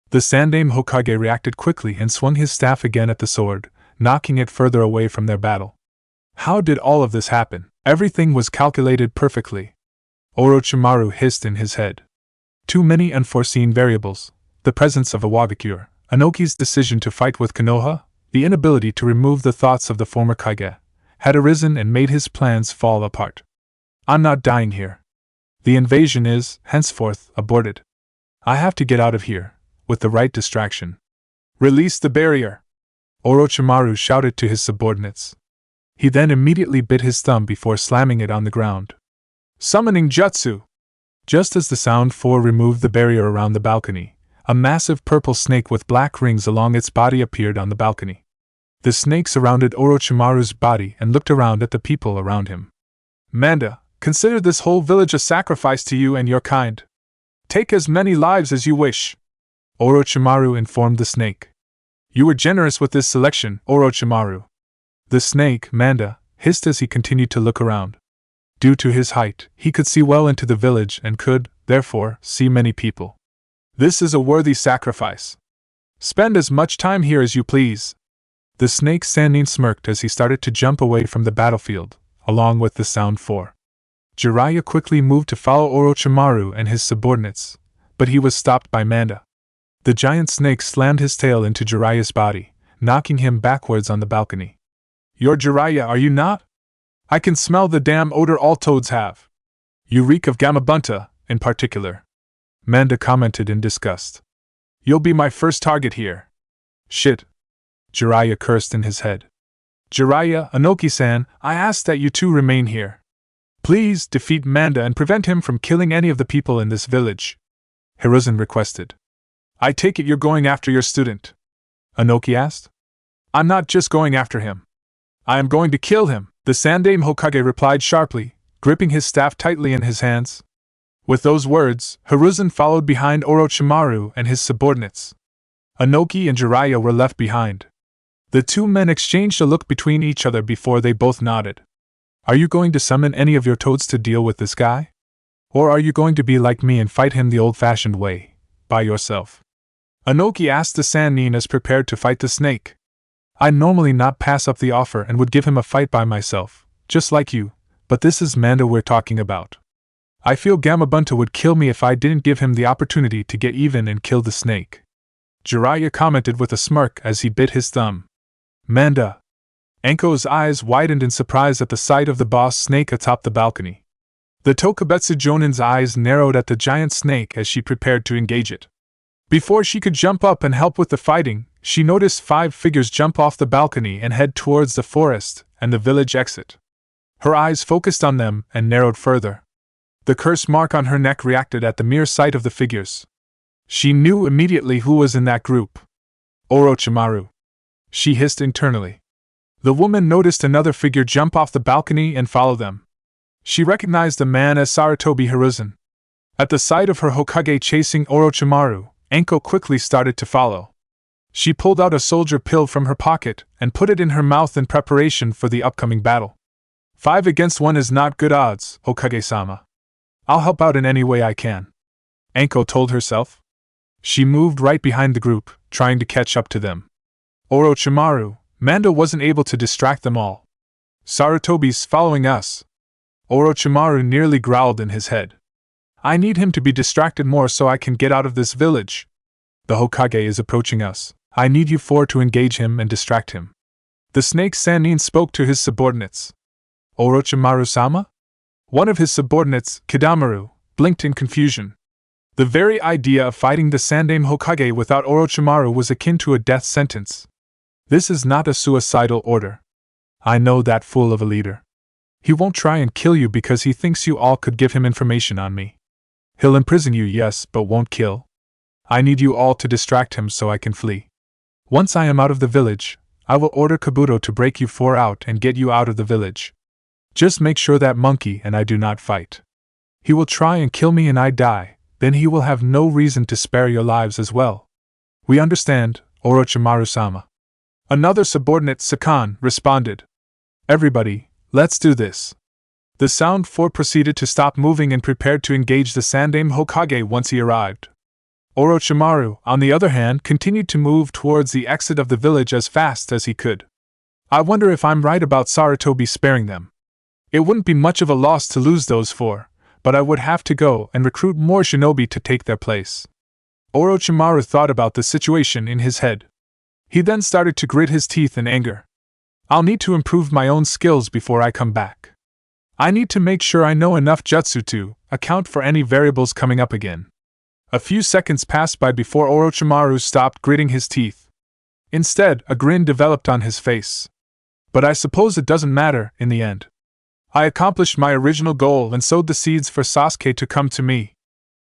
A: The Sandaime Hokage reacted quickly and swung his staff again at the sword, knocking it further away from their battle. How did all of this happen? Everything was calculated perfectly. Orochimaru hissed in his head. Too many unforeseen variables. The presence of a Wagakure, Inoki's decision to fight with Konoha, the inability to remove the thoughts of the former Kage, had arisen and made his plans fall apart. I'm not dying here. The invasion is, henceforth, aborted. I have to get out of here, with the right distraction. Release the barrier! Orochimaru shouted to his subordinates. He then immediately bit his thumb before slamming it on the ground. Summoning Jutsu! Just as the Sound 4 removed the barrier around the balcony, a massive purple snake with black rings along its body appeared on the balcony. The snake surrounded Orochimaru's body and looked around at the people around him. Manda, consider this whole village a sacrifice to you and your kind. Take as many lives as you wish. Orochimaru informed the snake. You were generous with this selection, Orochimaru. The snake, Manda, hissed as he continued to look around. Due to his height, he could see well into the village and could, therefore, see many people. This is a worthy sacrifice. Spend as much time here as you please. The snake Sannin smirked as he started to jump away from the battlefield, along with the Sound 4. Jiraiya quickly moved to follow Orochimaru and his subordinates, but he was stopped by Manda. The giant snake slammed his tail into Jiraiya's body, knocking him backwards on the balcony. You're Jiraiya, are you not? I can smell the damn odor all toads have. You reek of Gamabunta, in particular. Manda commented in disgust. You'll be my first target here. Shit. Jiraiya cursed in his head. Jiraiya, Inoki-san, I ask that you two remain here. Please defeat Manda and prevent him from killing any of the people in this village. Hiruzen requested. I take it you're going after your student? Inoki asked. I'm not just going after him. I am going to kill him, the Sandaime Hokage replied sharply, gripping his staff tightly in his hands. With those words, Hiruzen followed behind Orochimaru and his subordinates. Inoki and Jiraiya were left behind. The two men exchanged a look between each other before they both nodded. Are you going to summon any of your toads to deal with this guy? Or are you going to be like me and fight him the old-fashioned way, by yourself? Inoki asked the Sannin as prepared to fight the snake. I'd normally not pass up the offer and would give him a fight by myself, just like you, but this is Manda we're talking about. I feel Gamabunta would kill me if I didn't give him the opportunity to get even and kill the snake. Jiraiya commented with a smirk as he bit his thumb. Manda. Anko's eyes widened in surprise at the sight of the boss snake atop the balcony. The Tokubetsu Jonin's eyes narrowed at the giant snake as she prepared to engage it. Before she could jump up and help with the fighting, she noticed 5 figures jump off the balcony and head towards the forest and the village exit. Her eyes focused on them and narrowed further. The curse mark on her neck reacted at the mere sight of the figures. She knew immediately who was in that group. Orochimaru. She hissed internally. The woman noticed another figure jump off the balcony and follow them. She recognized the man as Sarutobi Hiruzen. At the sight of her Hokage chasing Orochimaru, Anko quickly started to follow. She pulled out a soldier pill from her pocket and put it in her mouth in preparation for the upcoming battle. 5 against 1 is not good odds, Hokage-sama. I'll help out in any way I can, Anko told herself. She moved right behind the group, trying to catch up to them. Orochimaru, Manda wasn't able to distract them all. Sarutobi's following us. Orochimaru nearly growled in his head. I need him to be distracted more so I can get out of this village. The Hokage is approaching us. I need you 4 to engage him and distract him. The snake Sannin spoke to his subordinates. Orochimaru-sama? One of his subordinates, Kidamaru, blinked in confusion. The very idea of fighting the Sandaime Hokage without Orochimaru was akin to a death sentence. This is not a suicidal order. I know that fool of a leader. He won't try and kill you because he thinks you all could give him information on me. He'll imprison you, yes, but won't kill. I need you all to distract him so I can flee. Once I am out of the village, I will order Kabuto to break you 4 out and get you out of the village. Just make sure that monkey and I do not fight. He will try and kill me and I die, then he will have no reason to spare your lives as well. We understand, Orochimaru-sama. Another subordinate, Sakan, responded. Everybody, let's do this. The Sound Four proceeded to stop moving and prepared to engage the Sandaime Hokage once he arrived. Orochimaru, on the other hand, continued to move towards the exit of the village as fast as he could. I wonder if I'm right about Sarutobi sparing them. It wouldn't be much of a loss to lose those four, but I would have to go and recruit more shinobi to take their place. Orochimaru thought about the situation in his head. He then started to grit his teeth in anger. I'll need to improve my own skills before I come back. I need to make sure I know enough jutsu to account for any variables coming up again. A few seconds passed by before Orochimaru stopped gritting his teeth. Instead, a grin developed on his face. But I suppose it doesn't matter in the end. I accomplished my original goal and sowed the seeds for Sasuke to come to me.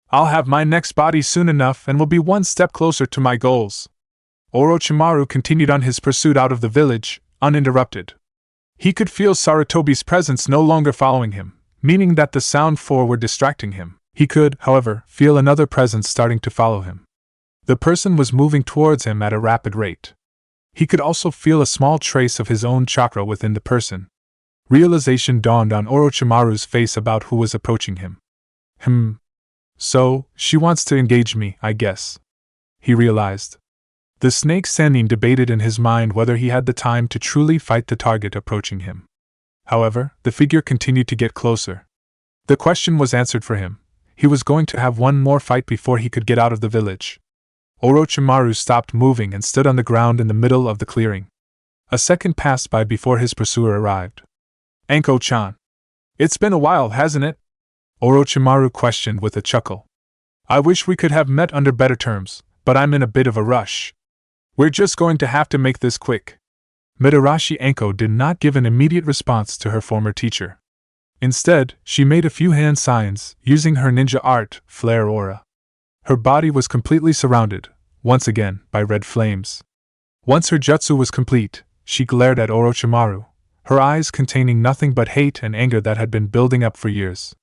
A: I'll have my next body soon enough and will be one step closer to my goals. Orochimaru continued on his pursuit out of the village, uninterrupted. He could feel Sarutobi's presence no longer following him, meaning that the Sound Four were distracting him. He could, however, feel another presence starting to follow him. The person was moving towards him at a rapid rate. He could also feel a small trace of his own chakra within the person. Realization dawned on Orochimaru's face about who was approaching him. So, she wants to engage me, I guess. He realized. The snake Sannin debated in his mind whether he had the time to truly fight the target approaching him. However, the figure continued to get closer. The question was answered for him. He was going to have one more fight before he could get out of the village. Orochimaru stopped moving and stood on the ground in the middle of the clearing. A second passed by before his pursuer arrived. Anko-chan. It's been a while, hasn't it? Orochimaru questioned with a chuckle. I wish we could have met under better terms, but I'm in a bit of a rush. We're just going to have to make this quick. Mitarashi Anko did not give an immediate response to her former teacher. Instead, she made a few hand signs, using her ninja art, Flare Aura. Her body was completely surrounded, once again, by red flames. Once her jutsu was complete, she glared at Orochimaru, her eyes containing nothing but hate and anger that had been building up for years.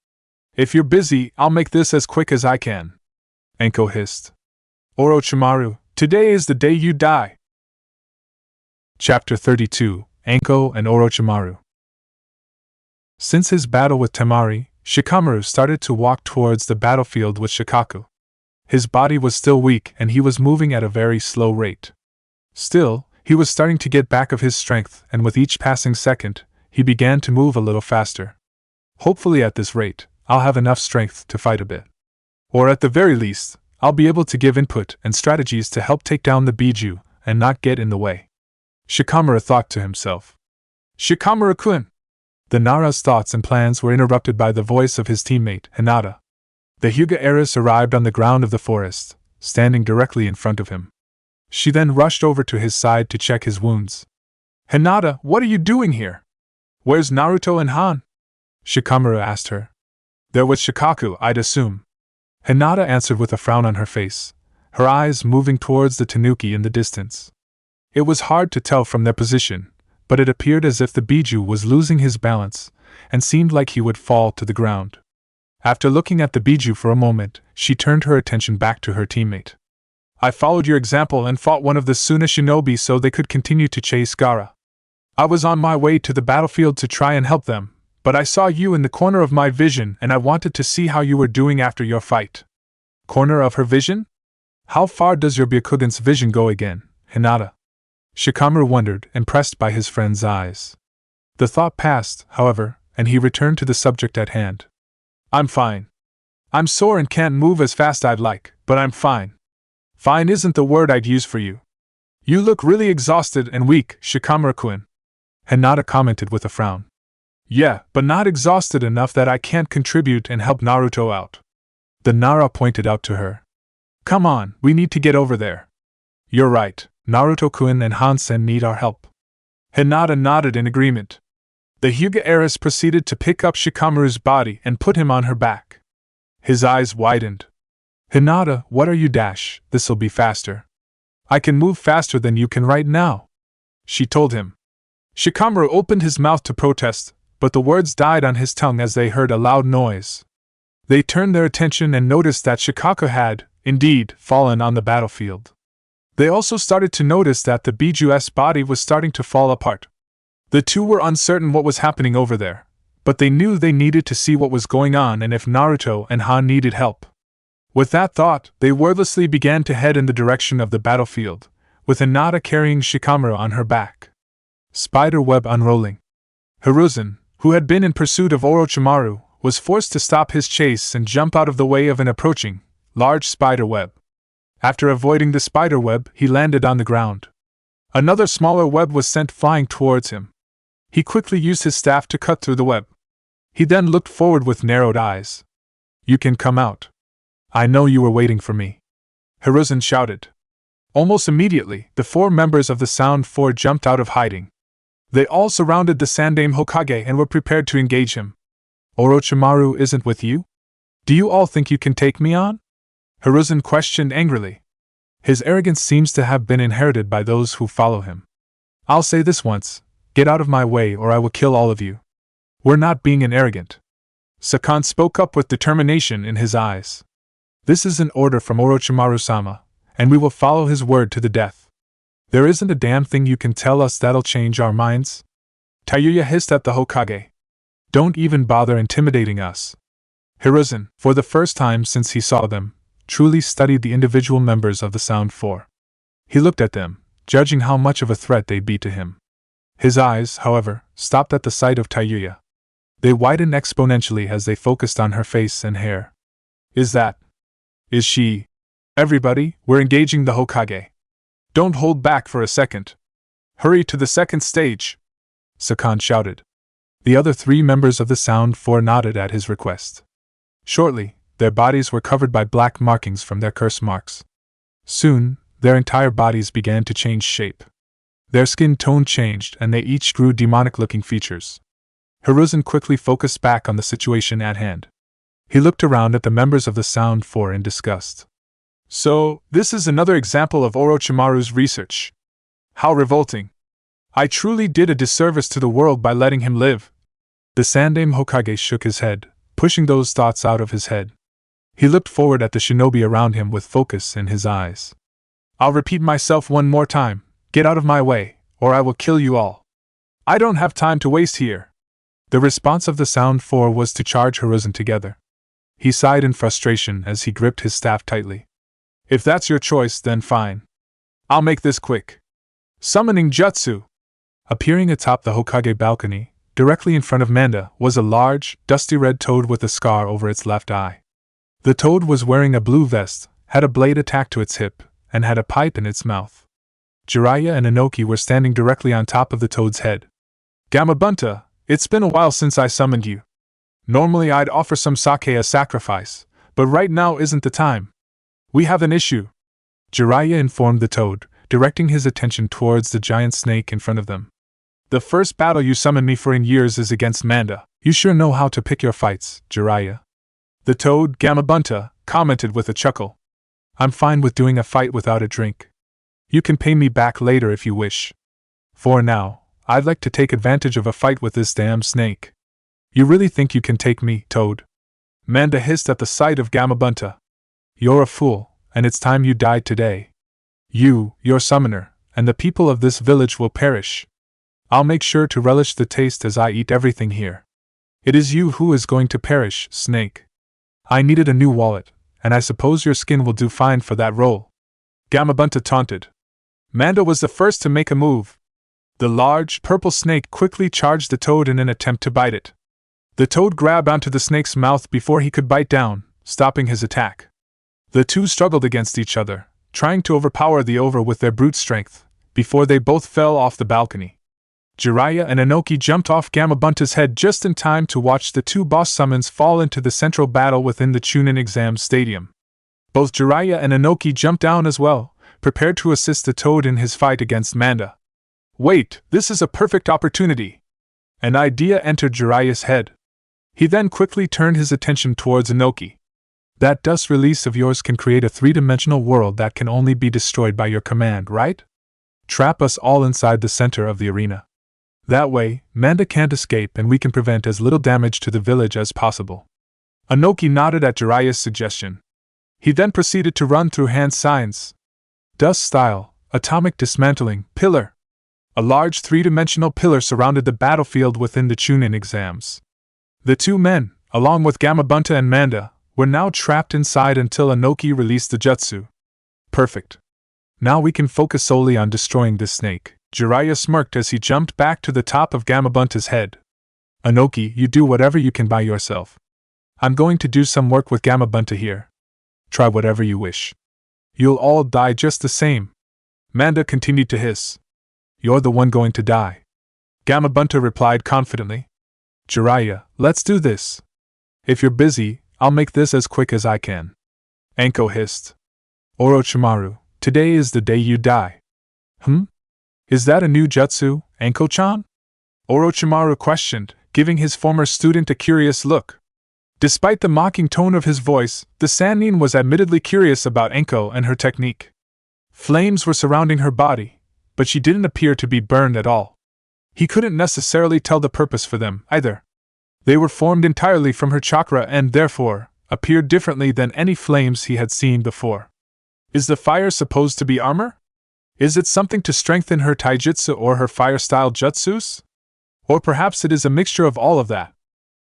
A: If you're busy, I'll make this as quick as I can. Anko hissed. Orochimaru, today is the day you die. Chapter 32, Anko and Orochimaru. Since his battle with Temari, Shikamaru started to walk towards the battlefield with Shikaku. His body was still weak and he was moving at a very slow rate. Still, he was starting to get back of his strength, and with each passing second, he began to move a little faster. Hopefully at this rate, I'll have enough strength to fight a bit. Or at the very least, I'll be able to give input and strategies to help take down the Biju and not get in the way. Shikamaru thought to himself. Shikamaru-kun! The Nara's thoughts and plans were interrupted by the voice of his teammate, Hinata. The Hyuga heiress arrived on the ground of the forest, standing directly in front of him. She then rushed over to his side to check his wounds. Hinata, what are you doing here? Where's Naruto and Han? Shikamaru asked her. They're with Shikaku, I'd assume. Hinata answered with a frown on her face, her eyes moving towards the tanuki in the distance. It was hard to tell from their position, but it appeared as if the Biju was losing his balance, and seemed like he would fall to the ground. After looking at the Biju for a moment, she turned her attention back to her teammate. I followed your example and fought one of the Suna shinobi so they could continue to chase Gaara. I was on my way to the battlefield to try and help them, but I saw you in the corner of my vision and I wanted to see how you were doing after your fight. Corner of her vision? How far does your Byakugan's vision go again, Hinata? Shikamaru wondered, impressed by his friend's eyes. The thought passed, however, and he returned to the subject at hand. I'm fine. I'm sore and can't move as fast I'd like, but I'm fine. Fine isn't the word I'd use for you. You look really exhausted and weak, Shikamaru-kun. Hinata commented with a frown. Yeah, but not exhausted enough that I can't contribute and help Naruto out. The Nara pointed out to her. Come on, we need to get over there. You're right, Naruto-kun and Hansen need our help. Hinata nodded in agreement. The Hyuga heiress proceeded to pick up Shikamaru's body and put him on her back. His eyes widened. Hinata, what are you dash, this'll be faster. I can move faster than you can right now, she told him. Shikamaru opened his mouth to protest, but the words died on his tongue as they heard a loud noise. They turned their attention and noticed that Shikaka had, indeed, fallen on the battlefield. They also started to notice that the Biju's body was starting to fall apart. The two were uncertain what was happening over there, but they knew they needed to see what was going on and if Naruto and Han needed help. With that thought, they wordlessly began to head in the direction of the battlefield, with Hinata carrying Shikamaru on her back. Spider web unrolling. Hiruzen, who had been in pursuit of Orochimaru, was forced to stop his chase and jump out of the way of an approaching, large spider web. After avoiding the spider web, he landed on the ground. Another smaller web was sent flying towards him. He quickly used his staff to cut through the web. He then looked forward with narrowed eyes. "You can come out. I know you were waiting for me," Hiruzen shouted. Almost immediately, the 4 members of the Sound Four jumped out of hiding. They all surrounded the Sandaime Hokage and were prepared to engage him. "Orochimaru isn't with you? Do you all think you can take me on?" Hiruzen questioned angrily. His arrogance seems to have been inherited by those who follow him. "I'll say this once, get out of my way or I will kill all of you." "We're not being arrogant." Sakan spoke up with determination in his eyes. "This is an order from Orochimaru-sama, and we will follow his word to the death. There isn't a damn thing you can tell us that'll change our minds." Tayuya hissed at the Hokage. "Don't even bother intimidating us." Hiruzen, for the first time since he saw them, truly studied the individual members of the Sound Four. He looked at them, judging how much of a threat they'd be to him. His eyes, however, stopped at the sight of Tayuya. They widened exponentially as they focused on her face and hair. Is she? Everybody, we're engaging the Hokage. Don't hold back for a second. Hurry to the second stage, Sakan shouted. The other 3 members of the Sound Four nodded at his request. Shortly, their bodies were covered by black markings from their curse marks. Soon, their entire bodies began to change shape. Their skin tone changed and they each grew demonic-looking features. Hiruzen quickly focused back on the situation at hand. He looked around at the members of the Sound Four in disgust. "So, this is another example of Orochimaru's research. How revolting. I truly did a disservice to the world by letting him live." The Sandaime Hokage shook his head, pushing those thoughts out of his head. He looked forward at the shinobi around him with focus in his eyes. "I'll repeat myself one more time. Get out of my way, or I will kill you all. I don't have time to waste here." The response of the Sound Four was to charge Hiruzen together. He sighed in frustration as he gripped his staff tightly. "If that's your choice, then fine. I'll make this quick." Summoning Jutsu! Appearing atop the Hokage balcony, directly in front of Manda, was a large, dusty red toad with a scar over its left eye. The toad was wearing a blue vest, had a blade attached to its hip, and had a pipe in its mouth. Jiraiya and Inoki were standing directly on top of the toad's head. "Gamabunta, it's been a while since I summoned you. Normally I'd offer some sake as sacrifice, but right now isn't the time. We have an issue," Jiraiya informed the toad, directing his attention towards the giant snake in front of them. "The first battle you summoned me for in years is against Manda. You sure know how to pick your fights, Jiraiya." The toad, Gamabunta, commented with a chuckle. "I'm fine with doing a fight without a drink. You can pay me back later if you wish. For now, I'd like to take advantage of a fight with this damn snake." "You really think you can take me, Toad?" Manda hissed at the sight of Gamabunta. "You're a fool, and it's time you died today. You, your summoner, and the people of this village will perish. I'll make sure to relish the taste as I eat everything here. It is you who is going to perish, snake. I needed a new wallet, and I suppose your skin will do fine for that role," Gamabunta taunted. Manda was the first to make a move. The large, purple snake quickly charged the toad in an attempt to bite it. The toad grabbed onto the snake's mouth before he could bite down, stopping his attack. The two struggled against each other, trying to overpower the over with their brute strength, before they both fell off the balcony. Jiraiya and Inoki jumped off Gamabunta's head just in time to watch the 2 boss summons fall into the central battle within the Chunin Exam Stadium. Both Jiraiya and Inoki jumped down as well, prepared to assist the toad in his fight against Manda. "Wait, this is a perfect opportunity!" An idea entered Jiraiya's head. He then quickly turned his attention towards Inoki. "That dust release of yours can create a 3-dimensional world that can only be destroyed by your command, right? Trap us all inside the center of the arena. That way, Manda can't escape and we can prevent as little damage to the village as possible." Anoki nodded at Jiraiya's suggestion. He then proceeded to run through hand signs. Dust style, atomic dismantling, pillar. A large three-dimensional pillar surrounded the battlefield within the Chunin exams. The two men, along with Gamabunta and Manda, were now trapped inside until Anoki released the jutsu. Perfect. Now we can focus solely on destroying this snake. Jiraiya smirked as he jumped back to the top of Gamabunta's head. Anoki, you do whatever you can by yourself. I'm going to do some work with Gamabunta here. Try whatever you wish. You'll all die just the same. Manda continued to hiss. You're the one going to die. Gamabunta replied confidently. Jiraiya, let's do this. If you're busy, I'll make this as quick as I can. Anko hissed. Orochimaru, today is the day you die. Is that a new jutsu, Anko-chan? Orochimaru questioned, giving his former student a curious look. Despite the mocking tone of his voice, the Sannin was admittedly curious about Anko and her technique. Flames were surrounding her body, but she didn't appear to be burned at all. He couldn't necessarily tell the purpose for them, either. They were formed entirely from her chakra and, therefore, appeared differently than any flames he had seen before. Is the fire supposed to be armor? Is it something to strengthen her taijutsu or her fire-style jutsus? Or perhaps it is a mixture of all of that?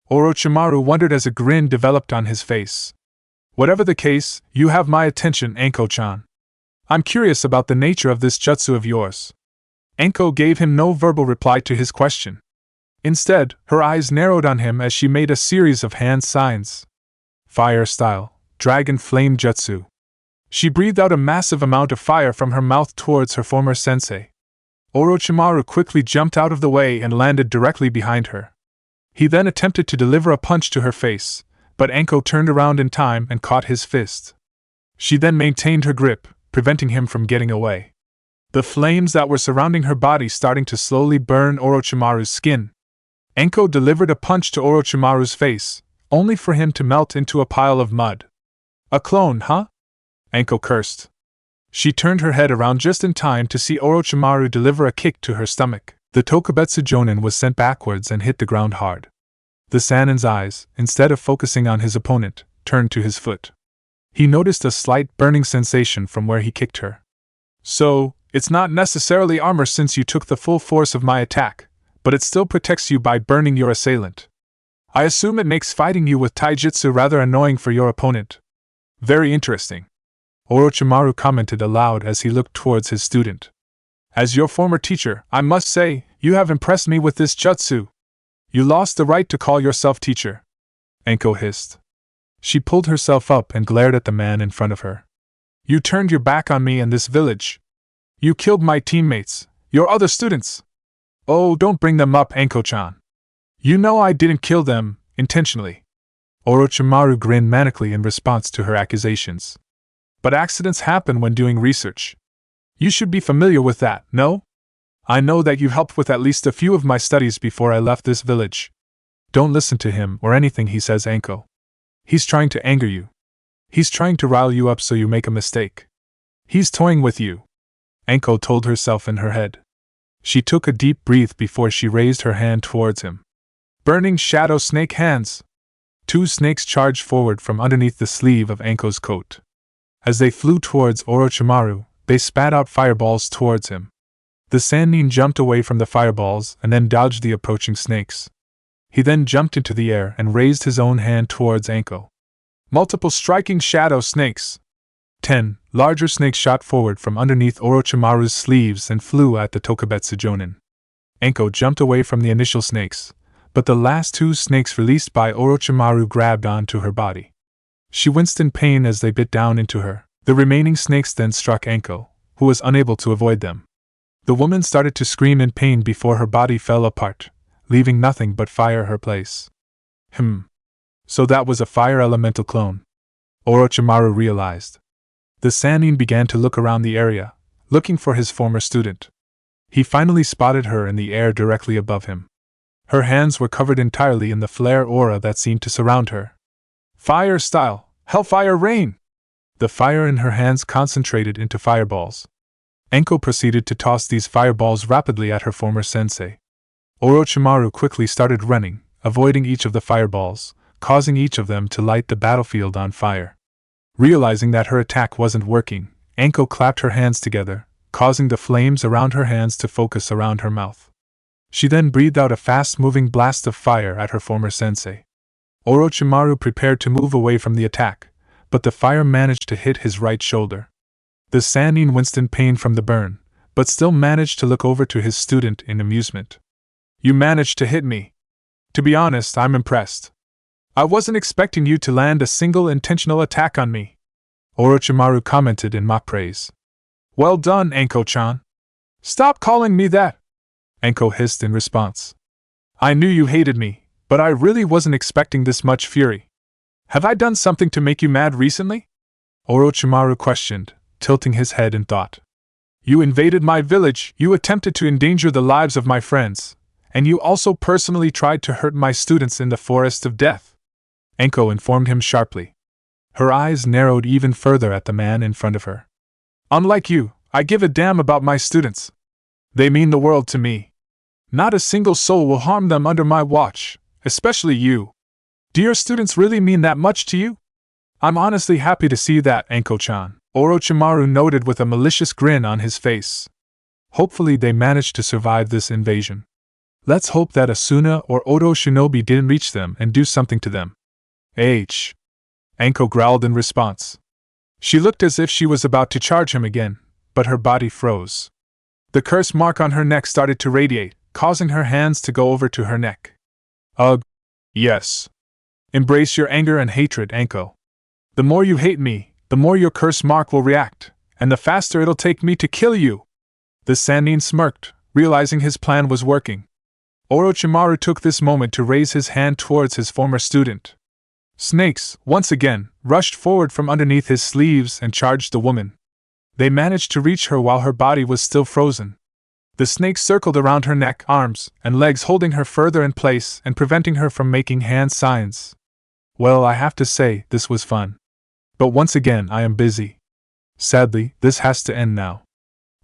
A: Orochimaru wondered as a grin developed on his face. Whatever the case, you have my attention, Anko-chan. I'm curious about the nature of this jutsu of yours. Anko gave him no verbal reply to his question. Instead, her eyes narrowed on him as she made a series of hand signs. Fire style, dragon flame jutsu. She breathed out a massive amount of fire from her mouth towards her former sensei. Orochimaru quickly jumped out of the way and landed directly behind her. He then attempted to deliver a punch to her face, but Anko turned around in time and caught his fist. She then maintained her grip, preventing him from getting away. The flames that were surrounding her body starting to slowly burn Orochimaru's skin. Anko delivered a punch to Orochimaru's face, only for him to melt into a pile of mud. A clone, huh? Anko cursed. She turned her head around just in time to see Orochimaru deliver a kick to her stomach. The Tokubetsu Jonin was sent backwards and hit the ground hard. The Sannin's eyes, instead of focusing on his opponent, turned to his foot. He noticed a slight burning sensation from where he kicked her. So, it's not necessarily armor since you took the full force of my attack, but it still protects you by burning your assailant. I assume it makes fighting you with taijutsu rather annoying for your opponent. Very interesting. Orochimaru commented aloud as he looked towards his student. As your former teacher, I must say, you have impressed me with this jutsu. You lost the right to call yourself teacher. Anko hissed. She pulled herself up and glared at the man in front of her. You turned your back on me and this village. You killed my teammates, your other students. Oh, don't bring them up, Anko-chan. You know I didn't kill them, intentionally. Orochimaru grinned manically in response to her accusations. But accidents happen when doing research. You should be familiar with that, no? I know that you helped with at least a few of my studies before I left this village. Don't listen to him or anything he says, Anko. He's trying to anger you. He's trying to rile you up so you make a mistake. He's toying with you. Anko told herself in her head. She took a deep breath before she raised her hand towards him. Burning shadow snake hands. Two snakes charged forward from underneath the sleeve of Anko's coat. As they flew towards Orochimaru, they spat out fireballs towards him. The Sannin jumped away from the fireballs and then dodged the approaching snakes. He then jumped into the air and raised his own hand towards Anko. Multiple striking shadow snakes. 10 larger snakes shot forward from underneath Orochimaru's sleeves and flew at the Tokubetsu Jonin. Anko jumped away from the initial snakes, but the last two snakes released by Orochimaru grabbed onto her body. She winced in pain as they bit down into her. The remaining snakes then struck Anko, who was unable to avoid them. The woman started to scream in pain before her body fell apart, leaving nothing but fire her place. So that was a fire elemental clone. Orochimaru realized. The Sannin began to look around the area, looking for his former student. He finally spotted her in the air directly above him. Her hands were covered entirely in the flare aura that seemed to surround her. Fire style, Hellfire Rain! The fire in her hands concentrated into fireballs. Anko proceeded to toss these fireballs rapidly at her former sensei. Orochimaru quickly started running, avoiding each of the fireballs, causing each of them to light the battlefield on fire. Realizing that her attack wasn't working, Anko clapped her hands together, causing the flames around her hands to focus around her mouth. She then breathed out a fast-moving blast of fire at her former sensei. Orochimaru prepared to move away from the attack, but the fire managed to hit his right shoulder. The Sannin winced in pain from the burn, but still managed to look over to his student in amusement. "You managed to hit me. To be honest, I'm impressed. I wasn't expecting you to land a single intentional attack on me," Orochimaru commented in mock praise. "Well done, Anko-chan." "Stop calling me that," Anko hissed in response. "I knew you hated me, but I really wasn't expecting this much fury. Have I done something to make you mad recently?" Orochimaru questioned, tilting his head in thought. "You invaded my village, you attempted to endanger the lives of my friends, and you also personally tried to hurt my students in the Forest of Death," Anko informed him sharply. Her eyes narrowed even further at the man in front of her. "Unlike you, I give a damn about my students. They mean the world to me. Not a single soul will harm them under my watch, especially you. Do your students really mean that much to you?" "I'm honestly happy to see that, Anko-chan," Orochimaru noted with a malicious grin on his face. "Hopefully they managed to survive this invasion. Let's hope that Asuna or Odo Shinobi didn't reach them and do something to them." Anko growled in response. She looked as if she was about to charge him again, but her body froze. The curse mark on her neck started to radiate, causing her hands to go over to her neck. "Ugh. Yes. Embrace your anger and hatred, Anko. The more you hate me, the more your curse mark will react, and the faster it'll take me to kill you." The Sannin smirked, realizing his plan was working. Orochimaru took this moment to raise his hand towards his former student. Snakes, once again, rushed forward from underneath his sleeves and charged the woman. They managed to reach her while her body was still frozen. The snakes circled around her neck, arms, and legs, holding her further in place and preventing her from making hand signs. Well, I have to say, this was fun. But once again, I am busy. Sadly, this has to end now.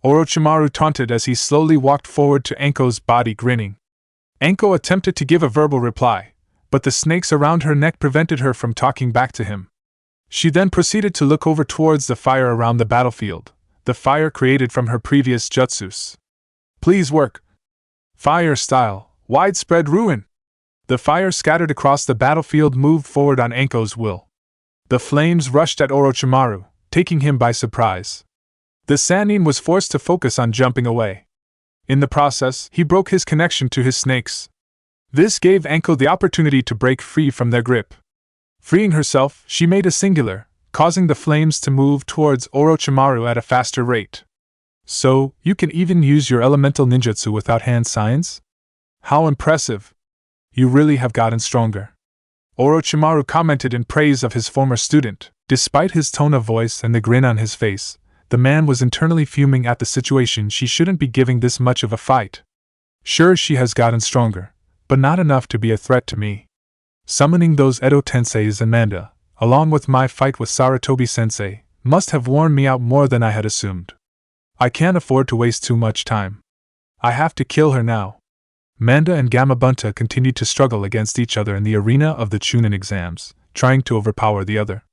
A: Orochimaru taunted as he slowly walked forward to Anko's body, grinning. Anko attempted to give a verbal reply, but the snakes around her neck prevented her from talking back to him. She then proceeded to look over towards the fire around the battlefield, the fire created from her previous jutsus. "Please work. Fire style, widespread ruin." The fire scattered across the battlefield moved forward on Anko's will. The flames rushed at Orochimaru, taking him by surprise. The Sannin was forced to focus on jumping away. In the process, he broke his connection to his snakes. This gave Anko the opportunity to break free from their grip. Freeing herself, she made a singular, causing the flames to move towards Orochimaru at a faster rate. "So, you can even use your elemental ninjutsu without hand signs? How impressive! You really have gotten stronger." Orochimaru commented in praise of his former student. Despite his tone of voice and the grin on his face, the man was internally fuming at the situation. She shouldn't be giving this much of a fight. Sure, she has gotten stronger, but not enough to be a threat to me. Summoning those Edo Tenseis and Manda, along with my fight with Sarutobi Sensei, must have worn me out more than I had assumed. I can't afford to waste too much time. I have to kill her now. Manda and Gamabunta continued to struggle against each other in the arena of the Chunin exams, trying to overpower the other.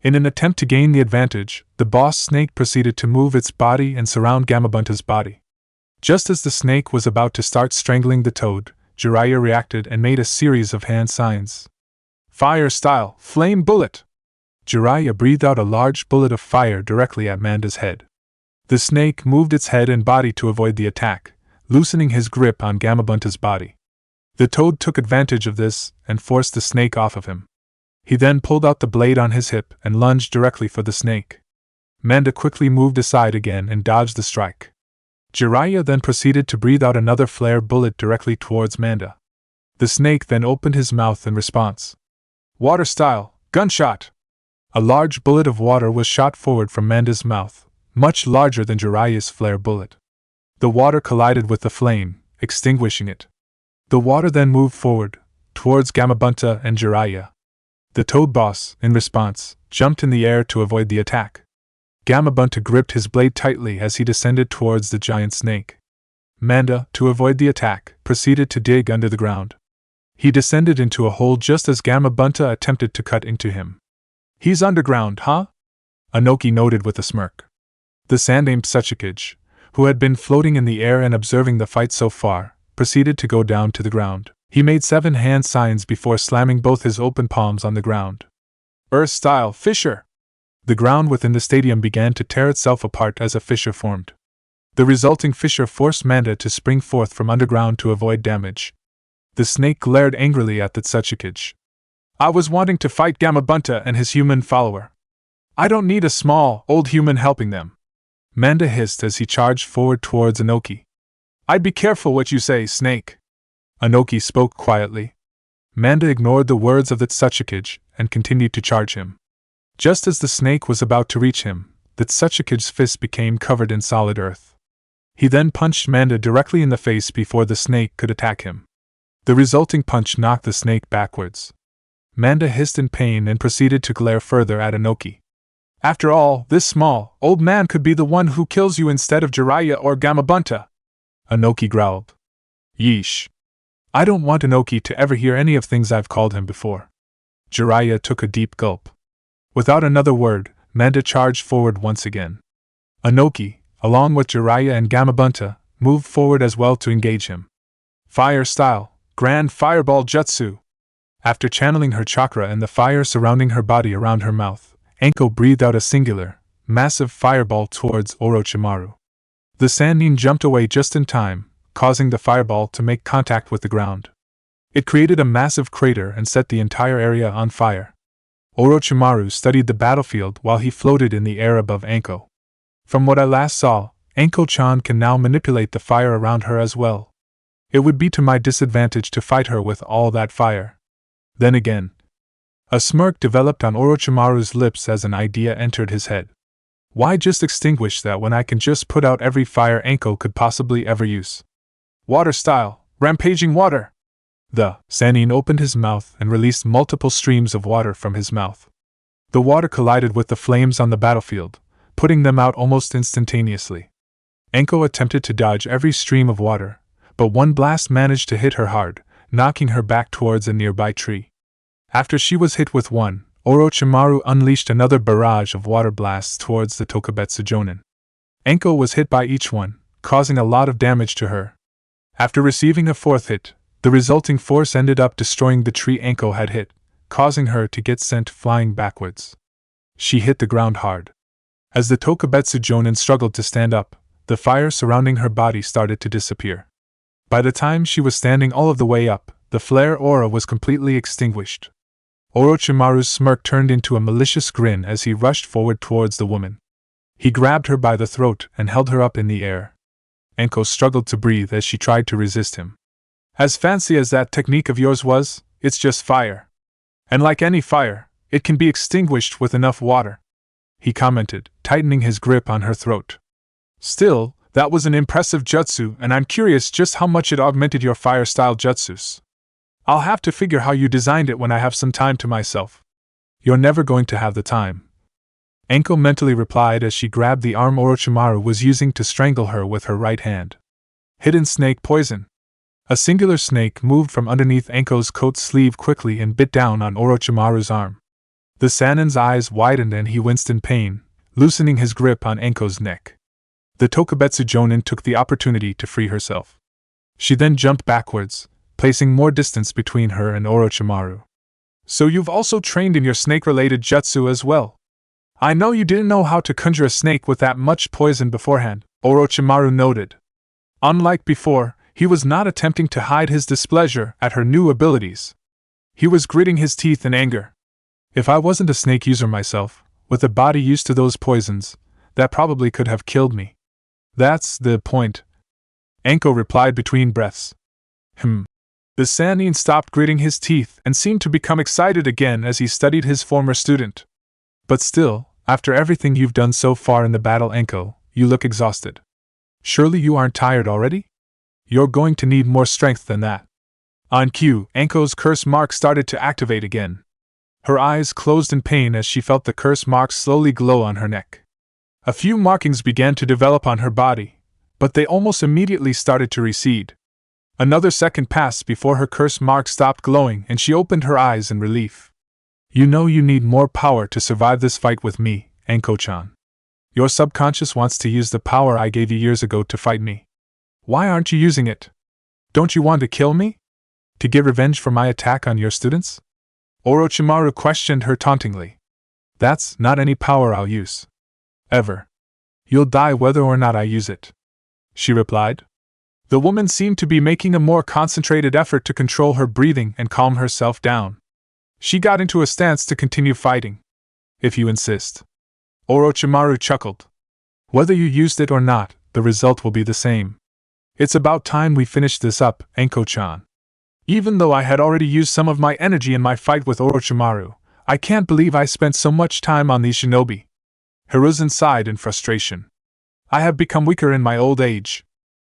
A: In an attempt to gain the advantage, the boss snake proceeded to move its body and surround Gamabunta's body. Just as the snake was about to start strangling the toad, Jiraiya reacted and made a series of hand signs. "Fire style, flame bullet!" Jiraiya breathed out a large bullet of fire directly at Manda's head. The snake moved its head and body to avoid the attack, loosening his grip on Gamabunta's body. The toad took advantage of this and forced the snake off of him. He then pulled out the blade on his hip and lunged directly for the snake. Manda quickly moved aside again and dodged the strike. Jiraiya then proceeded to breathe out another flare bullet directly towards Manda. The snake then opened his mouth in response. Water style, gunshot! A large bullet of water was shot forward from Manda's mouth, much larger than Jiraiya's flare bullet. The water collided with the flame, extinguishing it. The water then moved forward, towards Gamabunta and Jiraiya. The toad boss, in response, jumped in the air to avoid the attack. Gamabunta gripped his blade tightly as he descended towards the giant snake. Manda, to avoid the attack, proceeded to dig under the ground. He descended into a hole just as Gamabunta attempted to cut into him. He's underground, huh? Anoki noted with a smirk. The sand-named Suchikage, who had been floating in the air and observing the fight so far, proceeded to go down to the ground. He made 7 hand signs before slamming both his open palms on the ground. Earth-style fissure! The ground within the stadium began to tear itself apart as a fissure formed. The resulting fissure forced Manda to spring forth from underground to avoid damage. The snake glared angrily at the Suchikage. I was wanting to fight Gamabunta and his human follower. I don't need a small, old human helping them. Manda hissed as he charged forward towards Anoki. I'd be careful what you say, Snake. Anoki spoke quietly. Manda ignored the words of the Suchikage and continued to charge him. Just as the snake was about to reach him, the Suchikage's fist became covered in solid earth. He then punched Manda directly in the face before the snake could attack him. The resulting punch knocked the snake backwards. Manda hissed in pain and proceeded to glare further at Anoki. After all, this small, old man could be the one who kills you instead of Jiraiya or Gamabunta. Anoki growled. Yeesh. I don't want Anoki to ever hear any of things I've called him before. Jiraiya took a deep gulp. Without another word, Manda charged forward once again. Anoki, along with Jiraiya and Gamabunta, moved forward as well to engage him. Fire style, Grand Fireball Jutsu. After channeling her chakra and the fire surrounding her body around her mouth, Anko breathed out a singular, massive fireball towards Orochimaru. The Sannin jumped away just in time, causing the fireball to make contact with the ground. It created a massive crater and set the entire area on fire. Orochimaru studied the battlefield while he floated in the air above Anko. From what I last saw, Anko-chan can now manipulate the fire around her as well. It would be to my disadvantage to fight her with all that fire. Then again, a smirk developed on Orochimaru's lips as an idea entered his head. Why just extinguish that when I can just put out every fire Anko could possibly ever use? Water style, rampaging water! The Sannin opened his mouth and released multiple streams of water from his mouth. The water collided with the flames on the battlefield, putting them out almost instantaneously. Anko attempted to dodge every stream of water, but one blast managed to hit her hard, knocking her back towards a nearby tree. After she was hit with one, Orochimaru unleashed another barrage of water blasts towards the Tokubetsu Jonin. Anko was hit by each one, causing a lot of damage to her. After receiving a 4th hit, the resulting force ended up destroying the tree Anko had hit, causing her to get sent flying backwards. She hit the ground hard. As the Tokubetsu Jonin struggled to stand up, the fire surrounding her body started to disappear. By the time she was standing all of the way up, the flare aura was completely extinguished. Orochimaru's smirk turned into a malicious grin as he rushed forward towards the woman. He grabbed her by the throat and held her up in the air. Anko struggled to breathe as she tried to resist him. As fancy as that technique of yours was, it's just fire. And like any fire, it can be extinguished with enough water, he commented, tightening his grip on her throat. Still, that was an impressive jutsu, and I'm curious just how much it augmented your fire-style jutsus. I'll have to figure how you designed it when I have some time to myself. You're never going to have the time. Anko mentally replied as she grabbed the arm Orochimaru was using to strangle her with her right hand. Hidden snake poison. A singular snake moved from underneath Anko's coat sleeve quickly and bit down on Orochimaru's arm. The Sannin's eyes widened and he winced in pain, loosening his grip on Anko's neck. The Tokubetsu Jonin took the opportunity to free herself. She then jumped backwards, placing more distance between her and Orochimaru. So you've also trained in your snake-related jutsu as well. I know you didn't know how to conjure a snake with that much poison beforehand, Orochimaru noted. Unlike before, he was not attempting to hide his displeasure at her new abilities. He was gritting his teeth in anger. If I wasn't a snake user myself, with a body used to those poisons, that probably could have killed me. That's the point, Anko replied between breaths. The Sannin stopped gritting his teeth and seemed to become excited again as he studied his former student. But still, after everything you've done so far in the battle, Anko, you look exhausted. Surely you aren't tired already? You're going to need more strength than that. On cue, Anko's curse mark started to activate again. Her eyes closed in pain as she felt the curse marks slowly glow on her neck. A few markings began to develop on her body, but they almost immediately started to recede. Another second passed before her curse mark stopped glowing and she opened her eyes in relief. You know you need more power to survive this fight with me, Anko-chan. Your subconscious wants to use the power I gave you years ago to fight me. Why aren't you using it? Don't you want to kill me? To get revenge for my attack on your students? Orochimaru questioned her tauntingly. That's not any power I'll use. Ever. You'll die whether or not I use it, she replied. The woman seemed to be making a more concentrated effort to control her breathing and calm herself down. She got into a stance to continue fighting. If you insist. Orochimaru chuckled. Whether you used it or not, the result will be the same. It's about time we finish this up, Anko-chan. Even though I had already used some of my energy in my fight with Orochimaru, I can't believe I spent so much time on these shinobi. Hiruzen sighed in frustration. I have become weaker in my old age.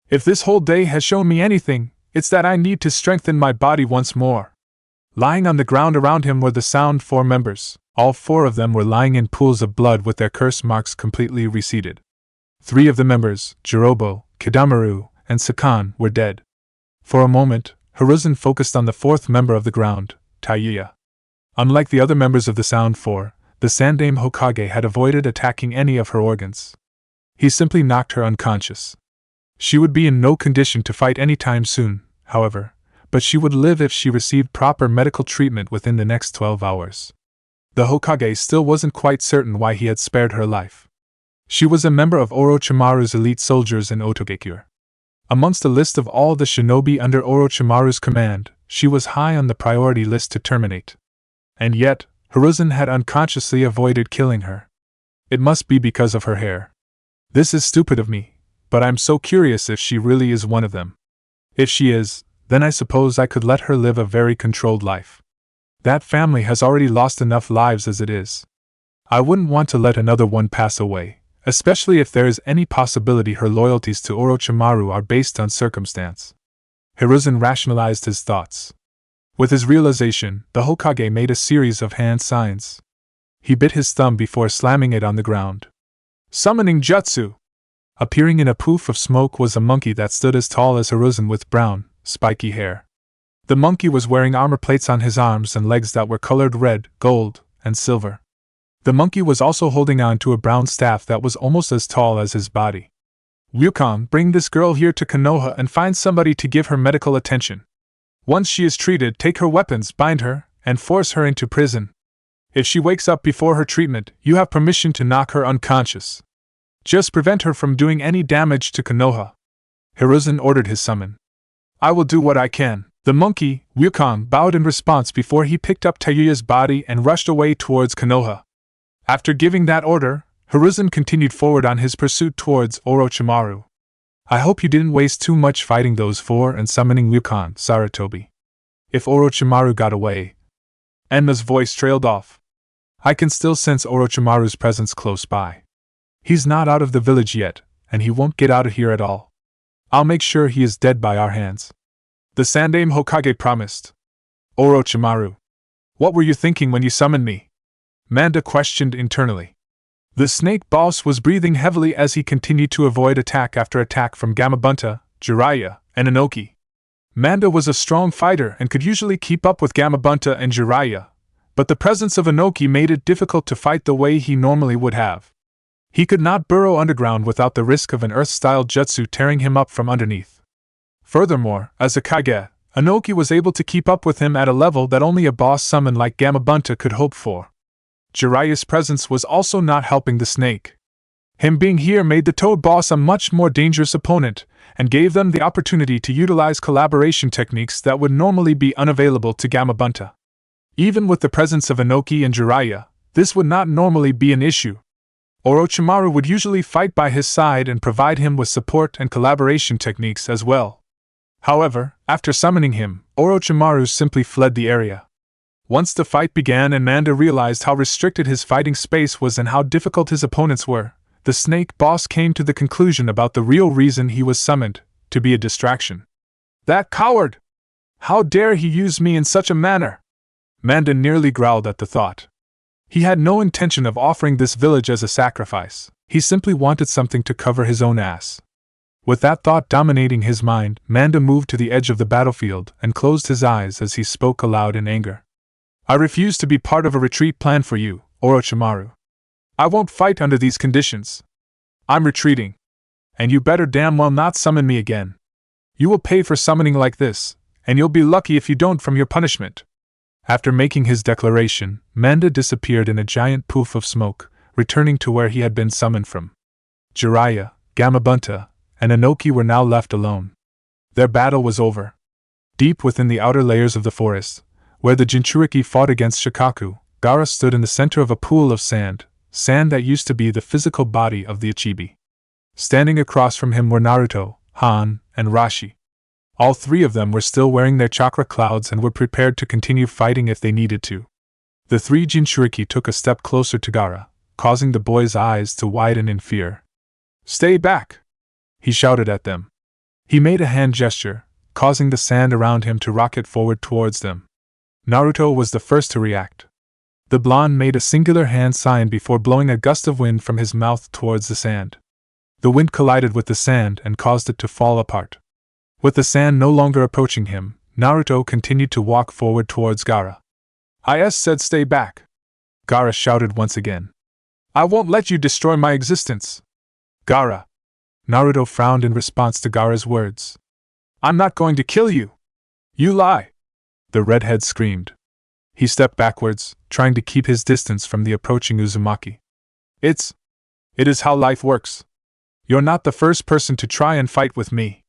A: If this whole day has shown me anything, it's that I need to strengthen my body once more. Lying on the ground around him were the Sound 4 members. All 4 of them were lying in pools of blood with their curse marks completely receded. 3 of the members, Jirobo, Kidamaru, and Sakan, were dead. For a moment, Hiruzen focused on the 4th member of the ground, Tayuya. Unlike the other members of the Sound 4, the Sandaime Hokage had avoided attacking any of her organs. He simply knocked her unconscious. She would be in no condition to fight anytime soon, however, but she would live if she received proper medical treatment within the next 12 hours. The Hokage still wasn't quite certain why he had spared her life. She was a member of Orochimaru's elite soldiers in Otogekure. Amongst the list of all the shinobi under Orochimaru's command, she was high on the priority list to terminate. And yet, Hiruzen had unconsciously avoided killing her. It must be because of her hair. This is stupid of me, but I'm so curious if she really is one of them. If she is, then I suppose I could let her live a very controlled life. That family has already lost enough lives as it is. I wouldn't want to let another one pass away, especially if there is any possibility her loyalties to Orochimaru are based on circumstance. Hiruzen rationalized his thoughts. With his realization, the Hokage made a series of hand signs. He bit his thumb before slamming it on the ground. Summoning Jutsu! Appearing in a poof of smoke was a monkey that stood as tall as Hiruzen with brown, spiky hair. The monkey was wearing armor plates on his arms and legs that were colored red, gold, and silver. The monkey was also holding on to a brown staff that was almost as tall as his body. Ryukon, bring this girl here to Konoha and find somebody to give her medical attention. Once she is treated, take her weapons, bind her, and force her into prison. If she wakes up before her treatment, you have permission to knock her unconscious. Just prevent her from doing any damage to Konoha. Hiruzen ordered his summon. I will do what I can. The monkey, Ryukon, bowed in response before he picked up Tayuya's body and rushed away towards Konoha. After giving that order, Hiruzen continued forward on his pursuit towards Orochimaru. I hope you didn't waste too much fighting those 4 and summoning Ryukon, Sarutobi. If Orochimaru got away... Enma's voice trailed off. I can still sense Orochimaru's presence close by. He's not out of the village yet, and he won't get out of here at all. I'll make sure he is dead by our hands. The Sandaime Hokage promised. Orochimaru. What were you thinking when you summoned me? Manda questioned internally. The snake boss was breathing heavily as he continued to avoid attack after attack from Gamabunta, Jiraiya, and Inoki. Manda was a strong fighter and could usually keep up with Gamabunta and Jiraiya, but the presence of Inoki made it difficult to fight the way he normally would have. He could not burrow underground without the risk of an earth-style jutsu tearing him up from underneath. Furthermore, as a Kage, Inoki was able to keep up with him at a level that only a boss summon like Gamabunta could hope for. Jiraiya's presence was also not helping the snake. Him being here made the Toad boss a much more dangerous opponent, and gave them the opportunity to utilize collaboration techniques that would normally be unavailable to Gamabunta. Even with the presence of Inoki and Jiraiya, this would not normally be an issue. Orochimaru would usually fight by his side and provide him with support and collaboration techniques as well. However, after summoning him, Orochimaru simply fled the area. Once the fight began and Manda realized how restricted his fighting space was and how difficult his opponents were, the snake boss came to the conclusion about the real reason he was summoned, to be a distraction. That coward! How dare he use me in such a manner? Manda nearly growled at the thought. He had no intention of offering this village as a sacrifice, he simply wanted something to cover his own ass. With that thought dominating his mind, Manda moved to the edge of the battlefield and closed his eyes as he spoke aloud in anger. I refuse to be part of a retreat plan for you, Orochimaru. I won't fight under these conditions. I'm retreating. And you better damn well not summon me again. You will pay for summoning like this, and you'll be lucky if you don't from your punishment. After making his declaration, Manda disappeared in a giant poof of smoke, returning to where he had been summoned from. Jiraiya, Gamabunta, and Inoki were now left alone. Their battle was over. Deep within the outer layers of the forest, where the Jinchuriki fought against Shikaku, Gaara stood in the center of a pool of sand that used to be the physical body of the Ichibi. Standing across from him were Naruto, Han, and Rashi. All three of them were still wearing their chakra clouds and were prepared to continue fighting if they needed to. The three Jinchuriki took a step closer to Gaara, causing the boy's eyes to widen in fear. "Stay back!" he shouted at them. He made a hand gesture, causing the sand around him to rocket forward towards them. Naruto was the first to react. The blonde made a singular hand sign before blowing a gust of wind from his mouth towards the sand. The wind collided with the sand and caused it to fall apart. With the sand no longer approaching him, Naruto continued to walk forward towards Gaara. "I said stay back!" Gaara shouted once again. "I won't let you destroy my existence!" "Gaara!" Naruto frowned in response to Gaara's words. "I'm not going to kill you!" "You lie!" the redhead screamed. He stepped backwards, trying to keep his distance from the approaching Uzumaki. It is how life works. You're not the first person to try and fight with me.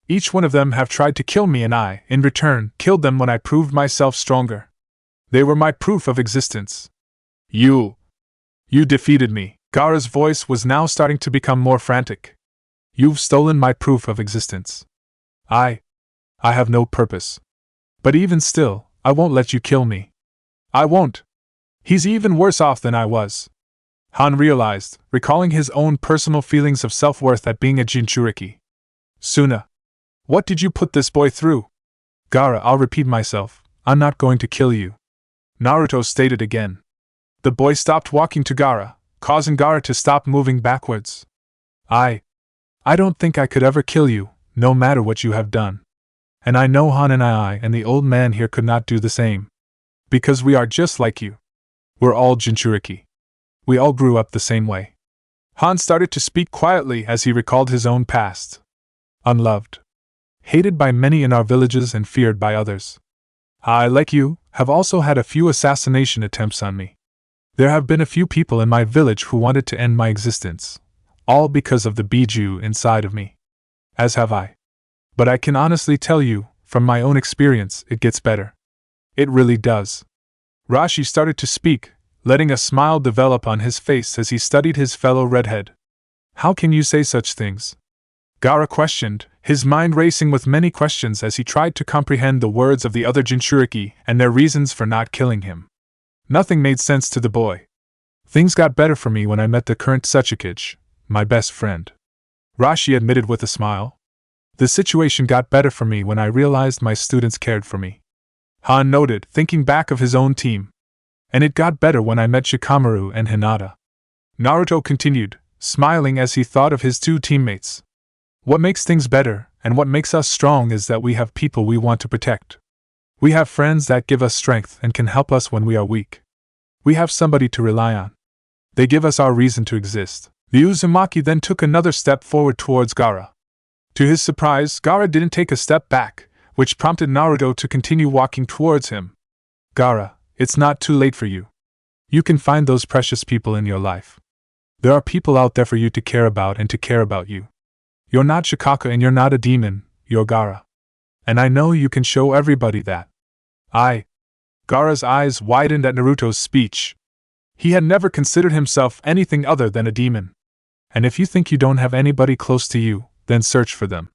A: Each one of them have tried to kill me and I, in return, killed them when I proved myself stronger. They were my proof of existence. You defeated me." Gaara's voice was now starting to become more frantic. "You've stolen my proof of existence. I have no purpose. But even still, I won't let you kill me. I won't. He's even worse off than I was." Han realized, recalling his own personal feelings of self-worth at being a Jinchuriki. "Suna, what did you put this boy through?" "Gaara, I'll repeat myself, I'm not going to kill you," Naruto stated again. The boy stopped walking to Gaara, causing Gaara to stop moving backwards. I don't think I could ever kill you, no matter what you have done. And I know Han and I and the old man here could not do the same. Because we are just like you. We're all Jinchuriki. We all grew up the same way." Han started to speak quietly as he recalled his own past. "Unloved. Hated by many in our villages and feared by others. I, like you, have also had a few assassination attempts on me. There have been a few people in my village who wanted to end my existence, all because of the Biju inside of me. As have I. But I can honestly tell you, from my own experience, it gets better. It really does." Rashi started to speak, letting a smile develop on his face as he studied his fellow redhead. "How can you say such things?" Gaara questioned, his mind racing with many questions as he tried to comprehend the words of the other Jinchuriki and their reasons for not killing him. Nothing made sense to the boy. "Things got better for me when I met the current Tsuchikage, my best friend," Rashi admitted with a smile. "The situation got better for me when I realized my students cared for me." Han noted, thinking back of his own team. "And it got better when I met Shikamaru and Hinata." Naruto continued, smiling as he thought of his two teammates. "What makes things better, and what makes us strong is that we have people we want to protect. We have friends that give us strength and can help us when we are weak. We have somebody to rely on. They give us our reason to exist." The Uzumaki then took another step forward towards Gaara. To his surprise, Gaara didn't take a step back, which prompted Naruto to continue walking towards him. "Gaara, it's not too late for you. You can find those precious people in your life. There are people out there for you to care about and to care about you. You're not Shikaka and you're not a demon, you're Gaara. And I know you can show everybody that." Gaara's eyes widened at Naruto's speech. He had never considered himself anything other than a demon. "And if you think you don't have anybody close to you, then search for them.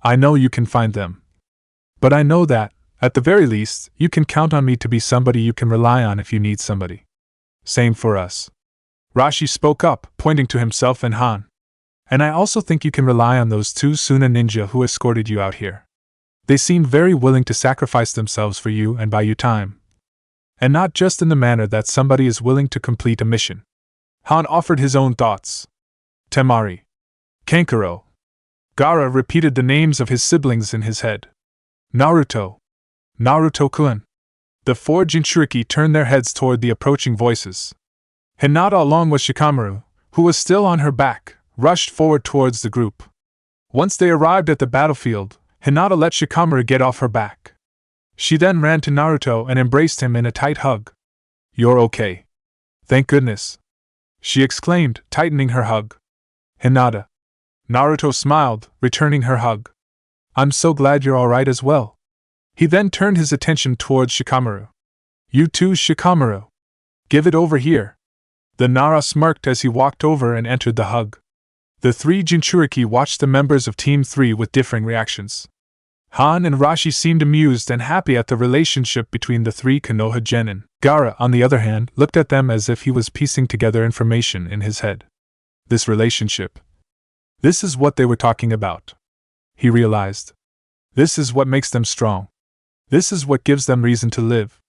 A: I know you can find them. But I know that, at the very least, you can count on me to be somebody you can rely on if you need somebody. Same for us." Rashi spoke up, pointing to himself and Han. "And I also think you can rely on those two Suna ninja who escorted you out here. They seemed very willing to sacrifice themselves for you and buy you time. And not just in the manner that somebody is willing to complete a mission." Han offered his own thoughts. "Temari. Kankuro. Gaara repeated the names of his siblings in his head. Naruto. Naruto-kun. The four Jinchuriki turned their heads toward the approaching voices. Hinata, along with Shikamaru, who was still on her back, rushed forward towards the group. Once they arrived at the battlefield, Hinata let Shikamaru get off her back. She then ran to Naruto and embraced him in a tight hug. "You're okay. Thank goodness," she exclaimed, tightening her hug. "Hinata." Naruto smiled, returning her hug. "I'm so glad you're alright as well." He then turned his attention towards Shikamaru. "You too, Shikamaru. Give it over here." The Nara smirked as he walked over and entered the hug. The three Jinchuriki watched the members of Team 3 with differing reactions. Han and Rashi seemed amused and happy at the relationship between the three Konoha genin. Gaara, on the other hand, looked at them as if he was piecing together information in his head. This relationship. This is what they were talking about. He realized. This is what makes them strong. This is what gives them reason to live.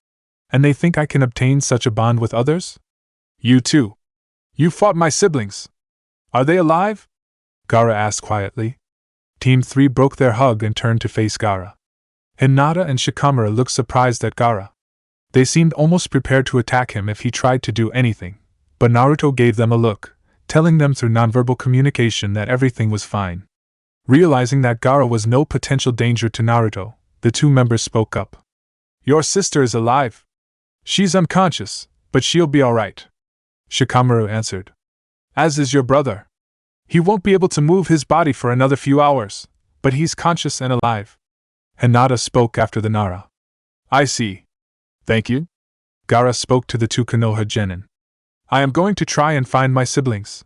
A: And they think I can obtain such a bond with others? You too. You fought my siblings. Are they alive? Gaara asked quietly. Team 3 broke their hug and turned to face Gaara. Hinata and Shikamaru looked surprised at Gaara. They seemed almost prepared to attack him if he tried to do anything, but Naruto gave them a look, telling them through nonverbal communication that everything was fine. Realizing that Gaara was no potential danger to Naruto, the two members spoke up. Your sister is alive. She's unconscious, but she'll be alright, Shikamaru answered. As is your brother. He won't be able to move his body for another few hours, but he's conscious and alive. Hinata spoke after the Nara. I see. Thank you. Gaara spoke to the two Konoha genin. I am going to try and find my siblings.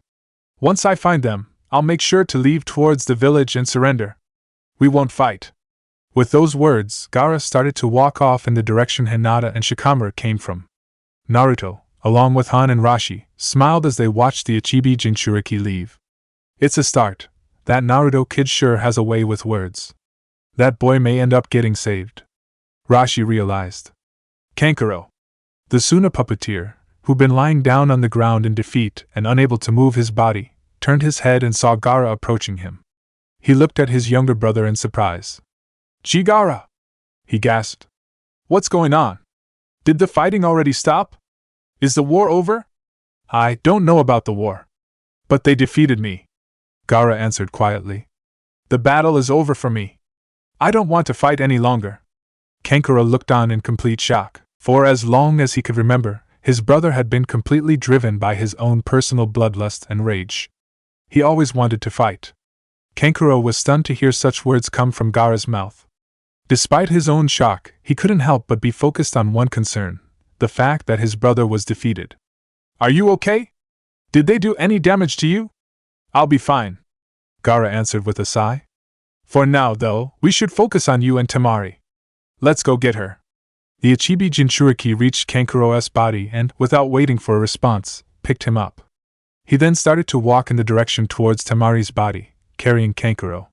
A: Once I find them, I'll make sure to leave towards the village and surrender. We won't fight. With those words, Gaara started to walk off in the direction Hinata and Shikamaru came from. Naruto, along with Han and Rashi, smiled as they watched the Ichibi Jinchuriki leave. It's a start. That Naruto kid sure has a way with words. That boy may end up getting saved. Rashi realized. Kankuro. The Suna puppeteer, who'd been lying down on the ground in defeat and unable to move his body, turned his head and saw Gaara approaching him. He looked at his younger brother in surprise. Gee, Gaara! He gasped. What's going on? Did the fighting already stop? Is the war over? I don't know about the war. But they defeated me, Gaara answered quietly. The battle is over for me. I don't want to fight any longer. Kankuro looked on in complete shock, for as long as he could remember, his brother had been completely driven by his own personal bloodlust and rage. He always wanted to fight. Kankuro was stunned to hear such words come from Gaara's mouth. Despite his own shock, he couldn't help but be focused on one concern, the fact that his brother was defeated. Are you okay? Did they do any damage to you? I'll be fine, Gaara answered with a sigh. For now, though, we should focus on you and Temari. Let's go get her. The Ichibi Jinchuriki reached Kankuro's body and, without waiting for a response, picked him up. He then started to walk in the direction towards Temari's body, carrying Kankuro.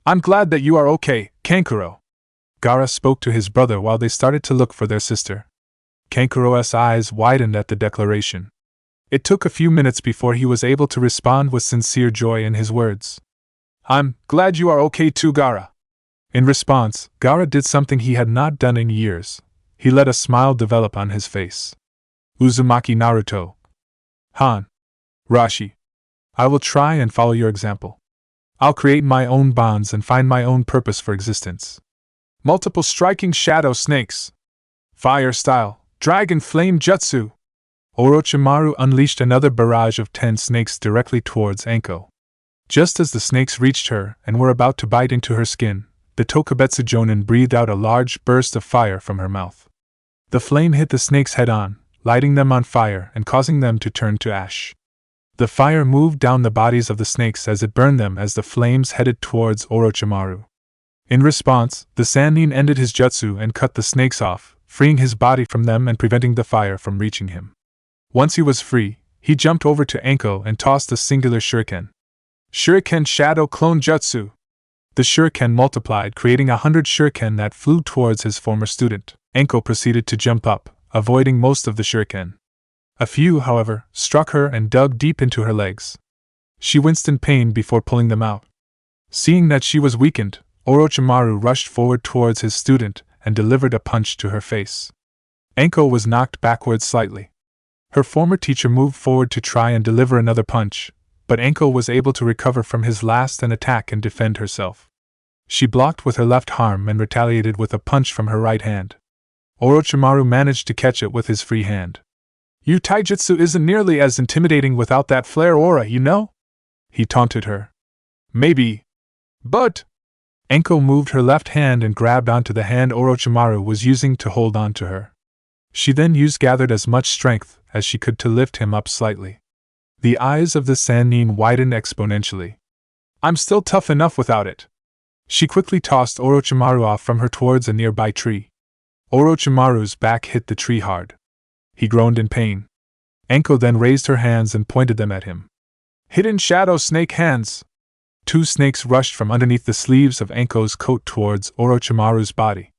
A: I'm glad that you are okay, Kankuro. Gaara spoke to his brother while they started to look for their sister. Kankuro's eyes widened at the declaration. It took a few minutes before he was able to respond with sincere joy in his words. I'm glad you are okay too, Gaara. In response, Gaara did something he had not done in years. He let a smile develop on his face. Uzumaki Naruto. Han. Rashi. I will try and follow your example. I'll create my own bonds and find my own purpose for existence. Multiple striking shadow snakes. Fire style, dragon flame jutsu. Orochimaru unleashed another barrage of 10 snakes directly towards Anko. Just as the snakes reached her and were about to bite into her skin, the Tokubetsu Jonin breathed out a large burst of fire from her mouth. The flame hit the snakes head-on, lighting them on fire and causing them to turn to ash. The fire moved down the bodies of the snakes as it burned them as the flames headed towards Orochimaru. In response, the Sannin ended his jutsu and cut the snakes off, freeing his body from them and preventing the fire from reaching him. Once he was free, he jumped over to Anko and tossed a singular shuriken. Shuriken Shadow Clone Jutsu. The shuriken multiplied, creating 100 shuriken that flew towards his former student. Anko proceeded to jump up, avoiding most of the shuriken. A few, however, struck her and dug deep into her legs. She winced in pain before pulling them out. Seeing that she was weakened, Orochimaru rushed forward towards his student and delivered a punch to her face. Anko was knocked backwards slightly. Her former teacher moved forward to try and deliver another punch, but Anko was able to recover from his last and attack and defend herself. She blocked with her left arm and retaliated with a punch from her right hand. Orochimaru managed to catch it with his free hand. "Your taijutsu isn't nearly as intimidating without that flare aura, you know?" he taunted her. "Maybe. But…" Anko moved her left hand and grabbed onto the hand Orochimaru was using to hold on to her. She then gathered as much strength as she could to lift him up slightly. The eyes of the Sannin widened exponentially. "I'm still tough enough without it." She quickly tossed Orochimaru off from her towards a nearby tree. Orochimaru's back hit the tree hard. He groaned in pain. Anko then raised her hands and pointed them at him. "Hidden shadow snake hands!" Two snakes rushed from underneath the sleeves of Anko's coat towards Orochimaru's body.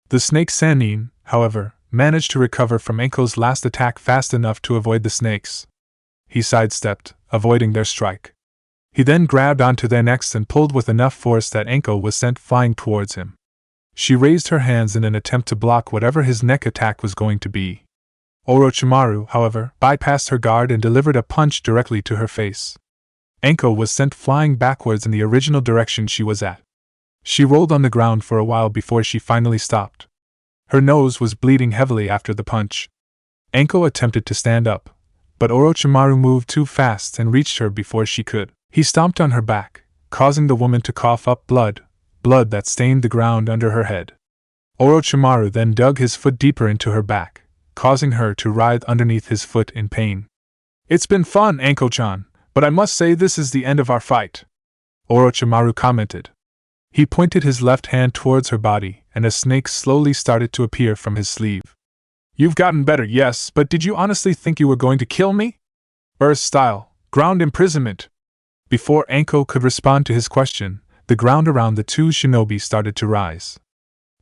A: The snake Sannin, however, managed to recover from Anko's last attack fast enough to avoid the snakes. He sidestepped, avoiding their strike. He then grabbed onto their necks and pulled with enough force that Anko was sent flying towards him. She raised her hands in an attempt to block whatever his neck attack was going to be. Orochimaru, however, bypassed her guard and delivered a punch directly to her face. Anko was sent flying backwards in the original direction she was at. She rolled on the ground for a while before she finally stopped. Her nose was bleeding heavily after the punch. Anko attempted to stand up, but Orochimaru moved too fast and reached her before she could. He stomped on her back, causing the woman to cough up blood that stained the ground under her head. Orochimaru then dug his foot deeper into her back, causing her to writhe underneath his foot in pain. "It's been fun, Anko-chan, but I must say this is the end of our fight," Orochimaru commented. He pointed his left hand towards her body, and a snake slowly started to appear from his sleeve. "You've gotten better, yes, but did you honestly think you were going to kill me? Earth-style, ground imprisonment." Before Anko could respond to his question, the ground around the two shinobi started to rise.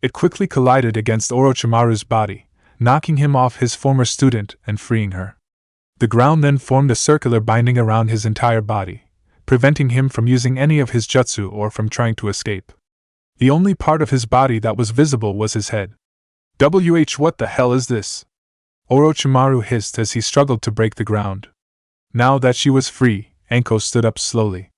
A: It quickly collided against Orochimaru's body, knocking him off his former student and freeing her. The ground then formed a circular binding around his entire body, preventing him from using any of his jutsu or from trying to escape. The only part of his body that was visible was his head. What the hell is this?" Orochimaru hissed as he struggled to break the ground. Now that she was free, Anko stood up slowly.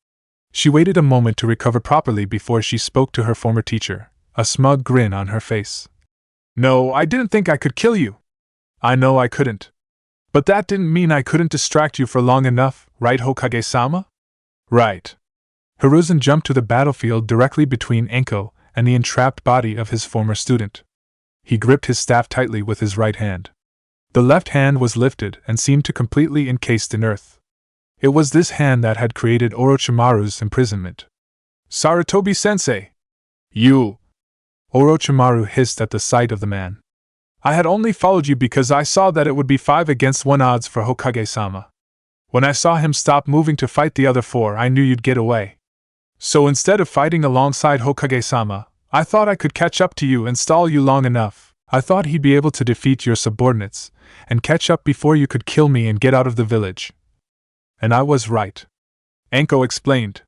A: She waited a moment to recover properly before she spoke to her former teacher, a smug grin on her face. "No, I didn't think I could kill you." "I know I couldn't. But that didn't mean I couldn't distract you for long enough, right, Hokage-sama?" "Right." Hiruzen jumped to the battlefield directly between Anko and the entrapped body of his former student. He gripped his staff tightly with his right hand. The left hand was lifted and seemed to completely encased in earth. It was this hand that had created Orochimaru's imprisonment. "Sarutobi-sensei! You!" Orochimaru hissed at the sight of the man. "I had only followed you because I saw that it would be 5 against 1 odds for Hokage-sama. When I saw him stop moving to fight the other 4, I knew you'd get away. So instead of fighting alongside Hokage-sama, I thought I could catch up to you and stall you long enough. I thought he'd be able to defeat your subordinates and catch up before you could kill me and get out of the village. And I was right," Anko explained.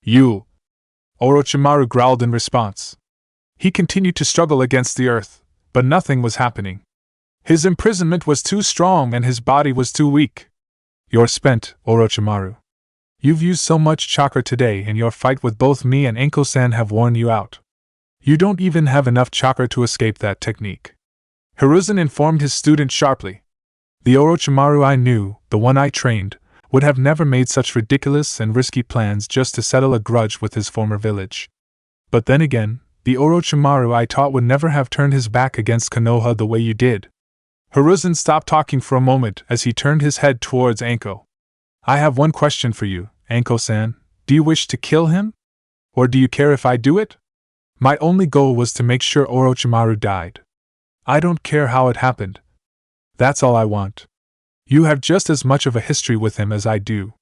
A: "You!" Orochimaru growled in response. He continued to struggle against the earth, but nothing was happening. His imprisonment was too strong and his body was too weak. "You're spent, Orochimaru. You've used so much chakra today and your fight with both me and Anko-san have worn you out. You don't even have enough chakra to escape that technique," Hiruzen informed his student sharply. "The Orochimaru I knew, the one I trained, would have never made such ridiculous and risky plans just to settle a grudge with his former village. But then again, the Orochimaru I taught would never have turned his back against Konoha the way you did." Hiruzen stopped talking for a moment as he turned his head towards Anko. "I have one question for you, Anko-san. Do you wish to kill him? Or do you care if I do it? My only goal was to make sure Orochimaru died. I don't care how it happened. That's all I want. You have just as much of a history with him as I do."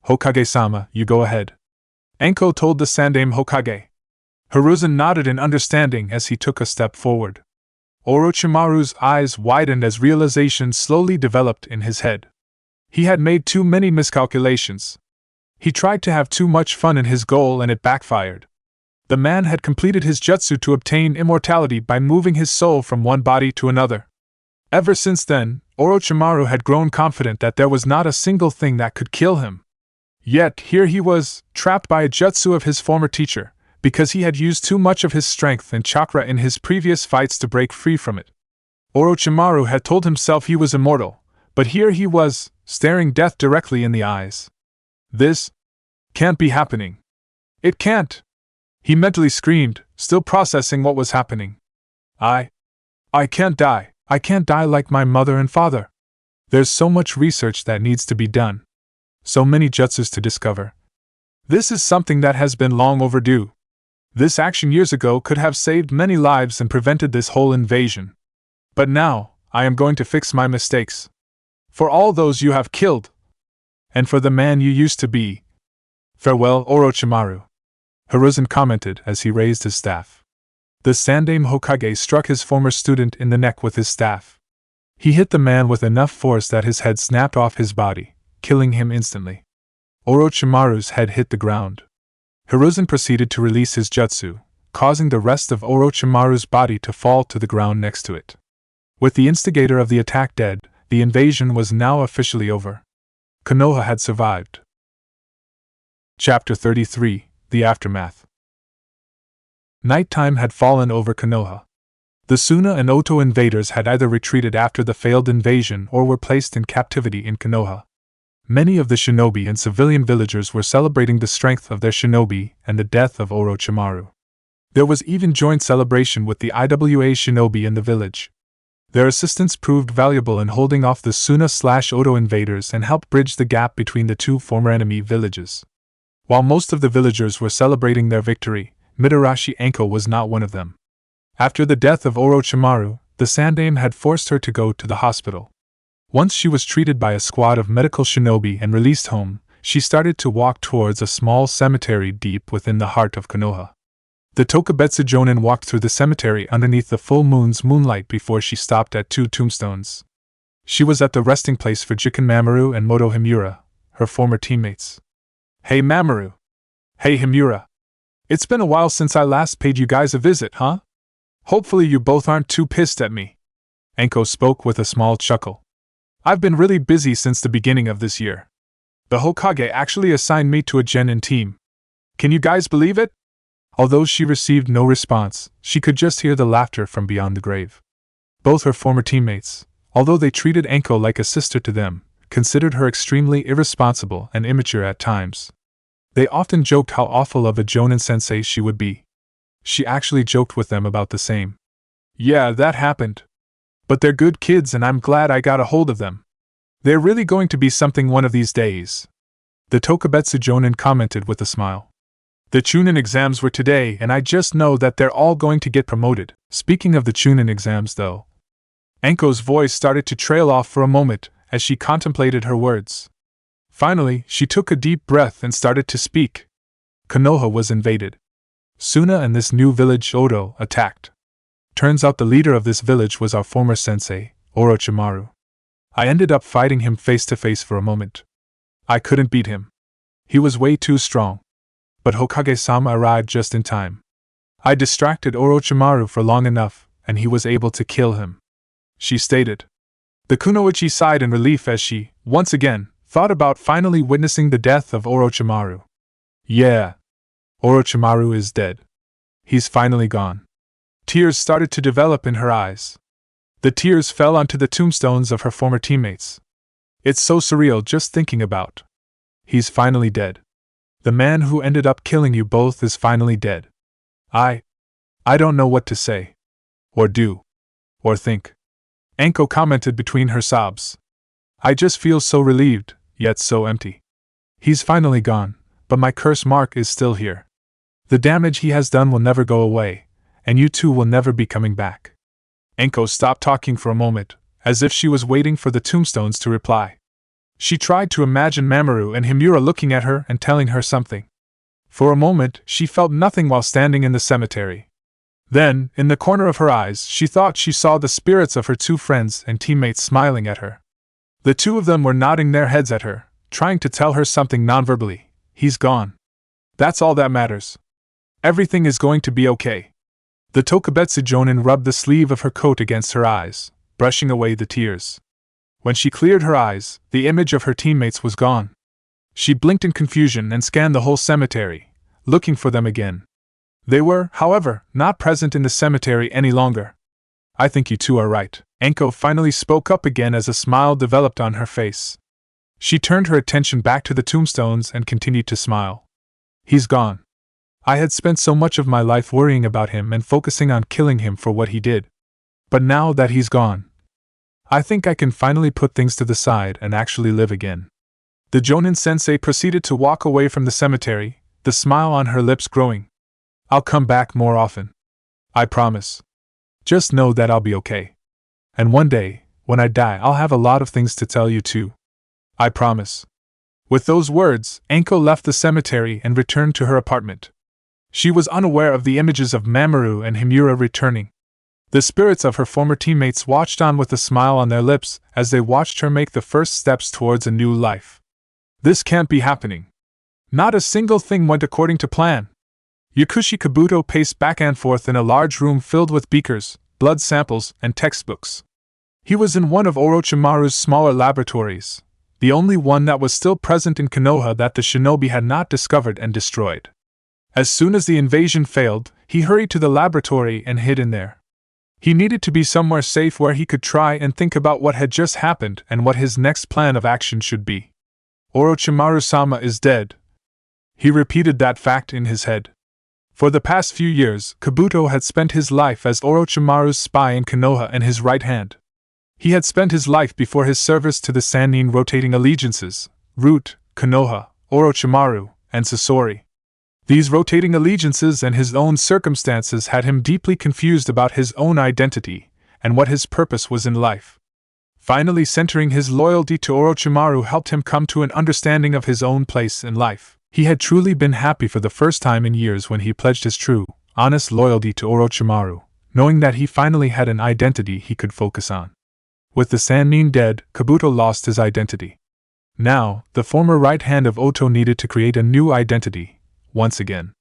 A: "Hokage-sama, you go ahead," Anko told the Sandaime Hokage. Hiruzen nodded in understanding as he took a step forward. Orochimaru's eyes widened as realization slowly developed in his head. He had made too many miscalculations. He tried to have too much fun in his goal and it backfired. The man had completed his jutsu to obtain immortality by moving his soul from one body to another. Ever since then, Orochimaru had grown confident that there was not a single thing that could kill him. Yet here he was, trapped by a jutsu of his former teacher, because he had used too much of his strength and chakra in his previous fights to break free from it. Orochimaru had told himself he was immortal, but here he was, staring death directly in the eyes. This can't be happening. It can't! He mentally screamed, still processing what was happening. I can't die. I can't die like my mother and father. There's so much research that needs to be done. So many jutsus to discover. This is something that has been long overdue. This action years ago could have saved many lives and prevented this whole invasion. But now, I am going to fix my mistakes. For all those you have killed. And for the man you used to be. Farewell, Orochimaru. Hiruzen commented as he raised his staff. The Sandaime Hokage struck his former student in the neck with his staff. He hit the man with enough force that his head snapped off his body, killing him instantly. Orochimaru's head hit the ground. Hiruzen proceeded to release his jutsu, causing the rest of Orochimaru's body to fall to the ground next to it. With the instigator of the attack dead, the invasion was now officially over. Konoha had survived. Chapter 33: The Aftermath. Nighttime had fallen over Konoha. The Suna and Oto invaders had either retreated after the failed invasion or were placed in captivity in Konoha. Many of the shinobi and civilian villagers were celebrating the strength of their shinobi and the death of Orochimaru. There was even joint celebration with the IWA shinobi in the village. Their assistance proved valuable in holding off the Suna/Oto invaders and helped bridge the gap between the two former enemy villages. While most of the villagers were celebrating their victory, Mitarashi Anko was not one of them. After the death of Orochimaru, the Sandaime had forced her to go to the hospital. Once she was treated by a squad of medical shinobi and released home, she started to walk towards a small cemetery deep within the heart of Konoha. The Tokubetsu Jonin walked through the cemetery underneath the full moon's moonlight before she stopped at two tombstones. She was at the resting place for Jiken Mamoru and Moto Himura, her former teammates. Hey Mamoru! Hey Himura! It's been a while since I last paid you guys a visit, huh? Hopefully you both aren't too pissed at me. Anko spoke with a small chuckle. I've been really busy since the beginning of this year. The Hokage actually assigned me to a genin team. Can you guys believe it? Although she received no response, she could just hear the laughter from beyond the grave. Both her former teammates, although they treated Anko like a sister to them, considered her extremely irresponsible and immature at times. They often joked how awful of a Jonin sensei she would be. She actually joked with them about the same. Yeah, that happened. But they're good kids and I'm glad I got a hold of them. They're really going to be something one of these days. The Tokubetsu Jonin commented with a smile. The Chunin exams were today and I just know that they're all going to get promoted. Speaking of the Chunin exams though. Anko's voice started to trail off for a moment as she contemplated her words. Finally, she took a deep breath and started to speak. Konoha was invaded. Suna and this new village Oto attacked. Turns out the leader of this village was our former sensei, Orochimaru. I ended up fighting him face to face for a moment. I couldn't beat him. He was way too strong. But Hokage-sama arrived just in time. I distracted Orochimaru for long enough, and he was able to kill him. She stated. The Kunoichi sighed in relief as she, once again, thought about finally witnessing the death of Orochimaru. Yeah. Orochimaru is dead. He's finally gone. Tears started to develop in her eyes. The tears fell onto the tombstones of her former teammates. It's so surreal just thinking about. He's finally dead. The man who ended up killing you both is finally dead. I don't know what to say. Or do. Or think. Anko commented between her sobs. I just feel so relieved, yet so empty. He's finally gone, but my curse mark is still here. The damage he has done will never go away, and you two will never be coming back. Anko stopped talking for a moment, as if she was waiting for the tombstones to reply. She tried to imagine Mamoru and Himura looking at her and telling her something. For a moment, she felt nothing while standing in the cemetery. Then, in the corner of her eyes, she thought she saw the spirits of her two friends and teammates smiling at her. The two of them were nodding their heads at her, trying to tell her something nonverbally. he's gone. That's all that matters. Everything is going to be okay. The Tokubetsu Jonin rubbed the sleeve of her coat against her eyes, brushing away the tears. When she cleared her eyes, the image of her teammates was gone. She blinked in confusion and scanned the whole cemetery, looking for them again. They were, however, not present in the cemetery any longer. I think you two are right. Enko finally spoke up again as a smile developed on her face. She turned her attention back to the tombstones and continued to smile. He's gone. I had spent so much of my life worrying about him and focusing on killing him for what he did. But now that he's gone, I think I can finally put things to the side and actually live again. The Jonin sensei proceeded to walk away from the cemetery, the smile on her lips growing. I'll come back more often. I promise. Just know that I'll be okay. And one day, when I die, I'll have a lot of things to tell you too. I promise. With those words, Enko left the cemetery and returned to her apartment. She was unaware of the images of Mamoru and Himura returning. The spirits of her former teammates watched on with a smile on their lips as they watched her make the first steps towards a new life. This can't be happening. Not a single thing went according to plan. Yakushi Kabuto paced back and forth in a large room filled with beakers, blood samples, and textbooks. He was in one of Orochimaru's smaller laboratories, the only one that was still present in Konoha that the shinobi had not discovered and destroyed. As soon as the invasion failed, he hurried to the laboratory and hid in there. He needed to be somewhere safe where he could try and think about what had just happened and what his next plan of action should be. Orochimaru-sama is dead. He repeated that fact in his head. For the past few years, Kabuto had spent his life as Orochimaru's spy in Konoha and his right hand. He had spent his life before his service to the Sannin rotating allegiances, Root, Konoha, Orochimaru, and Sasori. These rotating allegiances and his own circumstances had him deeply confused about his own identity and what his purpose was in life. Finally, centering his loyalty to Orochimaru helped him come to an understanding of his own place in life. He had truly been happy for the first time in years when he pledged his true, honest loyalty to Orochimaru, knowing that he finally had an identity he could focus on. With the Sannin dead, Kabuto lost his identity. Now, the former right hand of Oto needed to create a new identity. Once again.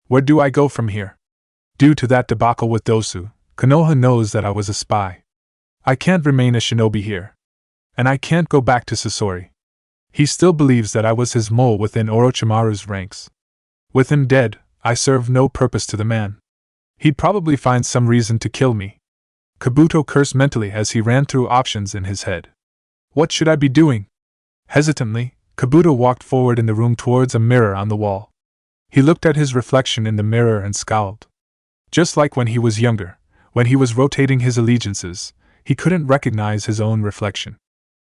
A: Where do I go from here? Due to that debacle with Dosu, Konoha knows that I was a spy. I can't remain a shinobi here. And I can't go back to Sasori. He still believes that I was his mole within Orochimaru's ranks. With him dead, I serve no purpose to the man. He'd probably find some reason to kill me. Kabuto cursed mentally as he ran through options in his head. What should I be doing? Hesitantly, Kabuto walked forward in the room towards a mirror on the wall. He looked at his reflection in the mirror and scowled. Just like when he was younger, when he was rotating his allegiances, he couldn't recognize his own reflection.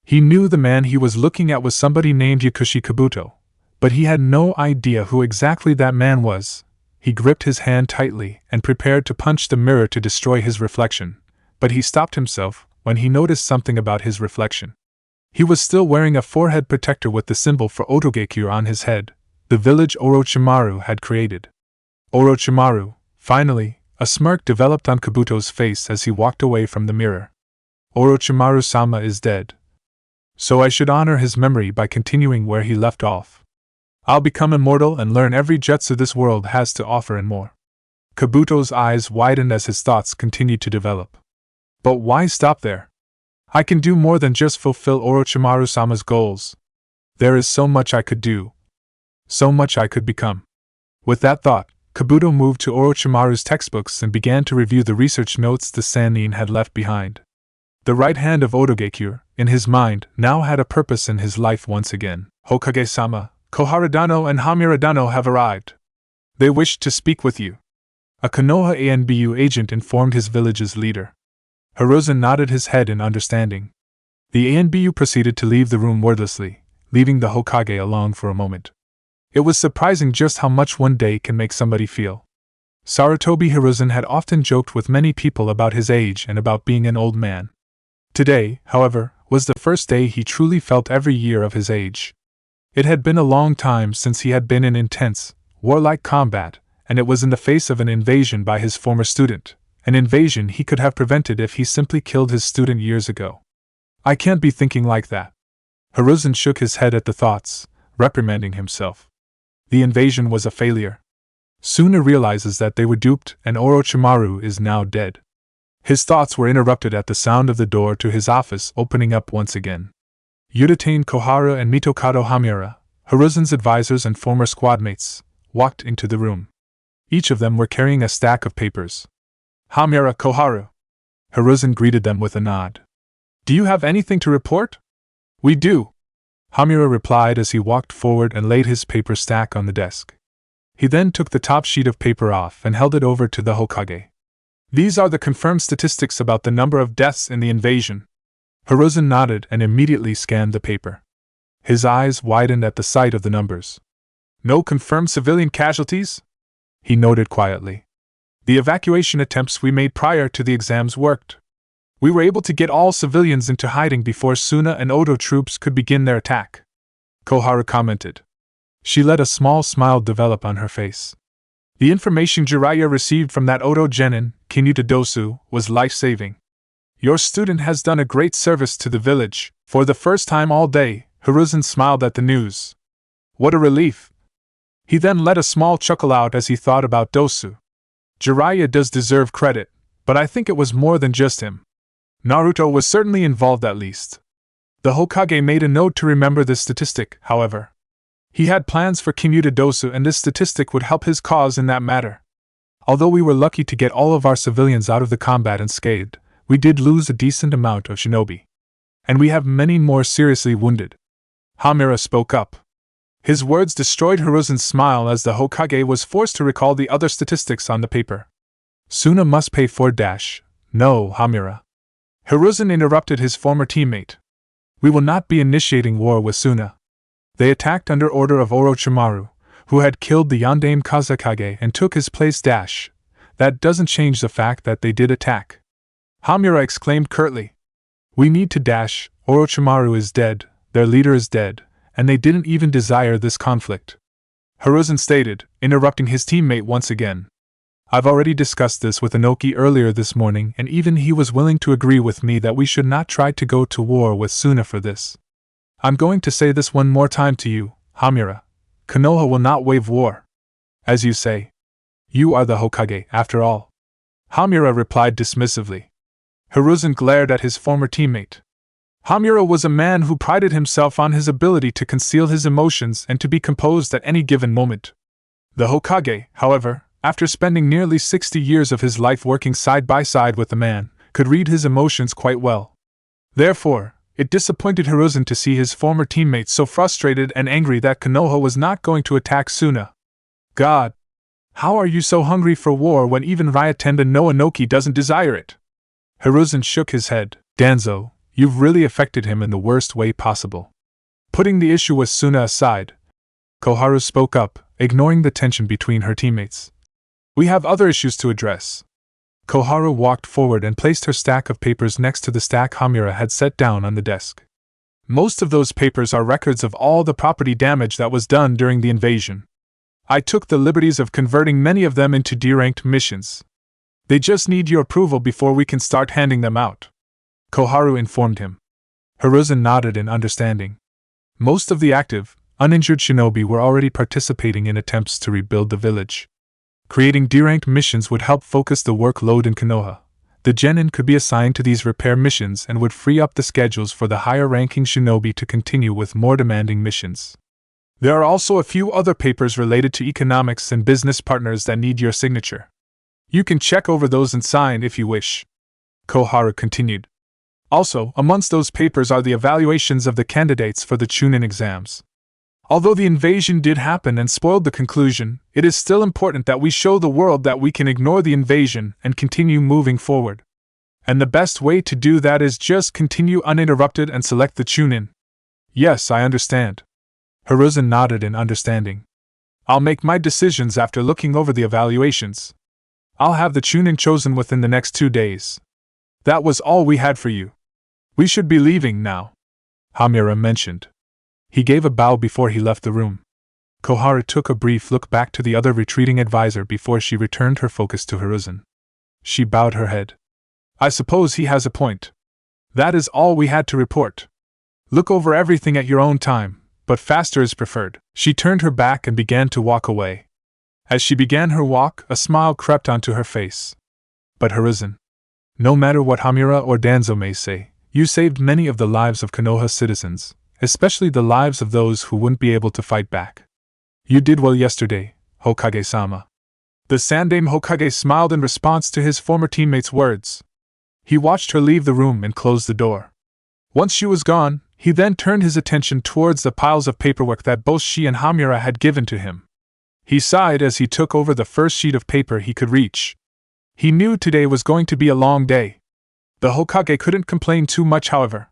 A: He knew the man he was looking at was somebody named Yakushi Kabuto, but he had no idea who exactly that man was. He gripped his hand tightly and prepared to punch the mirror to destroy his reflection, but he stopped himself when he noticed something about his reflection. He was still wearing a forehead protector with the symbol for Otogekure on his head, the village Orochimaru had created. Orochimaru, finally, a smirk developed on Kabuto's face as he walked away from the mirror. Orochimaru-sama is dead. So I should honor his memory by continuing where he left off. I'll become immortal and learn every jutsu this world has to offer and more. Kabuto's eyes widened as his thoughts continued to develop. But why stop there? I can do more than just fulfill Orochimaru-sama's goals. There is so much I could do. So much I could become. With that thought, Kabuto moved to Orochimaru's textbooks and began to review the research notes the Sannin had left behind. The right hand of Otogekure, in his mind, now had a purpose in his life once again. Hokage-sama, Koharadano and Hamiradano have arrived. They wish to speak with you. A Konoha ANBU agent informed his village's leader. Hiruzen nodded his head in understanding. The ANBU proceeded to leave the room wordlessly, leaving the Hokage alone for a moment. It was surprising just how much one day can make somebody feel. Sarutobi Hiruzen had often joked with many people about his age and about being an old man. Today, however, was the first day he truly felt every year of his age. It had been a long time since he had been in intense, warlike combat, and it was in the face of an invasion by his former student, an invasion he could have prevented if he simply killed his student years ago. I can't be thinking like that. Hiruzen shook his head at the thoughts, reprimanding himself. The invasion was a failure. Suna realizes that they were duped and Orochimaru is now dead. His thoughts were interrupted at the sound of the door to his office opening up once again. Yutane Kohara and Mitokado Hamura, Hiruzen's advisors and former squadmates, walked into the room. Each of them were carrying a stack of papers. Hamura Koharu. Hiruzen greeted them with a nod. Do you have anything to report? We do. Hamura replied as he walked forward and laid his paper stack on the desk. He then took the top sheet of paper off and held it over to the Hokage. These are the confirmed statistics about the number of deaths in the invasion. Hiruzen nodded and immediately scanned the paper. His eyes widened at the sight of the numbers. No confirmed civilian casualties? He noted quietly. The evacuation attempts we made prior to the exams worked. We were able to get all civilians into hiding before Suna and Odo troops could begin their attack. Koharu commented. She let a small smile develop on her face. The information Jiraiya received from that Odo genin, Kinuta Dosu, was life-saving. Your student has done a great service to the village. For the first time all day, Hiruzen smiled at the news. What a relief! He then let a small chuckle out as he thought about Dosu. Jiraiya does deserve credit, but I think it was more than just him. Naruto was certainly involved at least. The Hokage made a note to remember this statistic, however. He had plans for Kinuta Dosu and this statistic would help his cause in that matter. Although we were lucky to get all of our civilians out of the combat unscathed, we did lose a decent amount of shinobi. And we have many more seriously wounded. Hamura spoke up. His words destroyed Hiruzen's smile as the Hokage was forced to recall the other statistics on the paper. Suna must pay for dash. No, Hamura. Hiruzen interrupted his former teammate. We will not be initiating war with Suna. They attacked under order of Orochimaru, who had killed the Yondaime Kazekage and took his place dash. That doesn't change the fact that they did attack. Hamura exclaimed curtly. We need to dash, Orochimaru is dead, their leader is dead, and they didn't even desire this conflict. Hiruzen stated, interrupting his teammate once again. I've already discussed this with Inoki earlier this morning and even he was willing to agree with me that we should not try to go to war with Suna for this. I'm going to say this one more time to you, Hamura. Konoha will not wage war. As you say. You are the Hokage, after all. Hamura replied dismissively. Hiruzen glared at his former teammate. Hamura was a man who prided himself on his ability to conceal his emotions and to be composed at any given moment. The Hokage, however, after spending nearly 60 years of his life working side by side with the man, could read his emotions quite well. Therefore, it disappointed Hiruzen to see his former teammate so frustrated and angry that Konoha was not going to attack Suna. God! How are you so hungry for war when even Ryotenda no Inoki doesn't desire it? Hiruzen shook his head. Danzo, you've really affected him in the worst way possible. Putting the issue with Suna aside, Koharu spoke up, ignoring the tension between her teammates. We have other issues to address. Koharu walked forward and placed her stack of papers next to the stack Hamura had set down on the desk. Most of those papers are records of all the property damage that was done during the invasion. I took the liberties of converting many of them into D-ranked missions. They just need your approval before we can start handing them out. Koharu informed him. Hiruzen nodded in understanding. Most of the active, uninjured shinobi were already participating in attempts to rebuild the village. Creating D-ranked missions would help focus the workload in Konoha. The genin could be assigned to these repair missions and would free up the schedules for the higher-ranking shinobi to continue with more demanding missions. There are also a few other papers related to economics and business partners that need your signature. You can check over those and sign if you wish. Koharu continued. Also, amongst those papers are the evaluations of the candidates for the Chunin exams. Although the invasion did happen and spoiled the conclusion, it is still important that we show the world that we can ignore the invasion and continue moving forward. And the best way to do that is just continue uninterrupted and select the Chunin. Yes, I understand. Hiruzen nodded in understanding. I'll make my decisions after looking over the evaluations. I'll have the Chunin chosen within the next 2 days. That was all we had for you. We should be leaving now, Hamura mentioned. He gave a bow before he left the room. Koharu took a brief look back to the other retreating advisor before she returned her focus to Hiruzen. She bowed her head. I suppose he has a point. That is all we had to report. Look over everything at your own time, but faster is preferred. She turned her back and began to walk away. As she began her walk, a smile crept onto her face. But Hiruzen, no matter what Hamura or Danzo may say, you saved many of the lives of Konoha citizens, especially the lives of those who wouldn't be able to fight back. You did well yesterday, Hokage-sama. The Sandaime Hokage smiled in response to his former teammate's words. He watched her leave the room and close the door. Once she was gone, he then turned his attention towards the piles of paperwork that both she and Hamura had given to him. He sighed as he took over the first sheet of paper he could reach. He knew today was going to be a long day. The Hokage couldn't complain too much, however.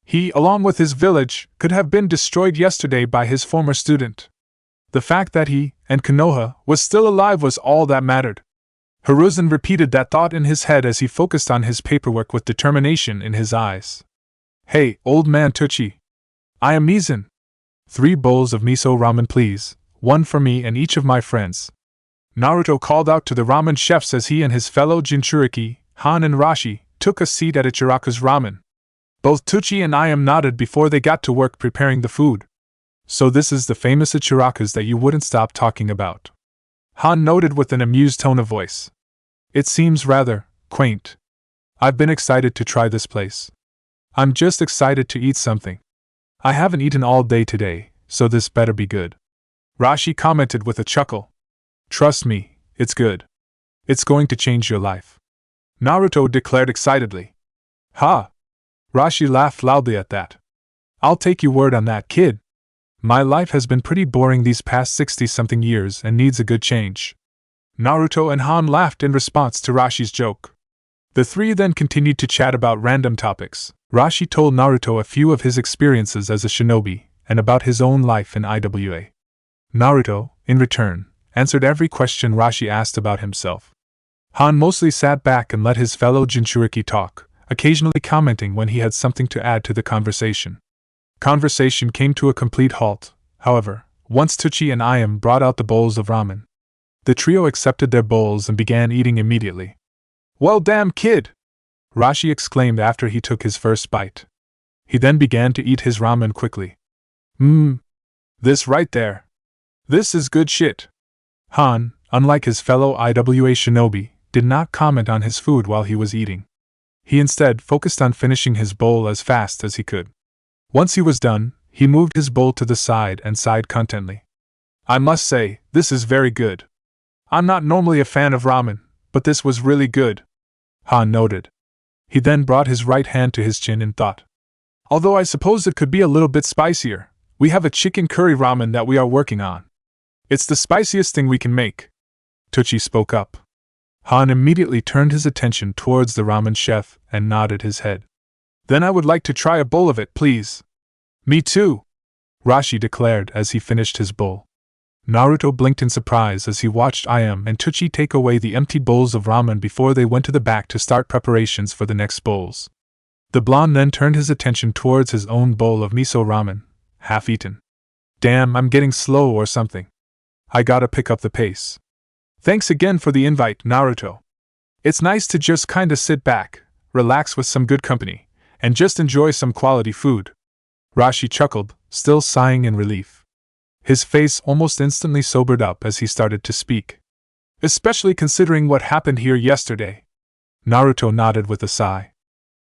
A: He, along with his village, could have been destroyed yesterday by his former student. The fact that he, and Konoha, was still alive was all that mattered. Hiruzen repeated that thought in his head as he focused on his paperwork with determination in his eyes. Hey, old man Tucci. I am Mizan. 3 bowls of miso ramen please, 1 for me and each of my friends. Naruto called out to the ramen chefs as he and his fellow Jinchuriki, Han and Rashi, took a seat at Ichiraku's ramen. Both Tucci and I am nodded before they got to work preparing the food. So this is the famous Ichiraku's that you wouldn't stop talking about. Han noted with an amused tone of voice. It seems rather quaint. I've been excited to try this place. I'm just excited to eat something. I haven't eaten all day today, so this better be good. Rashi commented with a chuckle. Trust me, it's good. It's going to change your life. Naruto declared excitedly. Ha! Rashi laughed loudly at that. I'll take your word on that, kid. My life has been pretty boring these past 60-something years and needs a good change. Naruto and Han laughed in response to Rashi's joke. The three then continued to chat about random topics. Rashi told Naruto a few of his experiences as a shinobi, and about his own life in IWA. Naruto, in return, answered every question Rashi asked about himself. Han mostly sat back and let his fellow Jinchuriki talk, occasionally commenting when he had something to add to the conversation. Conversation came to a complete halt, however, once Tucci and Ayam brought out the bowls of ramen. The trio accepted their bowls and began eating immediately. Well damn kid! Rashi exclaimed after he took his first bite. He then began to eat his ramen quickly. This right there. This is good shit. Han, unlike his fellow IWA shinobi, did not comment on his food while he was eating. He instead focused on finishing his bowl as fast as he could. Once he was done, he moved his bowl to the side and sighed contentedly. I must say, this is very good. I'm not normally a fan of ramen, but this was really good. Han noted. He then brought his right hand to his chin and thought. Although I suppose it could be a little bit spicier, we have a chicken curry ramen that we are working on. It's the spiciest thing we can make. Tucci spoke up. Han immediately turned his attention towards the ramen chef and nodded his head. Then I would like to try a bowl of it, please. Me too, Rashi declared as he finished his bowl. Naruto blinked in surprise as he watched Ayam and Tucci take away the empty bowls of ramen before they went to the back to start preparations for the next bowls. The blonde then turned his attention towards his own bowl of miso ramen, half eaten. Damn, I'm getting slow or something. I gotta pick up the pace. Thanks again for the invite, Naruto. It's nice to just kinda sit back, relax with some good company, and just enjoy some quality food. Rashi chuckled, still sighing in relief. His face almost instantly sobered up as he started to speak. Especially considering what happened here yesterday. Naruto nodded with a sigh.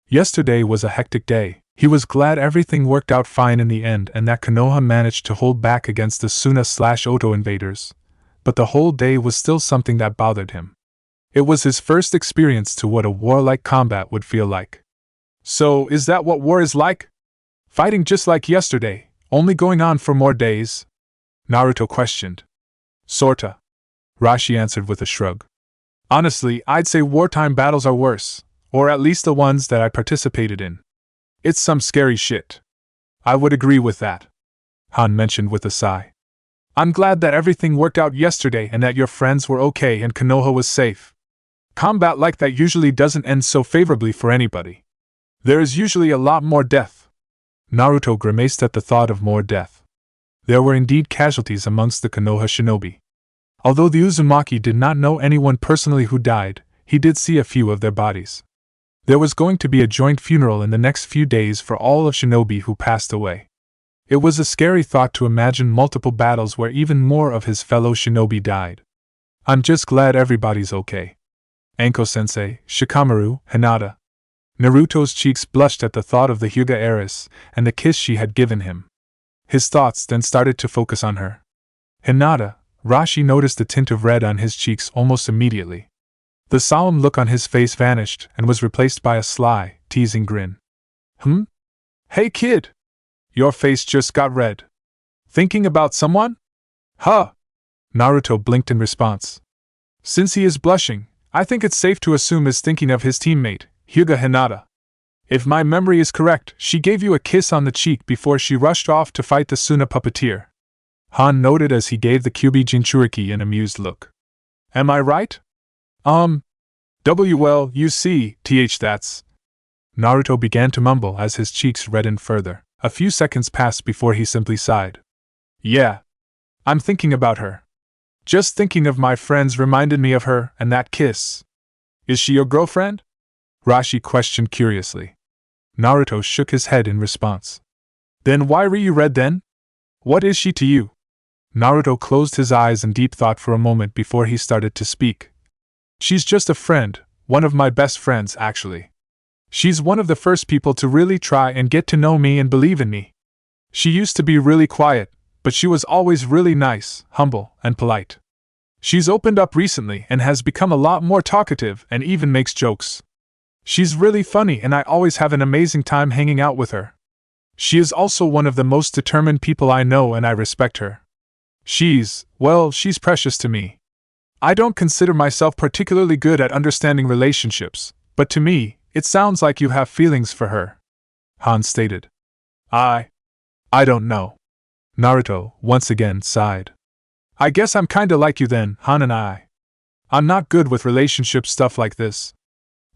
A: Yesterday was a hectic day. He was glad everything worked out fine in the end and that Konoha managed to hold back against the Suna/Oto invaders. But the whole day was still something that bothered him. It was his first experience to what a warlike combat would feel like. So, is that what war is like? Fighting just like yesterday, only going on for more days? Naruto questioned. Sorta. Rashi answered with a shrug. Honestly, I'd say wartime battles are worse, or at least the ones that I participated in. It's some scary shit. I would agree with that, Han mentioned with a sigh. I'm glad that everything worked out yesterday and that your friends were okay and Konoha was safe. Combat like that usually doesn't end so favorably for anybody. There is usually a lot more death. Naruto grimaced at the thought of more death. There were indeed casualties amongst the Konoha shinobi. Although the Uzumaki did not know anyone personally who died, he did see a few of their bodies. There was going to be a joint funeral in the next few days for all of shinobi who passed away. It was a scary thought to imagine multiple battles where even more of his fellow shinobi died. I'm just glad everybody's okay. Anko-sensei, Shikamaru, Hinata. Naruto's cheeks blushed at the thought of the Hyuga heiress and the kiss she had given him. His thoughts then started to focus on her. Hinata. Rashi noticed the tint of red on his cheeks almost immediately. The solemn look on his face vanished and was replaced by a sly, teasing grin. Hey kid! Your face just got red. Thinking about someone? Huh! Naruto blinked in response. Since he is blushing, I think it's safe to assume he's thinking of his teammate, Hyuga Hinata. If my memory is correct, she gave you a kiss on the cheek before she rushed off to fight the Suna puppeteer. Han noted as he gave the Kyuubi Jinchuriki an amused look. Am I right? Well, you see, that's... Naruto began to mumble as his cheeks reddened further. A few seconds passed before he simply sighed. Yeah. I'm thinking about her. Just thinking of my friends reminded me of her and that kiss. Is she your girlfriend? Rashi questioned curiously. Naruto shook his head in response. Then why were you red then? What is she to you? Naruto closed his eyes in deep thought for a moment before he started to speak. She's just a friend, one of my best friends actually. She's one of the first people to really try and get to know me and believe in me. She used to be really quiet, but she was always really nice, humble, and polite. She's opened up recently and has become a lot more talkative and even makes jokes. She's really funny and I always have an amazing time hanging out with her. She is also one of the most determined people I know and I respect her. She's precious to me. I don't consider myself particularly good at understanding relationships, but to me, it sounds like you have feelings for her. Han stated. I don't know. Naruto, once again, sighed. I guess I'm kinda like you then, Han and I. I'm not good with relationship stuff like this.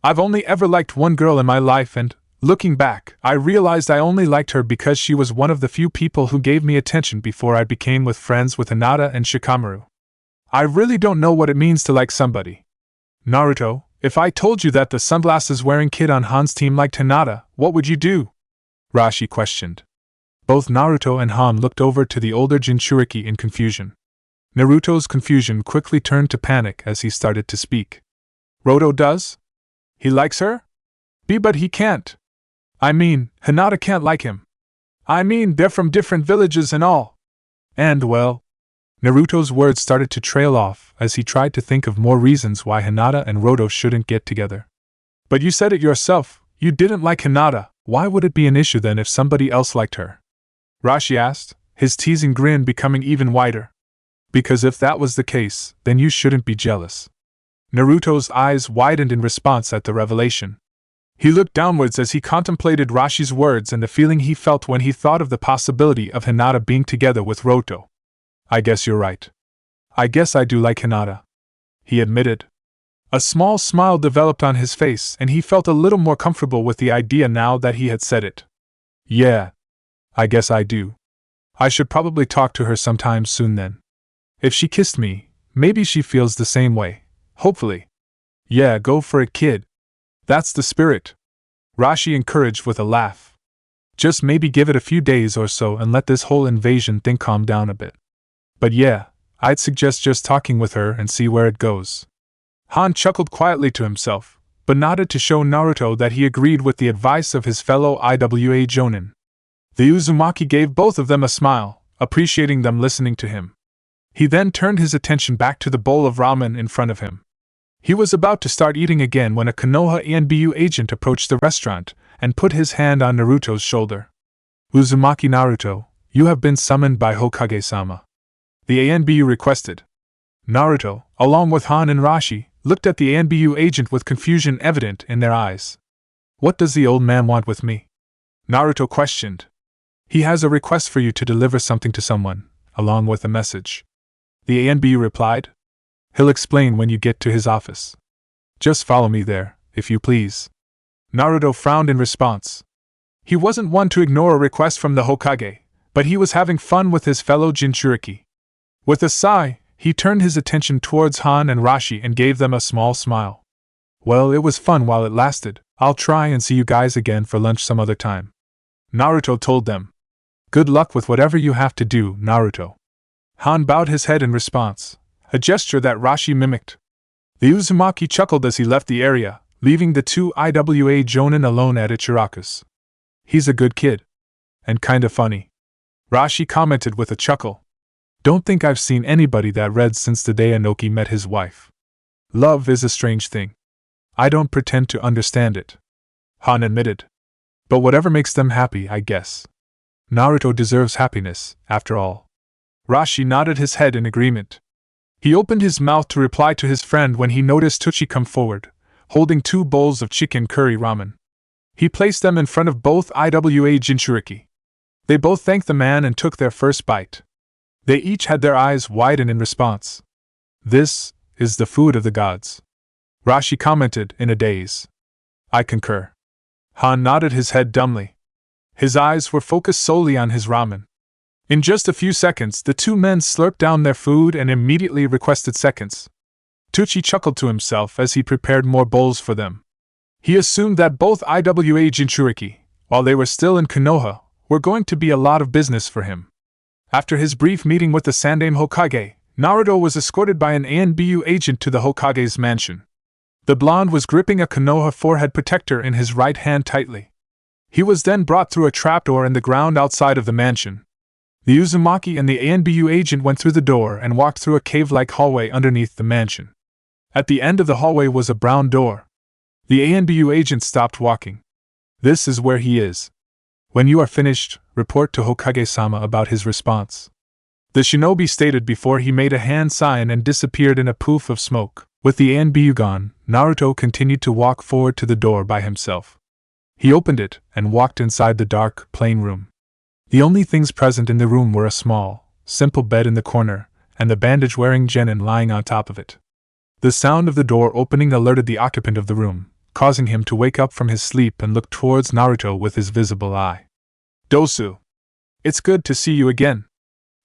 A: I've only ever liked one girl in my life and, looking back, I realized I only liked her because she was one of the few people who gave me attention before I became friends with Hinata and Shikamaru. I really don't know what it means to like somebody. Naruto, if I told you that the sunglasses-wearing kid on Han's team liked Hinata, what would you do? Rashi questioned. Both Naruto and Han looked over to the older Jinchuriki in confusion. Naruto's confusion quickly turned to panic as he started to speak. Roto does? He likes her? But he can't. I mean, Hinata can't like him. I mean, they're from different villages and all. And well... Naruto's words started to trail off as he tried to think of more reasons why Hinata and Roto shouldn't get together. But you said it yourself, you didn't like Hinata, why would it be an issue then if somebody else liked her? Rashi asked, his teasing grin becoming even wider. Because if that was the case, then you shouldn't be jealous. Naruto's eyes widened in response at the revelation. He looked downwards as he contemplated Rashi's words and the feeling he felt when he thought of the possibility of Hinata being together with Roto. I guess you're right. I guess I do like Hinata, he admitted. A small smile developed on his face and he felt a little more comfortable with the idea now that he had said it. Yeah. I guess I do. I should probably talk to her sometime soon then. If she kissed me, maybe she feels the same way. Hopefully. Yeah, go for it, kid. That's the spirit. Rashi encouraged with a laugh. Just maybe give it a few days or so and let this whole invasion thing calm down a bit. But yeah, I'd suggest just talking with her and see where it goes. Han chuckled quietly to himself, but nodded to show Naruto that he agreed with the advice of his fellow IWA Jonin. The Uzumaki gave both of them a smile, appreciating them listening to him. He then turned his attention back to the bowl of ramen in front of him. He was about to start eating again when a Konoha ENBU agent approached the restaurant and put his hand on Naruto's shoulder. Uzumaki Naruto, you have been summoned by Hokage-sama. The ANBU requested. Naruto, along with Han and Rashi, looked at the ANBU agent with confusion evident in their eyes. What does the old man want with me? Naruto questioned. He has a request for you to deliver something to someone, along with a message. The ANBU replied. He'll explain when you get to his office. Just follow me there, if you please. Naruto frowned in response. He wasn't one to ignore a request from the Hokage, but he was having fun with his fellow Jinchuriki. With a sigh, he turned his attention towards Han and Rashi and gave them a small smile. Well, it was fun while it lasted. I'll try and see you guys again for lunch some other time. Naruto told them. Good luck with whatever you have to do, Naruto. Han bowed his head in response, a gesture that Rashi mimicked. The Uzumaki chuckled as he left the area, leaving the two IWA Jonin alone at Ichiraku's. He's a good kid. And kinda funny. Rashi commented with a chuckle. Don't think I've seen anybody that red since the day Anoki met his wife. Love is a strange thing. I don't pretend to understand it. Han admitted. But whatever makes them happy, I guess. Naruto deserves happiness, after all. Rashi nodded his head in agreement. He opened his mouth to reply to his friend when he noticed Tucci come forward, holding 2 bowls of chicken curry ramen. He placed them in front of both IWA Jinchuriki. They both thanked the man and took their first bite. They each had their eyes widen in response. This is the food of the gods. Rashi commented in a daze. I concur. Han nodded his head dumbly. His eyes were focused solely on his ramen. In just a few seconds, the 2 men slurped down their food and immediately requested seconds. Tucci chuckled to himself as he prepared more bowls for them. He assumed that both IWA Jinchuriki, while they were still in Konoha, were going to be a lot of business for him. After his brief meeting with the Sandaime Hokage, Naruto was escorted by an ANBU agent to the Hokage's mansion. The blonde was gripping a Konoha forehead protector in his right hand tightly. He was then brought through a trapdoor in the ground outside of the mansion. The Uzumaki and the ANBU agent went through the door and walked through a cave-like hallway underneath the mansion. At the end of the hallway was a brown door. The ANBU agent stopped walking. This is where he is. When you are finished, report to Hokage-sama about his response. The shinobi stated before he made a hand sign and disappeared in a poof of smoke. With the ANBU gone, Naruto continued to walk forward to the door by himself. He opened it and walked inside the dark, plain room. The only things present in the room were a small, simple bed in the corner, and the bandage-wearing genin lying on top of it. The sound of the door opening alerted the occupant of the room, causing him to wake up from his sleep and look towards Naruto with his visible eye. Dosu! It's good to see you again.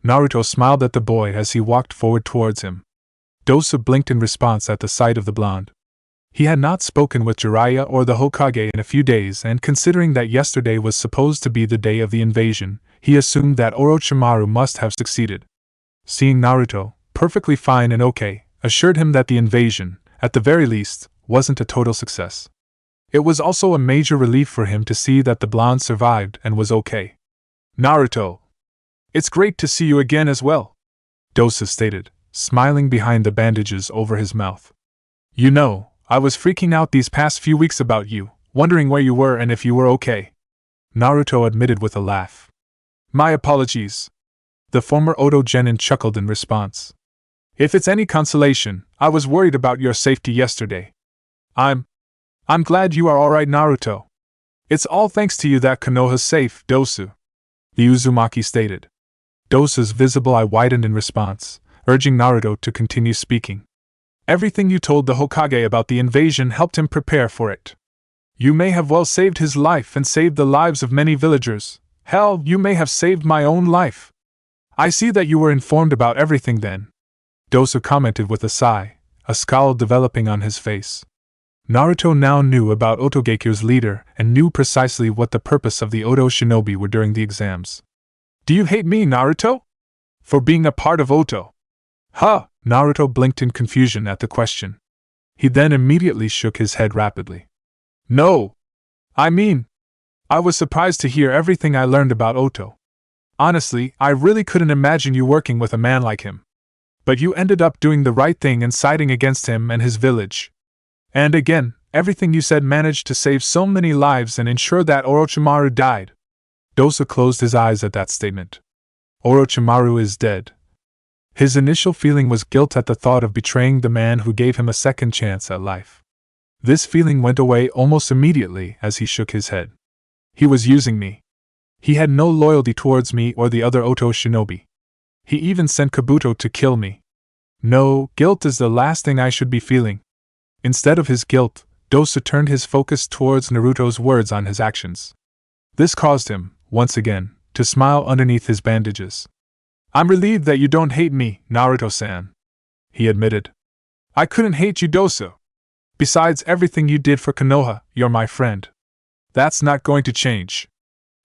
A: Naruto smiled at the boy as he walked forward towards him. Dosu blinked in response at the sight of the blonde. He had not spoken with Jiraiya or the Hokage in a few days, and considering that yesterday was supposed to be the day of the invasion, he assumed that Orochimaru must have succeeded. Seeing Naruto, perfectly fine and okay, assured him that the invasion, at the very least, wasn't a total success. It was also a major relief for him to see that the blonde survived and was okay. Naruto! It's great to see you again as well, Dosu stated, smiling behind the bandages over his mouth. You know, I was freaking out these past few weeks about you, wondering where you were and if you were okay. Naruto admitted with a laugh. My apologies. The former Oto genin chuckled in response. If it's any consolation, I was worried about your safety yesterday. I'm glad you are alright, Naruto. It's all thanks to you that Konoha's safe, Dosu, the Uzumaki stated. Dosu's visible eye widened in response, urging Naruto to continue speaking. Everything you told the Hokage about the invasion helped him prepare for it. You may have well saved his life and saved the lives of many villagers. Hell, you may have saved my own life. I see that you were informed about everything then, Dosu commented with a sigh, a scowl developing on his face. Naruto now knew about Otogekyou's leader and knew precisely what the purpose of the Oto shinobi were during the exams. Do you hate me, Naruto? For being a part of Oto? Huh! Naruto blinked in confusion at the question. He then immediately shook his head rapidly. No! I was surprised to hear everything I learned about Oto. Honestly, I really couldn't imagine you working with a man like him. But you ended up doing the right thing and siding against him and his village. And again, everything you said managed to save so many lives and ensure that Orochimaru died. Dosu closed his eyes at that statement. Orochimaru is dead. His initial feeling was guilt at the thought of betraying the man who gave him a second chance at life. This feeling went away almost immediately as he shook his head. He was using me. He had no loyalty towards me or the other Oto shinobi. He even sent Kabuto to kill me. No, guilt is the last thing I should be feeling. Instead of his guilt, Dosu turned his focus towards Naruto's words on his actions. This caused him, once again, to smile underneath his bandages. I'm relieved that you don't hate me, Naruto-san, he admitted. I couldn't hate you, Dosu. Besides everything you did for Konoha, you're my friend. That's not going to change,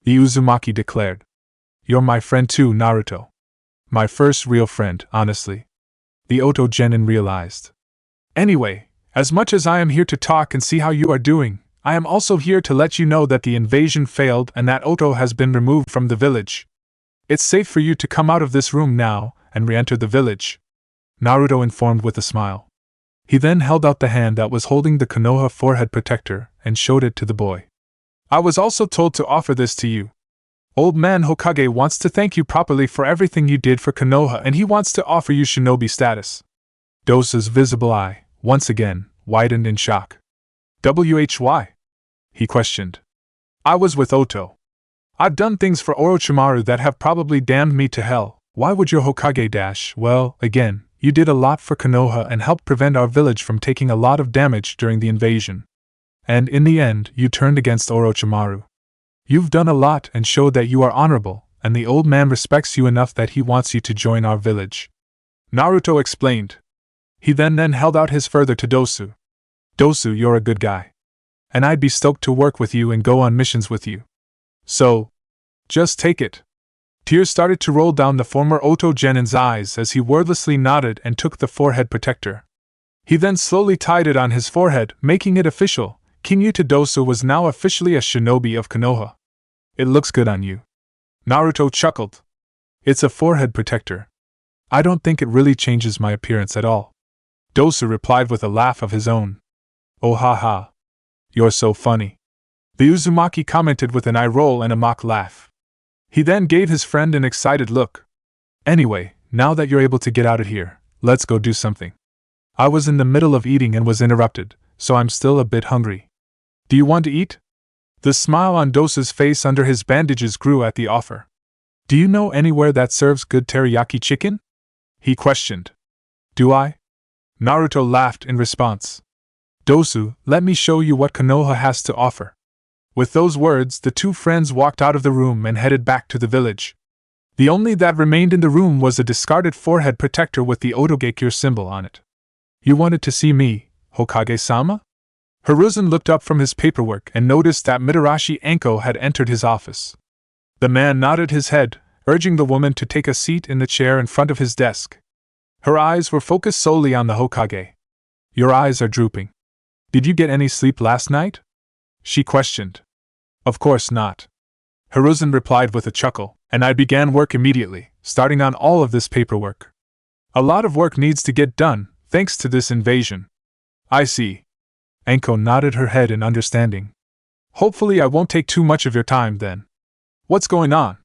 A: the Uzumaki declared. You're my friend too, Naruto. My first real friend, honestly. The Oto Genin realized. Anyway, as much as I am here to talk and see how you are doing, I am also here to let you know that the invasion failed and that Oto has been removed from the village. It's safe for you to come out of this room now and re-enter the village, Naruto informed with a smile. He then held out the hand that was holding the Konoha forehead protector and showed it to the boy. I was also told to offer this to you. Old man Hokage wants to thank you properly for everything you did for Konoha, and he wants to offer you shinobi status. Dosa's visible eye, once again, widened in shock. Why? He questioned. I was with Oto. I've done things for Orochimaru that have probably damned me to hell. Why would your Hokage dash? Well, again, you did a lot for Konoha and helped prevent our village from taking a lot of damage during the invasion. And in the end, you turned against Orochimaru. You've done a lot and showed that you are honorable, and the old man respects you enough that he wants you to join our village. Naruto explained. He then held out his further to Dosu. Dosu, you're a good guy. And I'd be stoked to work with you and go on missions with you. So, just take it. Tears started to roll down the former Oto Genin's eyes as he wordlessly nodded and took the forehead protector. He then slowly tied it on his forehead, making it official. King Yuta Dosu was now officially a shinobi of Konoha. It looks good on you. Naruto chuckled. It's a forehead protector. I don't think it really changes my appearance at all. Dosu replied with a laugh of his own. Oh ha ha. You're so funny. The Uzumaki commented with an eye roll and a mock laugh. He then gave his friend an excited look. Anyway, now that you're able to get out of here, let's go do something. I was in the middle of eating and was interrupted, so I'm still a bit hungry. Do you want to eat? The smile on Dosa's face under his bandages grew at the offer. Do you know anywhere that serves good teriyaki chicken? He questioned. Do I? Naruto laughed in response. Dosu, let me show you what Konoha has to offer. With those words, the two friends walked out of the room and headed back to the village. The only that remained in the room was a discarded forehead protector with the Otogekure symbol on it. You wanted to see me, Hokage-sama? Hiruzen looked up from his paperwork and noticed that Mitarashi Anko had entered his office. The man nodded his head, urging the woman to take a seat in the chair in front of his desk. Her eyes were focused solely on the Hokage. Your eyes are drooping. Did you get any sleep last night? She questioned. Of course not. Hiruzen replied with a chuckle, and I began work immediately, starting on all of this paperwork. A lot of work needs to get done, thanks to this invasion. I see. Anko nodded her head in understanding. Hopefully I won't take too much of your time then. What's going on?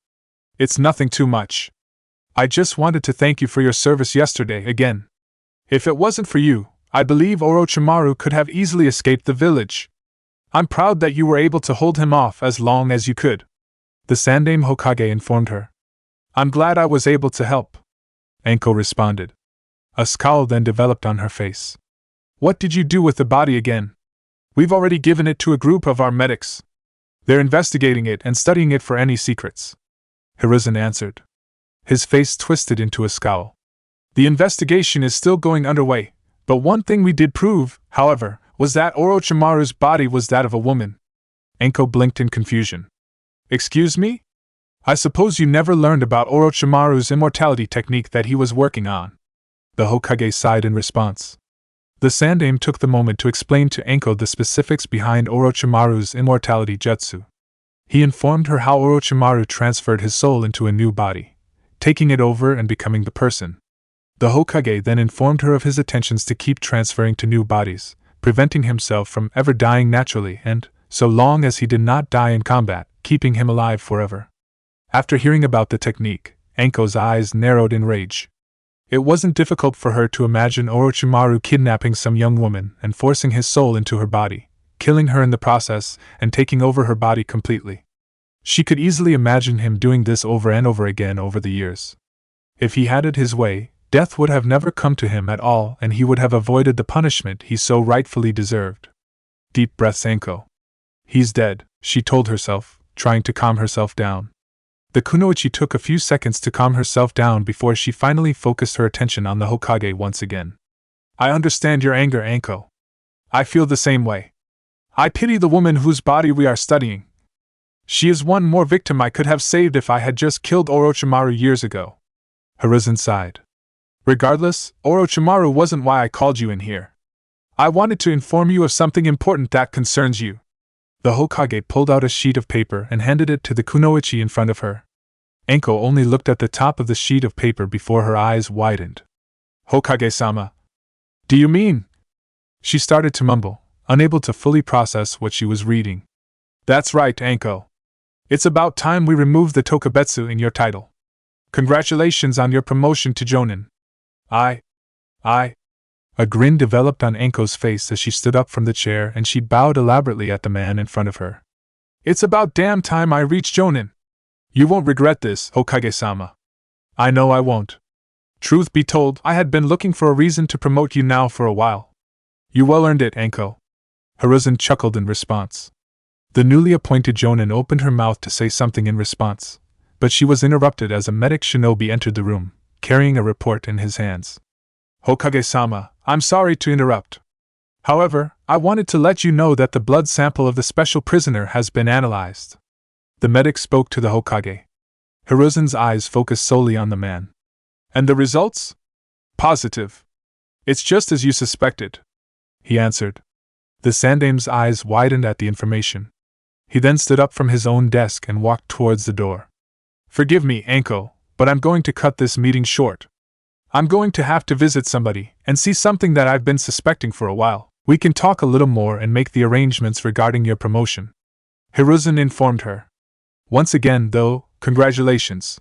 A: It's nothing too much. I just wanted to thank you for your service yesterday again. If it wasn't for you, I believe Orochimaru could have easily escaped the village. I'm proud that you were able to hold him off as long as you could. The Sandaime Hokage informed her. I'm glad I was able to help. Anko responded. A scowl then developed on her face. What did you do with the body again? We've already given it to a group of our medics. They're investigating it and studying it for any secrets. Hiruzen answered. His face twisted into a scowl. The investigation is still going underway, but one thing we did prove, however, was that Orochimaru's body was that of a woman. Anko blinked in confusion. Excuse me? I suppose you never learned about Orochimaru's immortality technique that he was working on. The Hokage sighed in response. The Sandaime took the moment to explain to Anko the specifics behind Orochimaru's immortality jutsu. He informed her how Orochimaru transferred his soul into a new body, taking it over and becoming the person. The Hokage then informed her of his intentions to keep transferring to new bodies, preventing himself from ever dying naturally and, so long as he did not die in combat, keeping him alive forever. After hearing about the technique, Anko's eyes narrowed in rage. It wasn't difficult for her to imagine Orochimaru kidnapping some young woman and forcing his soul into her body, killing her in the process, and taking over her body completely. She could easily imagine him doing this over and over again over the years. If he had it his way, death would have never come to him at all and he would have avoided the punishment he so rightfully deserved. Deep breaths Anko. He's dead, she told herself, trying to calm herself down. The kunoichi took a few seconds to calm herself down before she finally focused her attention on the Hokage once again. I understand your anger, Anko. I feel the same way. I pity the woman whose body we are studying. She is one more victim I could have saved if I had just killed Orochimaru years ago. Hiruzen sighed. Regardless, Orochimaru wasn't why I called you in here. I wanted to inform you of something important that concerns you. The Hokage pulled out a sheet of paper and handed it to the kunoichi in front of her. Anko only looked at the top of the sheet of paper before her eyes widened. Hokage-sama. Do you mean? She started to mumble, unable to fully process what she was reading. That's right, Anko. It's about time we removed the Tokubetsu in your title. Congratulations on your promotion to Jonin. A grin developed on Anko's face as she stood up from the chair and she bowed elaborately at the man in front of her. It's about damn time I reached Jonin. You won't regret this, Hokage-sama. I know I won't. Truth be told, I had been looking for a reason to promote you now for a while. You well earned it, Anko. Hiruzen chuckled in response. The newly appointed Jonin opened her mouth to say something in response, but she was interrupted as a medic shinobi entered the room, carrying a report in his hands. Hokage-sama, I'm sorry to interrupt. However, I wanted to let you know that the blood sample of the special prisoner has been analyzed. The medic spoke to the Hokage. Hiruzen's eyes focused solely on the man. And the results? Positive. It's just as you suspected, he answered. The Sandame's eyes widened at the information. He then stood up from his own desk and walked towards the door. Forgive me, Anko, but I'm going to cut this meeting short. I'm going to have to visit somebody and see something that I've been suspecting for a while. We can talk a little more and make the arrangements regarding your promotion. Hiruzen informed her. Once again, though, congratulations.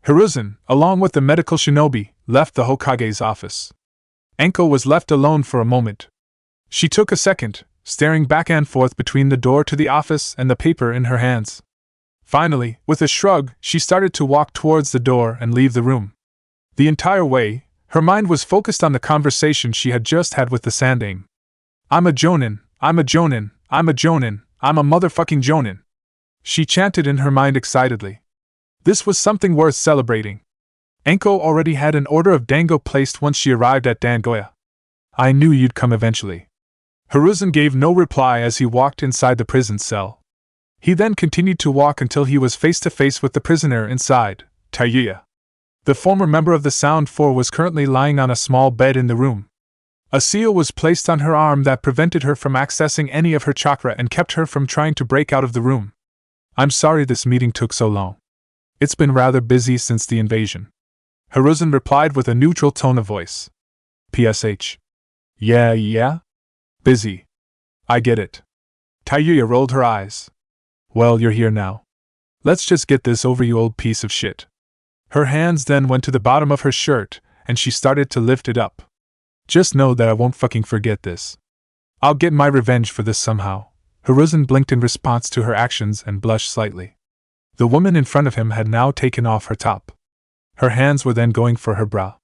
A: Hiruzen, along with the medical shinobi, left the Hokage's office. Anko was left alone for a moment. She took a second, staring back and forth between the door to the office and the paper in her hands. Finally, with a shrug, she started to walk towards the door and leave the room. The entire way, her mind was focused on the conversation she had just had with the Sandame. I'm a Jonin, I'm a Jonin, I'm a Jonin, I'm a motherfucking Jonin. She chanted in her mind excitedly. This was something worth celebrating. Anko already had an order of dango placed once she arrived at Dangoya. I knew you'd come eventually. Hiruzen gave no reply as he walked inside the prison cell. He then continued to walk until he was face to face with the prisoner inside, Tayuya. The former member of the Sound Four was currently lying on a small bed in the room. A seal was placed on her arm that prevented her from accessing any of her chakra and kept her from trying to break out of the room. I'm sorry this meeting took so long. It's been rather busy since the invasion. Hiruzen replied with a neutral tone of voice. PSH. Yeah? Busy. I get it. Tayuya rolled her eyes. Well, you're here now. Let's just get this over, you old piece of shit. Her hands then went to the bottom of her shirt, and she started to lift it up. Just know that I won't fucking forget this. I'll get my revenge for this somehow. Hiruzen blinked in response to her actions and blushed slightly. The woman in front of him had now taken off her top. Her hands were then going for her bra.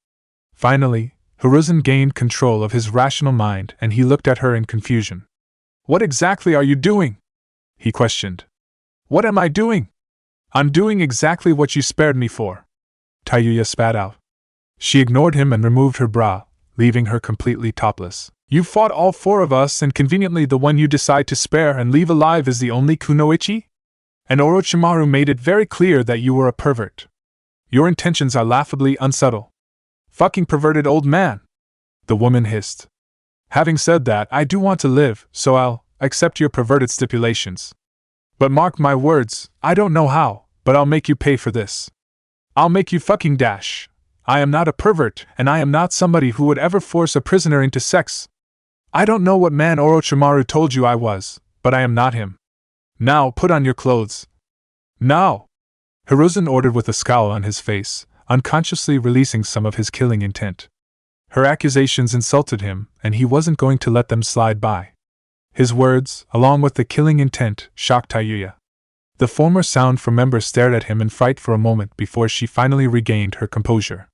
A: Finally, Hiruzen gained control of his rational mind and he looked at her in confusion. What exactly are you doing? He questioned. What am I doing? I'm doing exactly what you spared me for. Tayuya spat out. She ignored him and removed her bra, leaving her completely topless. You fought all four of us and conveniently the one you decide to spare and leave alive is the only kunoichi? And Orochimaru made it very clear that you were a pervert. Your intentions are laughably unsubtle. Fucking perverted old man! The woman hissed. Having said that, I do want to live, so I'll accept your perverted stipulations. But mark my words, I don't know how, but I'll make you pay for this. I'll make you fucking dash. I am not a pervert, and I am not somebody who would ever force a prisoner into sex. I don't know what man Orochimaru told you I was, but I am not him. Now put on your clothes. Now! Hiruzen ordered with a scowl on his face, unconsciously releasing some of his killing intent. Her accusations insulted him, and he wasn't going to let them slide by. His words, along with the killing intent, shocked Tayuya. The former Sound Four member stared at him in fright for a moment before she finally regained her composure.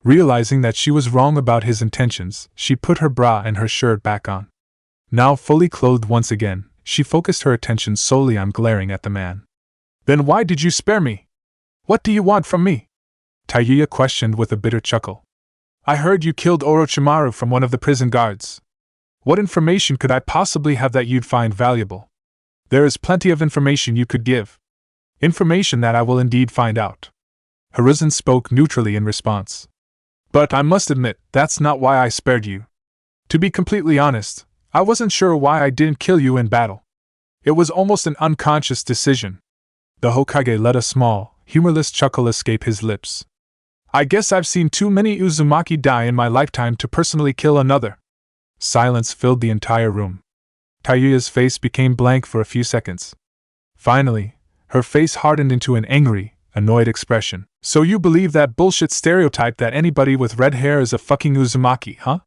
A: Realizing that she was wrong about his intentions, she put her bra and her shirt back on. Now fully clothed once again, she focused her attention solely on glaring at the man. Then why did you spare me? What do you want from me? Tayuya questioned with a bitter chuckle. I heard you killed Orochimaru from one of the prison guards. What information could I possibly have that you'd find valuable? There is plenty of information you could give. Information that I will indeed find out. Hiruzen spoke neutrally in response. But I must admit, that's not why I spared you. To be completely honest, I wasn't sure why I didn't kill you in battle. It was almost an unconscious decision. The Hokage let a small, humorless chuckle escape his lips. I guess I've seen too many Uzumaki die in my lifetime to personally kill another. Silence filled the entire room. Tayuya's face became blank for a few seconds. Finally, her face hardened into an angry, annoyed expression. So you believe that bullshit stereotype that anybody with red hair is a fucking Uzumaki, huh?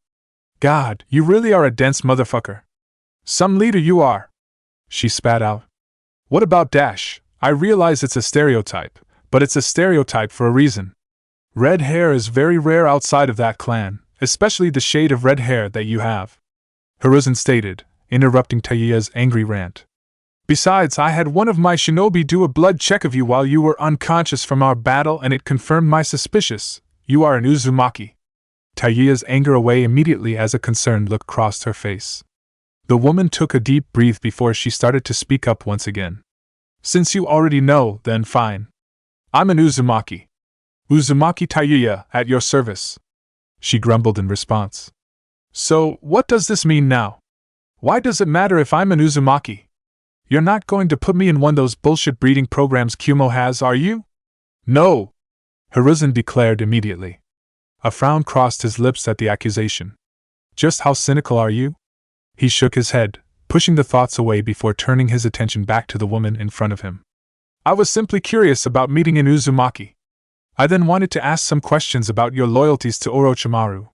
A: God, you really are a dense motherfucker. Some leader you are. She spat out. What about Dash? I realize it's a stereotype, but it's a stereotype for a reason. Red hair is very rare outside of that clan, especially the shade of red hair that you have. Hiruzen stated, interrupting Tayuya's angry rant. Besides, I had one of my shinobi do a blood check of you while you were unconscious from our battle and it confirmed my suspicious. You are an Uzumaki. Tayuya's anger away immediately as a concerned look crossed her face. The woman took a deep breath before she started to speak up once again. Since you already know, then fine. I'm an Uzumaki. Uzumaki Tayuya, at your service. She grumbled in response. So, what does this mean now? Why does it matter if I'm an Uzumaki? You're not going to put me in one of those bullshit breeding programs Kumo has, are you? No! Hiruzen declared immediately. A frown crossed his lips at the accusation. Just how cynical are you? He shook his head, pushing the thoughts away before turning his attention back to the woman in front of him. I was simply curious about meeting an Uzumaki. I then wanted to ask some questions about your loyalties to Orochimaru.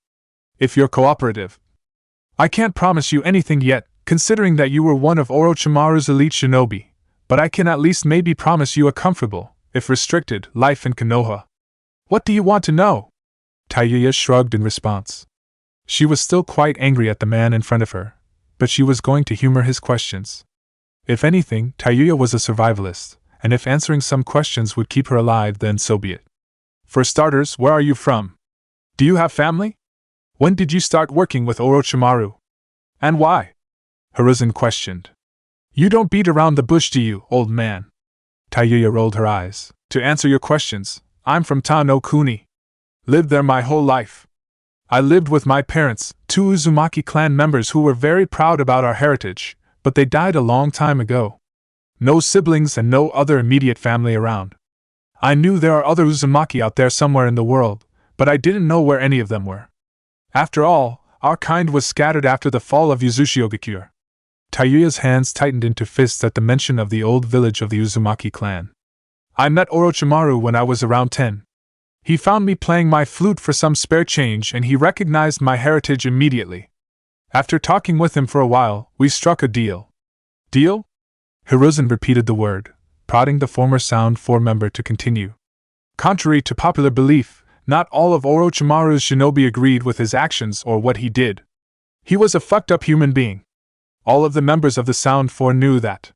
A: If you're cooperative. I can't promise you anything yet, considering that you were one of Orochimaru's elite shinobi, but I can at least maybe promise you a comfortable, if restricted, life in Konoha. What do you want to know? Tayuya shrugged in response. She was still quite angry at the man in front of her, but she was going to humor his questions. If anything, Tayuya was a survivalist, and if answering some questions would keep her alive, then so be it. For starters, where are you from? Do you have family? When did you start working with Orochimaru? And why? Hiruzen questioned. You don't beat around the bush, do you, old man? Tayuya rolled her eyes. To answer your questions, I'm from Ta no Kuni. Lived there my whole life. I lived with my parents, two Uzumaki clan members who were very proud about our heritage, but they died a long time ago. No siblings and no other immediate family around. I knew there are other Uzumaki out there somewhere in the world, but I didn't know where any of them were. After all, our kind was scattered after the fall of Yuzushiogakure. Tayuya's hands tightened into fists at the mention of the old village of the Uzumaki clan. I met Orochimaru when I was around 10. He found me playing my flute for some spare change and he recognized my heritage immediately. After talking with him for a while, we struck a deal. Deal? Hiruzen repeated the word, prodding the former Sound 4 member to continue. Contrary to popular belief, not all of Orochimaru's shinobi agreed with his actions or what he did. He was a fucked up human being. All of the members of the Sound 4 knew that.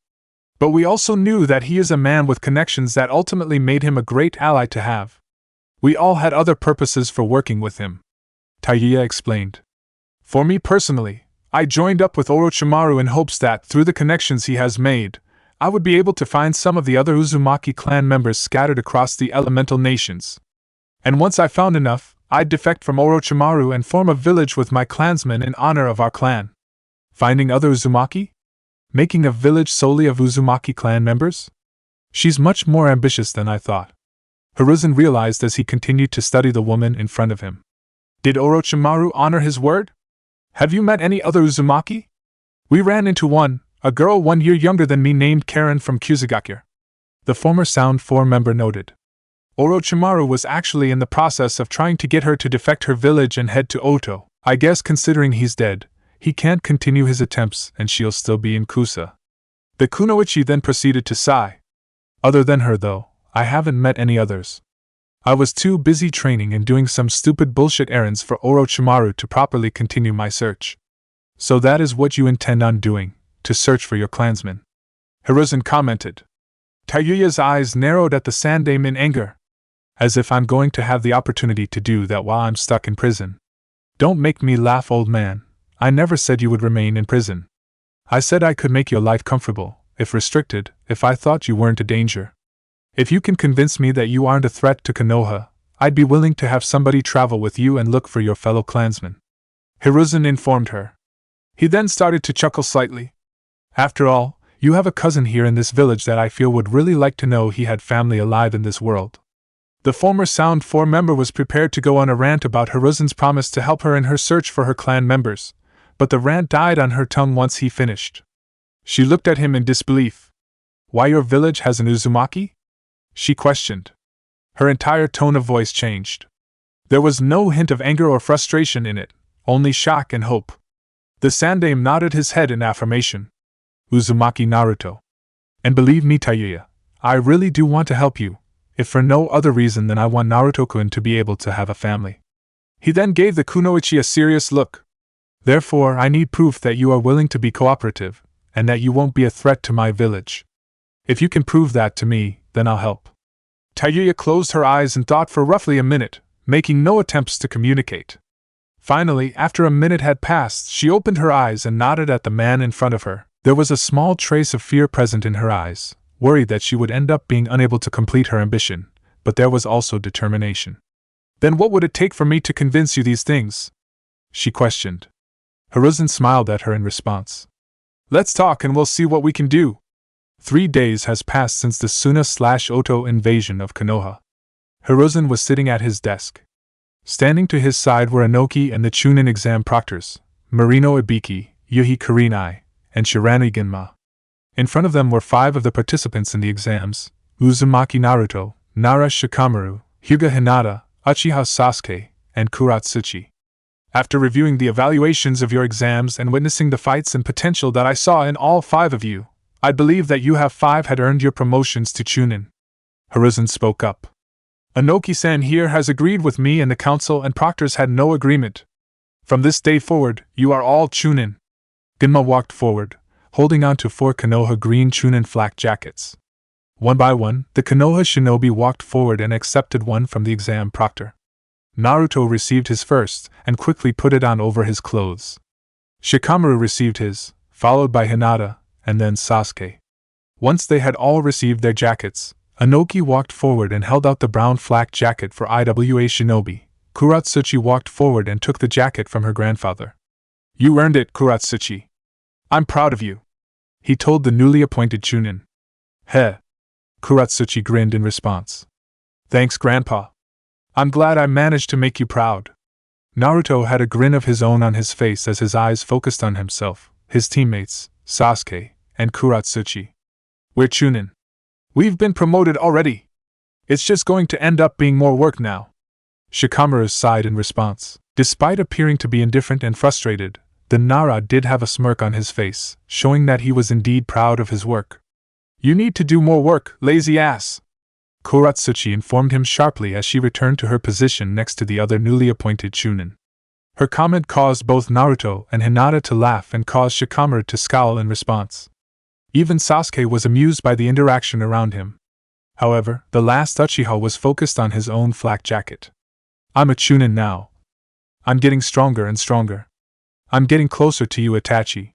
A: But we also knew that he is a man with connections that ultimately made him a great ally to have. We all had other purposes for working with him. Tayuya explained. For me personally, I joined up with Orochimaru in hopes that, through the connections he has made, I would be able to find some of the other Uzumaki clan members scattered across the elemental nations. And once I found enough, I'd defect from Orochimaru and form a village with my clansmen in honor of our clan. Finding other Uzumaki? Making a village solely of Uzumaki clan members? She's much more ambitious than I thought. Hiruzen realized as he continued to study the woman in front of him. Did Orochimaru honor his word? Have you met any other Uzumaki? We ran into one, a girl 1 year younger than me named Karen from Kusugakure. The former Sound 4 member noted. Orochimaru was actually in the process of trying to get her to defect her village and head to Oto. I guess considering he's dead, he can't continue his attempts and she'll still be in Kusa. The kunoichi then proceeded to sigh. Other than her though, I haven't met any others. I was too busy training and doing some stupid bullshit errands for Orochimaru to properly continue my search. So that is what you intend on doing, to search for your clansmen? Hiruzen commented. Tayuya's eyes narrowed at the Sandaime in anger. As if I'm going to have the opportunity to do that while I'm stuck in prison. Don't make me laugh, old man. I never said you would remain in prison. I said I could make your life comfortable, if restricted, if I thought you weren't a danger. If you can convince me that you aren't a threat to Konoha, I'd be willing to have somebody travel with you and look for your fellow clansmen," Hiruzen informed her. He then started to chuckle slightly. "After all, you have a cousin here in this village that I feel would really like to know he had family alive in this world." The former Sound 4 member was prepared to go on a rant about Hiruzen's promise to help her in her search for her clan members, but the rant died on her tongue once he finished. She looked at him in disbelief. "Why, your village has an Uzumaki?" she questioned. Her entire tone of voice changed. There was no hint of anger or frustration in it, only shock and hope. The Sandaime nodded his head in affirmation. "Uzumaki Naruto. And believe me, Tayuya, I really do want to help you, if for no other reason than I want Naruto-kun to be able to have a family." He then gave the kunoichi a serious look. "Therefore, I need proof that you are willing to be cooperative, and that you won't be a threat to my village. If you can prove that to me, then I'll help." Tayuya closed her eyes and thought for roughly a minute, making no attempts to communicate. Finally, after a minute had passed, she opened her eyes and nodded at the man in front of her. There was a small trace of fear present in her eyes, worried that she would end up being unable to complete her ambition, but there was also determination. "Then what would it take for me to convince you these things?" she questioned. Hiruzen smiled at her in response. "Let's talk and we'll see what we can do." 3 days has passed since the Suna/Oto invasion of Konoha. Hiruzen was sitting at his desk. Standing to his side were Inoki and the Chunin exam proctors, Marino Ibiki, Yuhi Kurenai, and Shirani Ginma. In front of them were 5 of the participants in the exams: Uzumaki Naruto, Nara Shikamaru, Hyuga Hinata, Uchiha Sasuke, and Kuratsuchi. "After reviewing the evaluations of your exams and witnessing the fights and potential that I saw in all 5 of you, I believe that you have 5 had earned your promotions to Chunin," Hiruzen spoke up. "Inoki-san here has agreed with me, and the council and proctors had no agreement. From this day forward, you are all Chunin." Ginma walked forward, holding on to 4 Konoha green Chunin flak jackets. One by one, the Konoha shinobi walked forward and accepted one from the exam proctor. Naruto received his first, and quickly put it on over his clothes. Shikamaru received his, followed by Hinata, and then Sasuke. Once they had all received their jackets, Inoki walked forward and held out the brown flak jacket for Iwa Shinobi. Kuratsuchi walked forward and took the jacket from her grandfather. "You earned it, Kuratsuchi. I'm proud of you," he told the newly appointed Chunin. "Heh." Kuratsuchi grinned in response. "Thanks, Grandpa. I'm glad I managed to make you proud." Naruto had a grin of his own on his face as his eyes focused on himself, his teammates, Sasuke, and Kuratsuchi. "We're Chunin. We've been promoted already. It's just going to end up being more work now." Shikamaru sighed in response. Despite appearing to be indifferent and frustrated, the Nara did have a smirk on his face, showing that he was indeed proud of his work. "You need to do more work, lazy ass," Kuratsuchi informed him sharply as she returned to her position next to the other newly appointed Chunin. Her comment caused both Naruto and Hinata to laugh and caused Shikamaru to scowl in response. Even Sasuke was amused by the interaction around him. However, the last Uchiha was focused on his own flak jacket. "I'm a Chunin now. I'm getting stronger and stronger. I'm getting closer to you, Itachi,"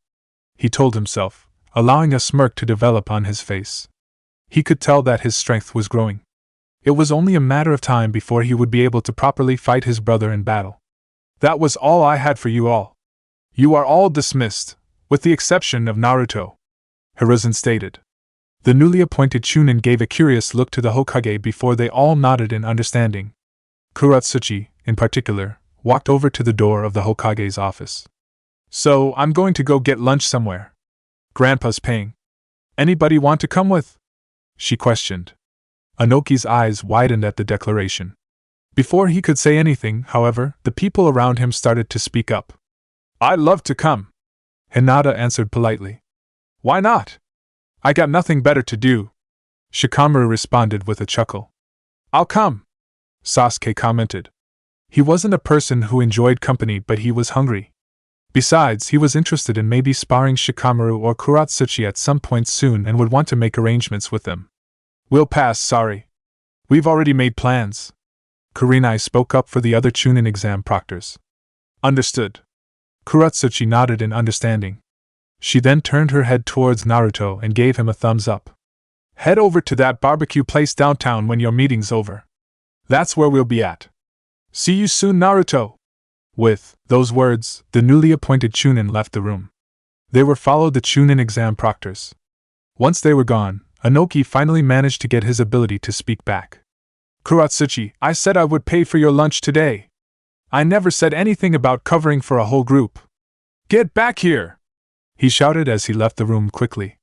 A: he told himself, allowing a smirk to develop on his face. He could tell that his strength was growing. It was only a matter of time before he would be able to properly fight his brother in battle. "That was all I had for you all. You are all dismissed, with the exception of Naruto," Hiruzen stated. The newly appointed Chunin gave a curious look to the Hokage before they all nodded in understanding. Kuratsuchi, in particular, walked over to the door of the Hokage's office. "So, I'm going to go get lunch somewhere. Grandpa's paying. Anybody want to come with?" she questioned. Inoki's eyes widened at the declaration. Before he could say anything, however, the people around him started to speak up. "I'd love to come," Hinata answered politely. "Why not? I got nothing better to do," Shikamaru responded with a chuckle. "I'll come," Sasuke commented. He wasn't a person who enjoyed company, but he was hungry. Besides, he was interested in maybe sparring Shikamaru or Kuratsuchi at some point soon and would want to make arrangements with them. "We'll pass, sorry. We've already made plans." Kurenai spoke up for the other Chunin exam proctors. "Understood." Kuratsuchi nodded in understanding. She then turned her head towards Naruto and gave him a thumbs up. Head over to that barbecue place downtown when your meeting's over. That's where we'll be at. See you soon, Naruto. With those words, the newly appointed Chunin left the room. They were followed the Chunin exam proctors. Once they were gone, Inoki finally managed to get his ability to speak back. Kuratsuchi, I said I would pay for your lunch today. I never said anything about covering for a whole group. Get back here! He shouted as he left the room quickly.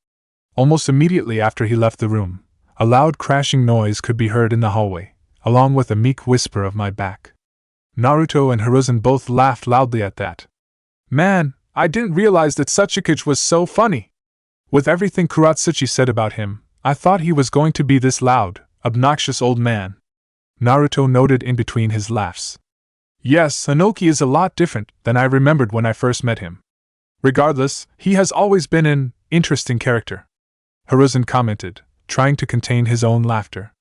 A: Almost immediately after he left the room, a loud crashing noise could be heard in the hallway, along with a meek whisper of my back. Naruto and Hiruzen both laughed loudly at that. Man, I didn't realize that Sachikage was so funny. With everything Kuratsuchi said about him, I thought he was going to be this loud, obnoxious old man. Naruto noted in between his laughs. Yes, Inoki is a lot different than I remembered when I first met him. Regardless, he has always been an interesting character. Hiruzen commented, trying to contain his own laughter.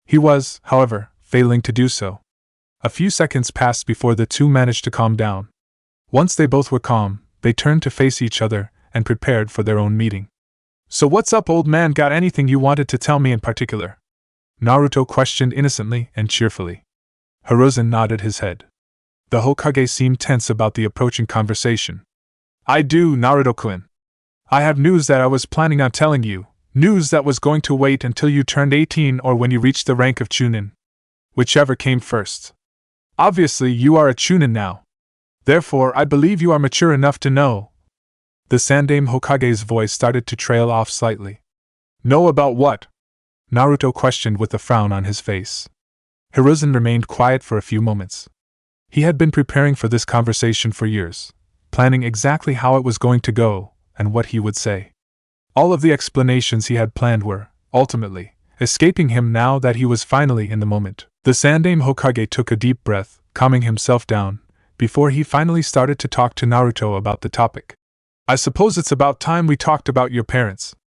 A: He was, however, failing to do so. A few seconds passed before the two managed to calm down. Once they both were calm, they turned to face each other and prepared for their own meeting. So what's up, old man? Got anything you wanted to tell me in particular? Naruto questioned innocently and cheerfully. Hiruzen nodded his head. The Hokage seemed tense about the approaching conversation. I do, Naruto-kun. I have news that I was planning on telling you, news that was going to wait until you turned 18 or when you reached the rank of Chunin. Whichever came first. Obviously, you are a Chunin now. Therefore, I believe you are mature enough to know. The Sandaime Hokage's voice started to trail off slightly. Know about what? Naruto questioned with a frown on his face. Hiruzen remained quiet for a few moments. He had been preparing for this conversation for years, planning exactly how it was going to go and what he would say. All of the explanations he had planned were, ultimately, escaping him now that he was finally in the moment. The Sandaime Hokage took a deep breath, calming himself down, before he finally started to talk to Naruto about the topic. I suppose it's about time we talked about your parents.